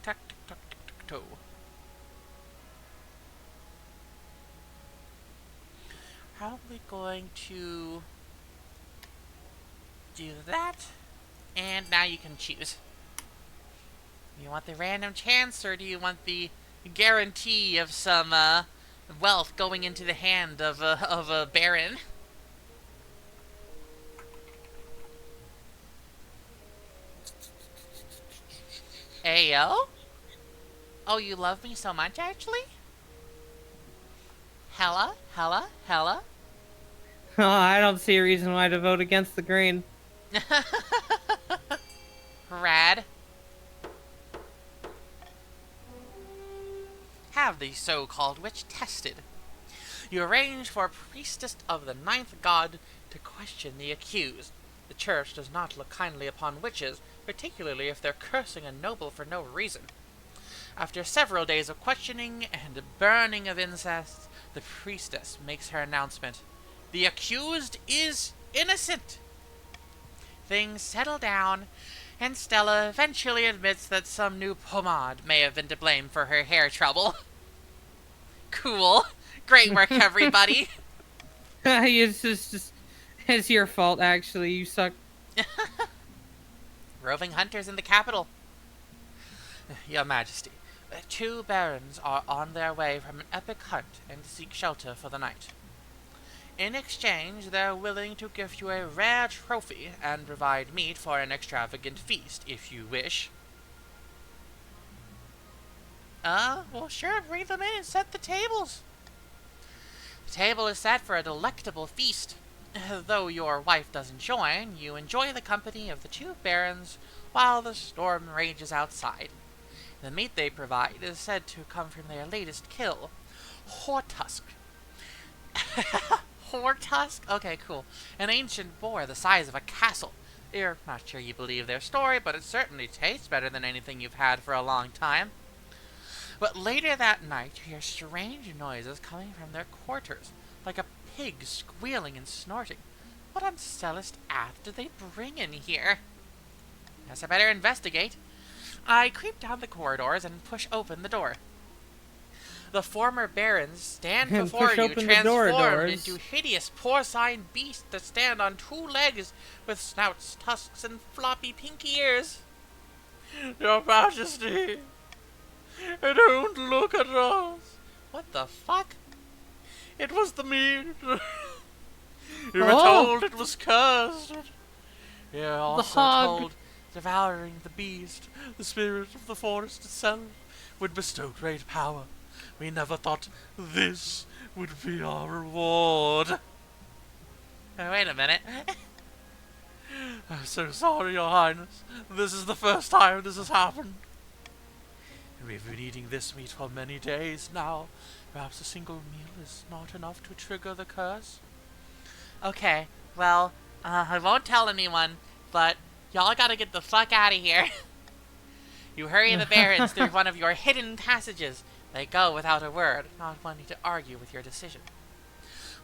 Tick-tock, tick-tock, tick-tock-toe. Probably going to do that. And now you can choose. Do you want the random chance, or do you want the guarantee of some wealth going into the hand of a baron? Ayo? Oh, you love me so much, actually? Hella? Hella? Hella? Oh, I don't see a reason why to vote against the grain. Rad. Have the so-called witch tested. You arrange for a priestess of the 9th god to question the accused. The church does not look kindly upon witches, particularly if they're cursing a noble for no reason. After several days of questioning and burning of incense, the priestess makes her announcement. The accused is innocent! Things settle down, and Stella eventually admits that some new pomade may have been to blame for her hair trouble. Cool. Great work, everybody. It's your fault, actually. You suck. Roving hunters in the capital. Your Majesty, 2 barons are on their way from an epic hunt and seek shelter for the night. In exchange, they're willing to give you a rare trophy and provide meat for an extravagant feast, if you wish. Well, sure, bring them in and set the tables. The table is set for a delectable feast. Though your wife doesn't join, you enjoy the company of the 2 barons while the storm rages outside. The meat they provide is said to come from their latest kill, Hortusk. Hortusk? Okay, cool. An ancient boar the size of a castle. You're not sure you believe their story, but it certainly tastes better than anything you've had for a long time. But later that night, you hear strange noises coming from their quarters, like a pig squealing and snorting. What on Celeste Ath did they bring in here? Guess I better investigate. I creep down the corridors and push open the door. The former barons stand before you, transformed into hideous porcine beasts that stand on 2 legs, with snouts, tusks, and floppy pinky ears. Your Majesty, don't look at us. What the fuck? It was the meat. You were told it was cursed. You were also told devouring the beast, the spirit of the forest itself, would bestow great power. We never thought this would be our reward. Wait a minute. I'm so sorry, Your Highness. This is the first time this has happened. We've been eating this meat for many days now. Perhaps a single meal is not enough to trigger the curse. Okay, well, I won't tell anyone, but y'all gotta get the fuck out of here. You hurry the barons through one of your hidden passages. They go without a word, not wanting to argue with your decision.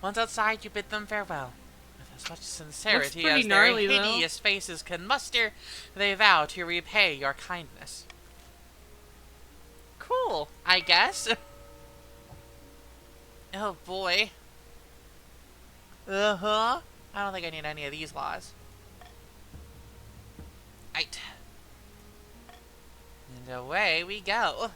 Once outside, you bid them farewell. With as much sincerity as their hideous faces can muster, they vow to repay your kindness. Cool, I guess. Oh boy. I don't think I need any of these laws. Right. And away we go.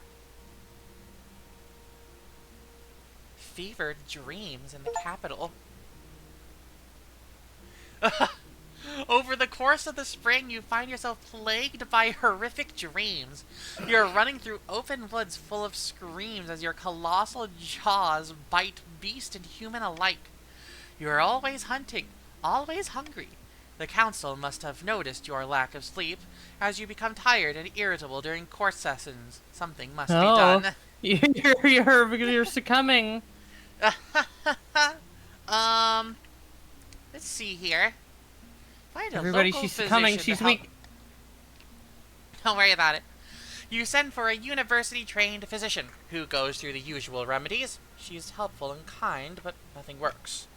Fevered dreams in the capital. Over the course of the spring, you find yourself plagued by horrific dreams. You're running through open woods full of screams as your colossal jaws bite beast and human alike. You're always hunting, always hungry. The council must have noticed your lack of sleep, as you become tired and irritable during court sessions. Something must be done. You're succumbing. Let's see here. Find Everybody, she's succumbing. She's weak. Don't worry about it. You send for a university-trained physician who goes through the usual remedies. She's helpful and kind, but nothing works.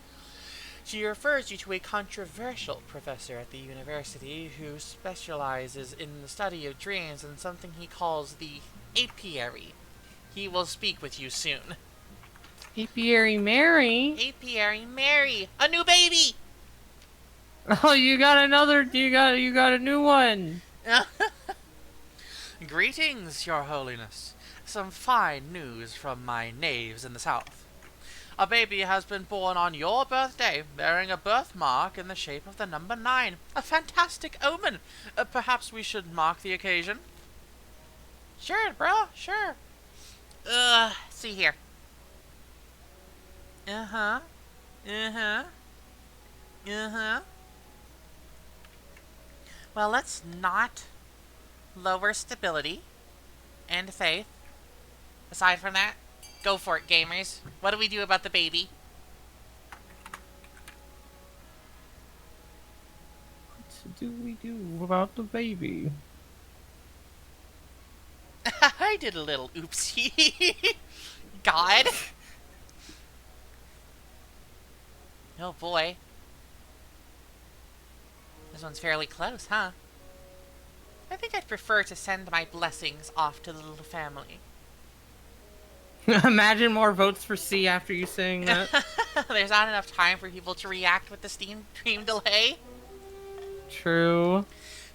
She refers you to a controversial professor at the university who specializes in the study of dreams and something he calls the apiary. He will speak with you soon. Apiary Mary? Apiary Mary! A new baby! Oh, you got a new one. Greetings, Your Holiness. Some fine news from my knaves in the south. A baby has been born on your birthday, bearing a birthmark in the shape of the number 9. A fantastic omen. Perhaps we should mark the occasion? Sure, bro, sure. See here. Well, let's not lower stability and faith. Aside from that, go for it, gamers. What do we do about the baby? What do we do about the baby? I did a little oopsie. God. Oh boy. This one's fairly close, huh? I think I'd prefer to send my blessings off to the little family. Imagine more votes for C after you saying that. There's not enough time for people to react with the stream delay. True.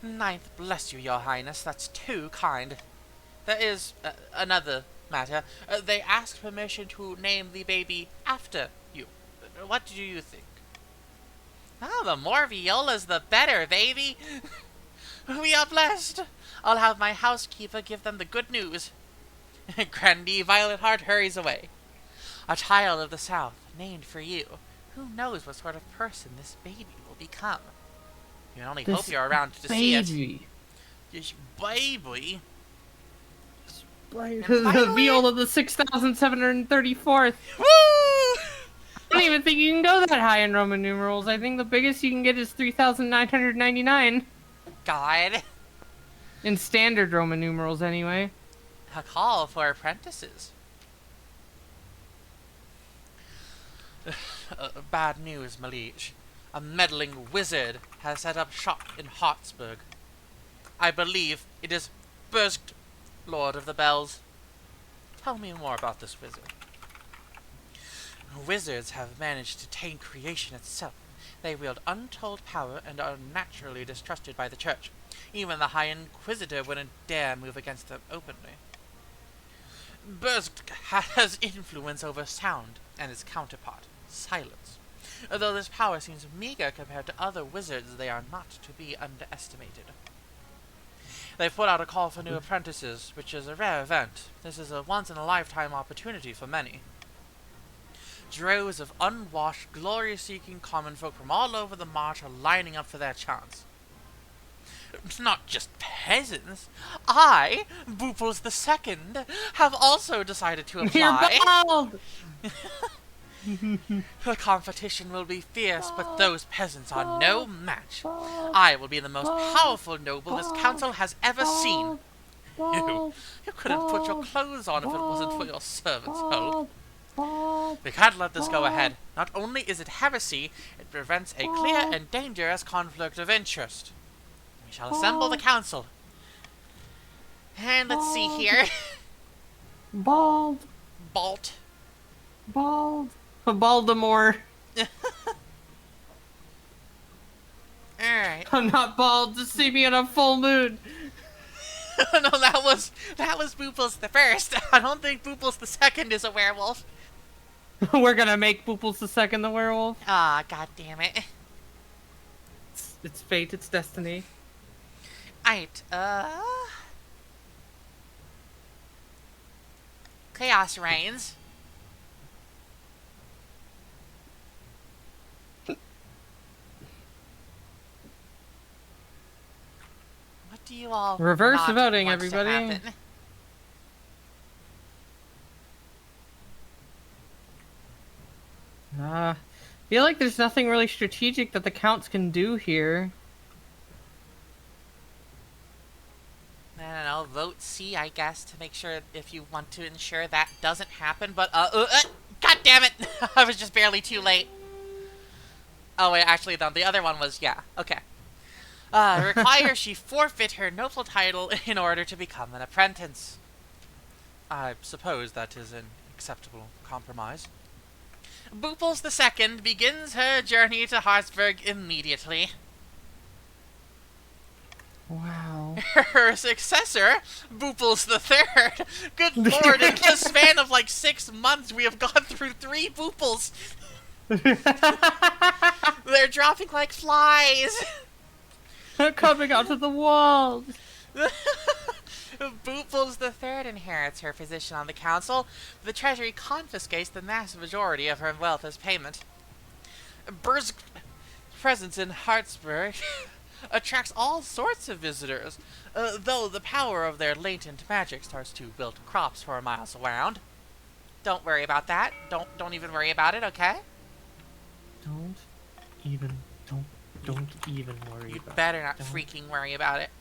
Ninth, bless you, your highness. That's too kind. There is another matter. They asked permission to name the baby after you. What do you think? Oh, the more violas, the better, baby. We are blessed. I'll have my housekeeper give them the good news. Grandee Violet Heart hurries away. A child of the South, named for you. Who knows what sort of person this baby will become? You can only hope you're around to see it. This baby. The Viola, the 6,734th. Woo! I don't even think you can go that high in Roman numerals. I think the biggest you can get is 3,999. God. In standard Roman numerals, anyway. A call for apprentices. Bad news, my liege. A meddling wizard has set up shop in Hartsburg. I believe it is Burst, Lord of the Bells. Tell me more about this wizard. Wizards have managed to tame creation itself. They wield untold power and are naturally distrusted by the church. Even the High Inquisitor wouldn't dare move against them openly. Burst has influence over sound and its counterpart, silence. Though this power seems meager compared to other wizards, they are not to be underestimated. They've put out a call for new apprentices, which is a rare event. This is a once-in-a-lifetime opportunity for many. Droves of unwashed, glory-seeking common folk from all over the march are lining up for their chance. Not just peasants. I, Booples II, have also decided to apply. You're bald! The competition will be fierce, but those peasants are no match. I will be the most powerful noble this council has ever seen. You couldn't put your clothes on if it wasn't for your servant's help. We can't let this go ahead. Not only is it heresy, it prevents a clear and dangerous conflict of interest. We shall assemble the council. And let's see here. Bald. Balt. Bald. Baltimore. Alright. I'm not bald. Just see me in a full moon. No, that was Booples the First. I don't think Booples the Second is a werewolf. We're gonna make Booples II the werewolf. Ah, god damn it. It's fate. It's destiny. Alright, Chaos reigns. What do you all Reverse not voting, want to everybody. happen? I feel like there's nothing really strategic that the counts can do here. I don't know, vote C, I guess, to make sure if you want to ensure that doesn't happen, but, god damn it! I was just barely too late. Oh, wait, actually, the other one was, yeah, okay. Requires she forfeit her noble title in order to become an apprentice. I suppose that is an acceptable compromise. Booples II begins her journey to Hartsburg immediately. Wow. Her successor, Booples III. Good lord, in the span of like 6 months, we have gone through 3 Booples. They're dropping like flies. They're coming out of the walls. Booples III inherits her position on the council. The treasury confiscates the vast majority of her wealth as payment. Bursk's presence in Hartsburg attracts all sorts of visitors, though the power of their latent magic starts to wilt crops for miles around. Don't worry about that. Don't even worry about it, okay? Don't even worry You about better it. not Don't. freaking worry about it.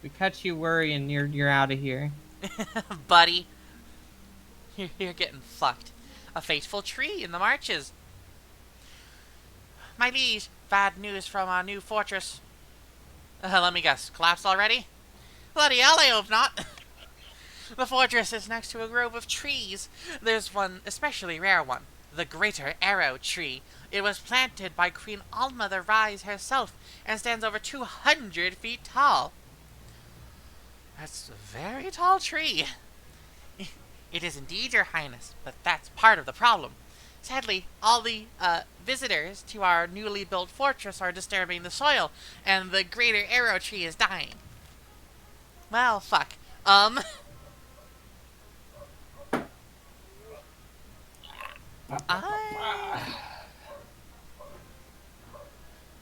We catch you worrying, you're out of here. Buddy. You're getting fucked. A fateful tree in the marches. My liege, bad news from our new fortress. Let me guess, collapsed already? Bloody hell, I hope not. The fortress is next to a grove of trees. There's one especially rare one, the Greater Arrow Tree. It was planted by Queen Alma the Rise herself and stands over 200 feet tall. That's a very tall tree. It is indeed, Your Highness, but that's part of the problem. Sadly, all the visitors to our newly built fortress are disturbing the soil, and the Greater Arrow Tree is dying. Well, fuck. I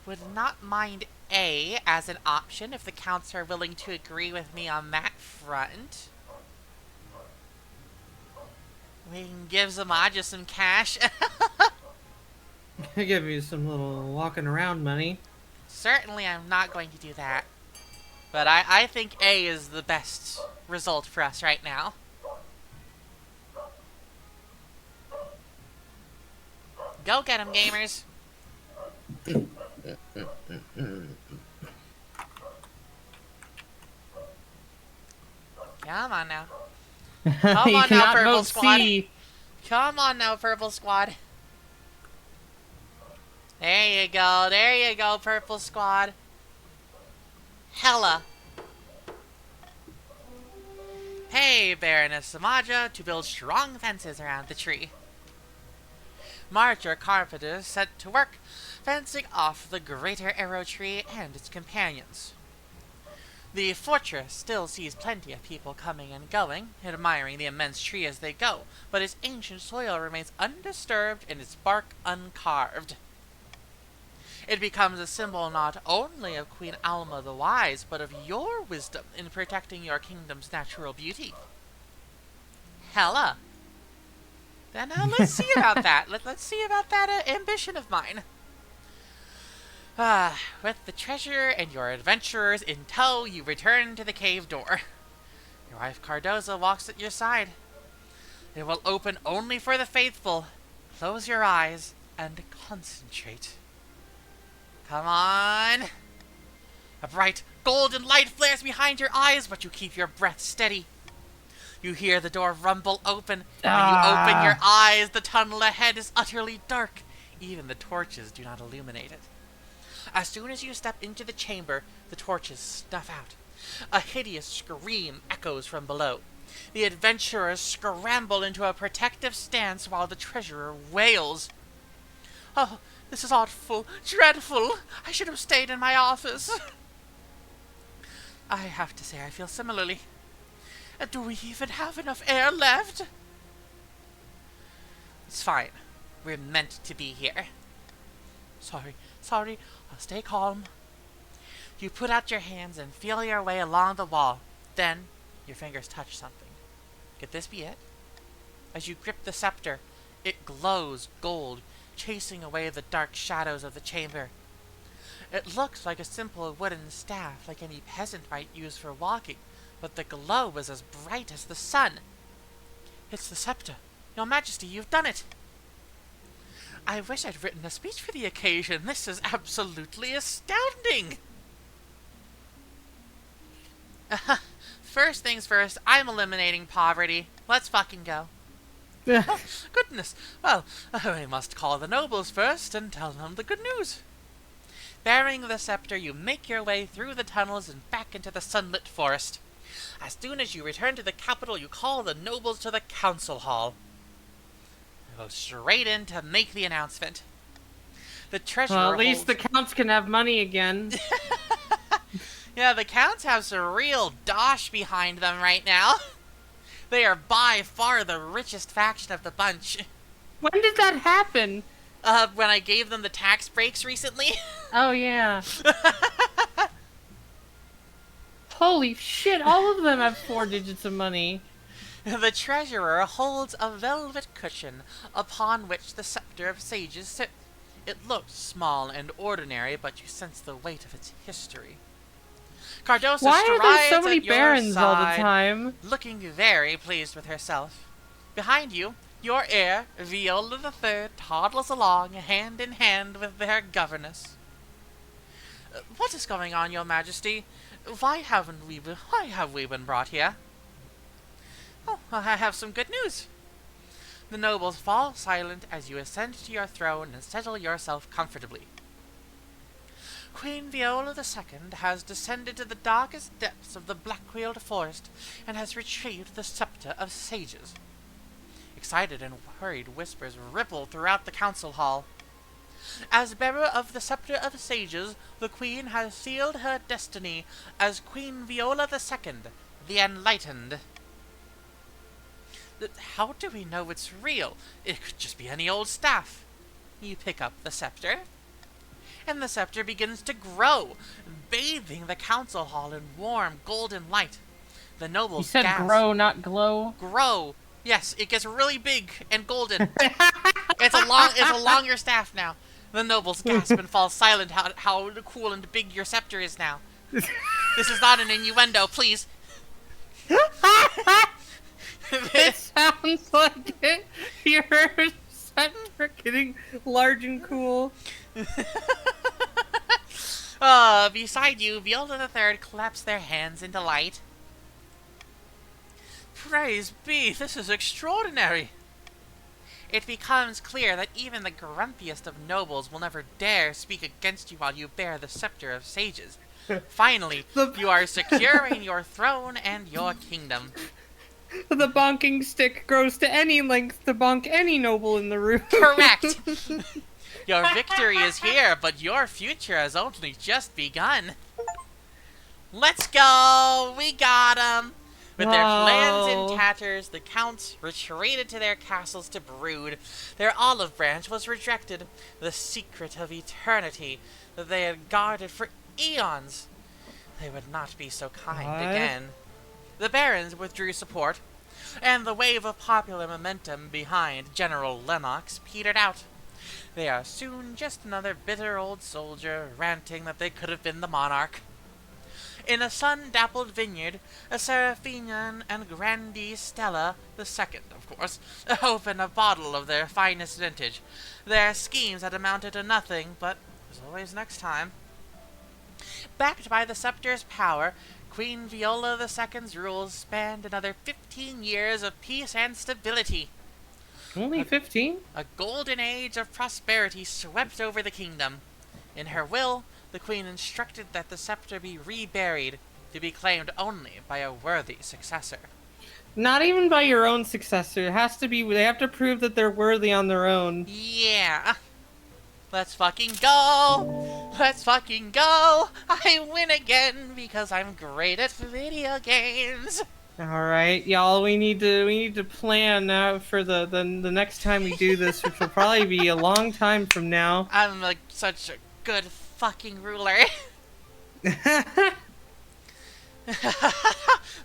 would not mind A as an option if the counts are willing to agree with me on that front. We can give Zamaja some cash. Give you some little walking around money. Certainly I'm not going to do that. But I think A is the best result for us right now. Go get 'em, gamers. Come on now. Come You on now, cannot Purple vote Squad. C. Come on now, Purple Squad. There you go, Purple Squad. Hella. Pay Baroness Samaja to build strong fences around the tree. March your carpenters set to work, fencing off the Greater Arrow Tree and its companions. The fortress still sees plenty of people coming and going, admiring the immense tree as they go, but its ancient soil remains undisturbed and its bark uncarved. It becomes a symbol not only of Queen Alma the Wise, but of your wisdom in protecting your kingdom's natural beauty. Hella. Then let's see about that. Let's see about that ambition of mine. With the treasure and your adventurers in tow, you return to the cave door. Your wife Cardoza walks at your side. It will open only for the faithful. Close your eyes and concentrate. Come on. A bright golden light flares behind your eyes, but you keep your breath steady. You hear the door rumble open. When you open your eyes, the tunnel ahead is utterly dark. Even the torches do not illuminate it. As soon as you step into the chamber, the torches snuff out. A hideous scream echoes from below. The adventurers scramble into a protective stance while the treasurer wails. Oh, this is awful, dreadful. I should have stayed in my office. I have to say I feel similarly. Do we even have enough air left? It's fine. We're meant to be here. Sorry, I'll stay calm. You put out your hands and feel your way along the wall. Then, your fingers touch something. Could this be it? As you grip the scepter, it glows gold, chasing away the dark shadows of the chamber. It looks like a simple wooden staff, like any peasant might use for walking, but the glow is as bright as the sun. It's the scepter. Your Majesty, you've done it! I wish I'd written a speech for the occasion. This is absolutely astounding! First things first, I'm eliminating poverty. Let's fucking go. Oh, goodness. Well, I must call the nobles first and tell them the good news. Bearing the scepter, you make your way through the tunnels and back into the sunlit forest. As soon as you return to the capital, you call the nobles to the council hall. You go straight in to make the announcement. The treasurer Well, at least the counts can have money again. Yeah, the counts have some real dosh behind them right now. They are by far the richest faction of the bunch. When did that happen? When I gave them the tax breaks recently. Oh, yeah. Holy shit, all of them have 4 digits of money. The treasurer holds a velvet cushion upon which the scepter of sages sits. It looks small and ordinary, but you sense the weight of its history. Cardosa Why are there so strides many at your barons all the side, time? looking very pleased with herself. Behind you, your heir, Viola III, toddles along, hand in hand with their governess. What is going on, Your Majesty? Why have we been brought here? Oh, I have some good news. The nobles fall silent as you ascend to your throne and settle yourself comfortably. Queen Viola II has descended to the darkest depths of the Black-Wheeled Forest and has retrieved the Scepter of Sages. Excited and worried whispers ripple throughout the council hall. As bearer of the Scepter of Sages, the Queen has sealed her destiny as Queen Viola II, the Enlightened. How do we know it's real? It could just be any old staff. You pick up the scepter, and the scepter begins to grow, bathing the council hall in warm golden light. The nobles You said gasp. grow, not glow. Grow. Yes, it gets really big and golden. It's a longer staff now. The nobles gasp and fall silent. How cool and big your scepter is now. This is not an innuendo, please. It sounds like it. Your scepter getting large and cool. Beside you, Viola III claps their hands in delight. Praise be, this is extraordinary. It becomes clear that even the grumpiest of nobles will never dare speak against you while you bear the Scepter of Sages. Finally, you are secure in your throne and your kingdom. The bonking stick grows to any length to bonk any noble in the room. Correct! Your victory is here, but your future has only just begun. Let's go! We got 'em! With their plans in tatters, the counts retreated to their castles to brood. Their olive branch was rejected, the secret of eternity that they had guarded for eons. They would not be so kind again. The barons withdrew support, and the wave of popular momentum behind General Lennox petered out. They are soon just another bitter old soldier ranting that they could have been the monarch. In a sun-dappled vineyard, a Seraphinian and Grandee Stella II, of course, opened a bottle of their finest vintage. Their schemes had amounted to nothing, but there's always next time. Backed by the scepter's power, Queen Viola II's rules spanned another 15 years of peace and stability. Only 15? A golden age of prosperity swept over the kingdom. In her will, the queen instructed that the scepter be reburied, to be claimed only by a worthy successor. Not even by your own successor. It has to be, they have to prove that they're worthy on their own. Yeah. Let's fucking go! Let's fucking go! I win again because I'm great at video games. Alright, y'all, we need to plan out for the next time we do this, which will probably be a long time from now. I'm like such a good fucking ruler. The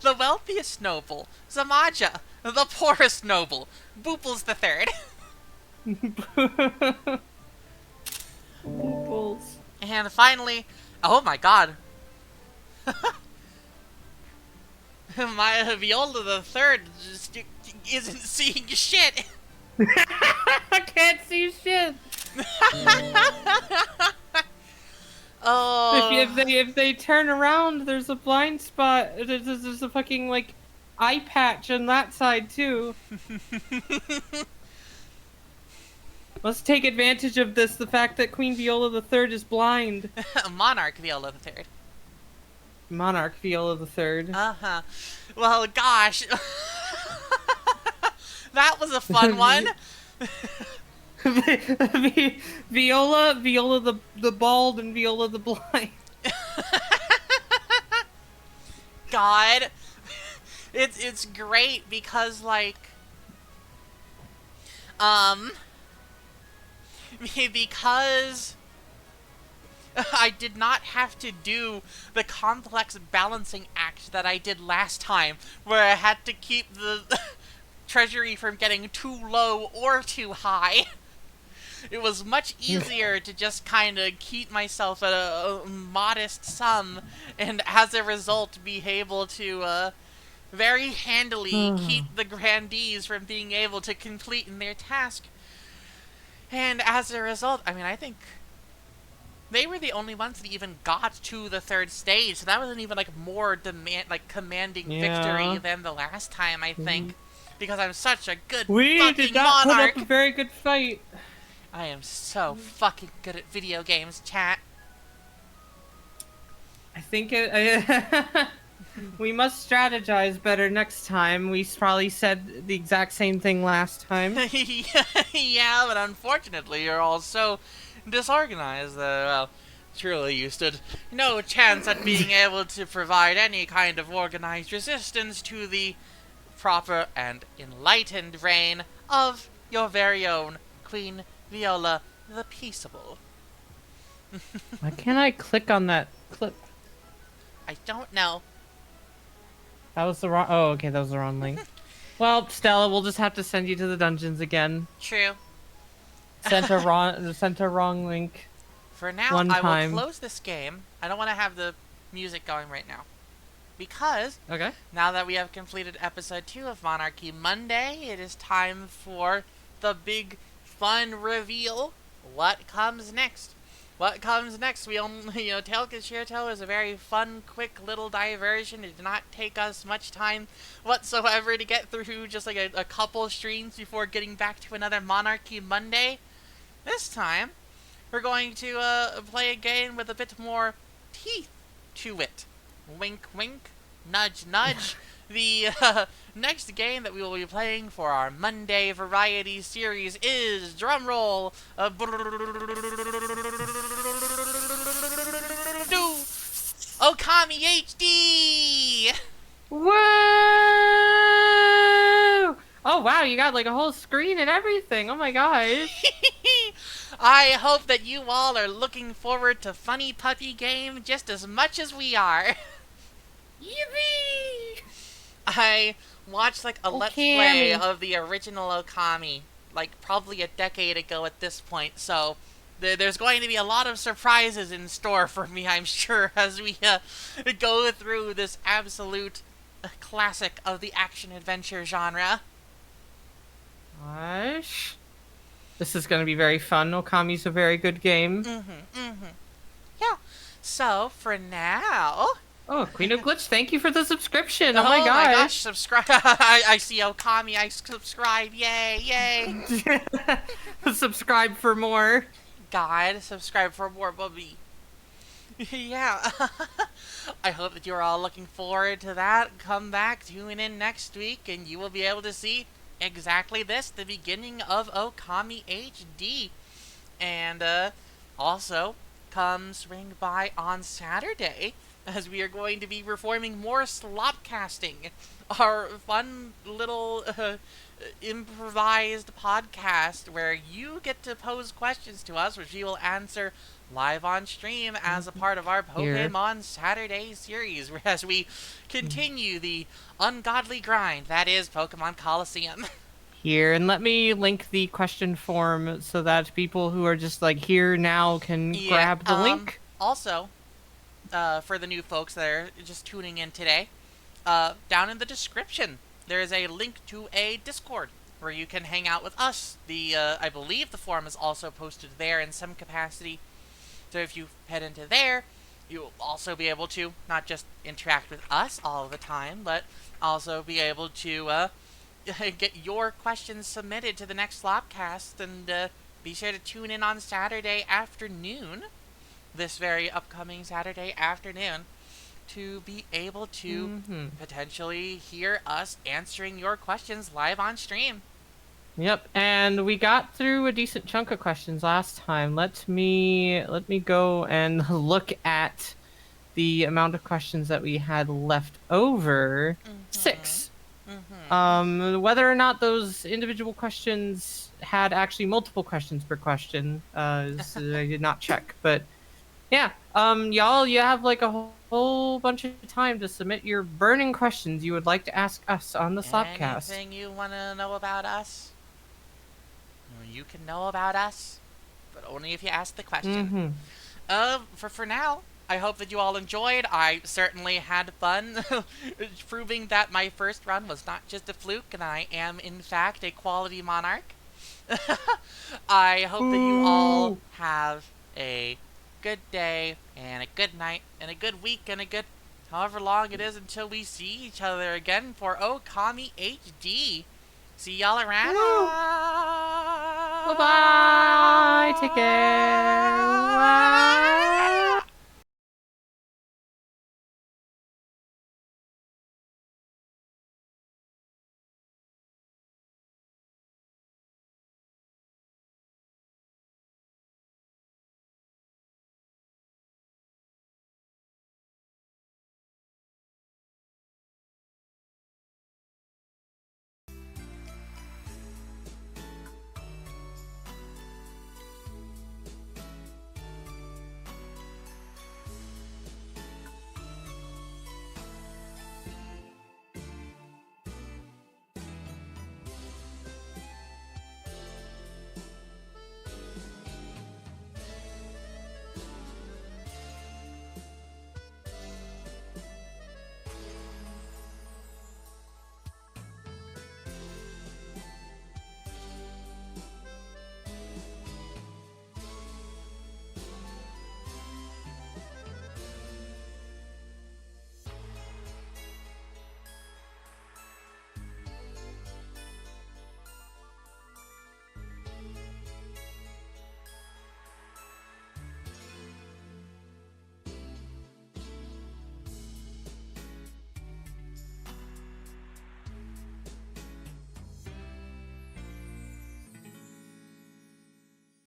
wealthiest noble, Zamaja. The poorest noble, Booples III. Booples. And finally, oh my god. My Viola the Third just isn't seeing shit. I can't see shit. Oh. If they turn around, there's a blind spot. There's a fucking like eye patch on that side too. Let's take advantage of this. The fact that Queen Viola III is blind. Monarch Viola the Third. Monarch Viola III. Uh-huh. Well, gosh. That was a fun one. Viola the bald, and Viola the blind. God. It's great because, like, because I did not have to do the complex balancing act that I did last time, where I had to keep the treasury from getting too low or too high. It was much easier to just kind of keep myself at a modest sum, and as a result be able to very handily keep the grandees from being able to complete in their task. And as a result, I mean, I think they were the only ones that even got to the third stage, so that was an even like more commanding victory than the last time, I think, because I'm such a good We fucking did not monarch. put up a very good fight. I am so fucking good at video games, chat. I think we must strategize better next time. We probably said the exact same thing last time. Yeah, but unfortunately, you're all so disorganized that, well, truly, you stood no chance at being able to provide any kind of organized resistance to the proper and enlightened reign of your very own Queen Viola the Peaceable. Why can't I click on that clip? I don't know. That was the wrong. Oh, okay, that was the wrong link. Well, Stella, we'll just have to send you to the dungeons again. True. Sent a wrong link. For now, One I will time. close this game. I don't want to have the music going right now. Because Okay. now that we have completed episode 2 of Monarchy Monday, it is time for the big fun reveal. What comes next? What comes next? We only, Telka Shirto is a very fun, quick little diversion. It did not take us much time whatsoever to get through just like a couple streams before getting back to another Monarchy Monday. This time, we're going to play a game with a bit more teeth to it. Wink, wink, nudge, nudge. The next game that we will be playing for our Monday Variety Series is, drumroll, Okami HD! Whoa! Oh wow, you got like a whole screen and everything. Oh my gosh. I hope that you all are looking forward to Funny Puppy Game just as much as we are. Yippee! I watched like a Let's Play of the original Okami, like probably a decade ago at this point, so there's going to be a lot of surprises in store for me, I'm sure, as we go through this absolute classic of the action-adventure genre. Gosh. This is going to be very fun. Okami's a very good game. Yeah, so for now... Oh, Queen of Glitch, thank you for the subscription. Oh my gosh. Subscribe. I see Okami, I subscribe. Yay, yay. Subscribe for more. God, subscribe for more, Bubby. Yeah. I hope that you're all looking forward to that. Come back, tune in next week, and you will be able to see exactly this, the beginning of Okami HD. And also, come swing by on Saturday, as we are going to be performing more Slopcasting, our fun little improvised podcast where you get to pose questions to us, which we will answer live on stream as a part of our Pokemon Saturday series, as we continue the ungodly grind that is Pokemon Coliseum. Here, and let me link the question form so that people who are just like here now can grab the link. Also, for the new folks that are just tuning in today, down in the description, there is a link to a Discord where you can hang out with us. I believe the forum is also posted there in some capacity. So if you head into there, you'll also be able to not just interact with us all the time, but also be able to get your questions submitted to the next Slopcast, and be sure to tune in on Saturday afternoon, this very upcoming Saturday afternoon, to be able to potentially hear us answering your questions live on stream. Yep, and we got through a decent chunk of questions last time. Let me go and look at the amount of questions that we had left over. 6. Whether or not those individual questions had actually multiple questions per question, I did not check, but yeah, y'all, you have like a whole bunch of time to submit your burning questions you would like to ask us on the Slopcast. Anything you want to know about us, you can know about us, but only if you ask the question. For now, I hope that you all enjoyed. I certainly had fun proving that my first run was not just a fluke, and I am, in fact, a quality monarch. I hope that you all have a good day, and a good night, and a good week, and a good however long it is until we see each other again for Okami HD. See y'all around. Bye bye. Take care. Bye.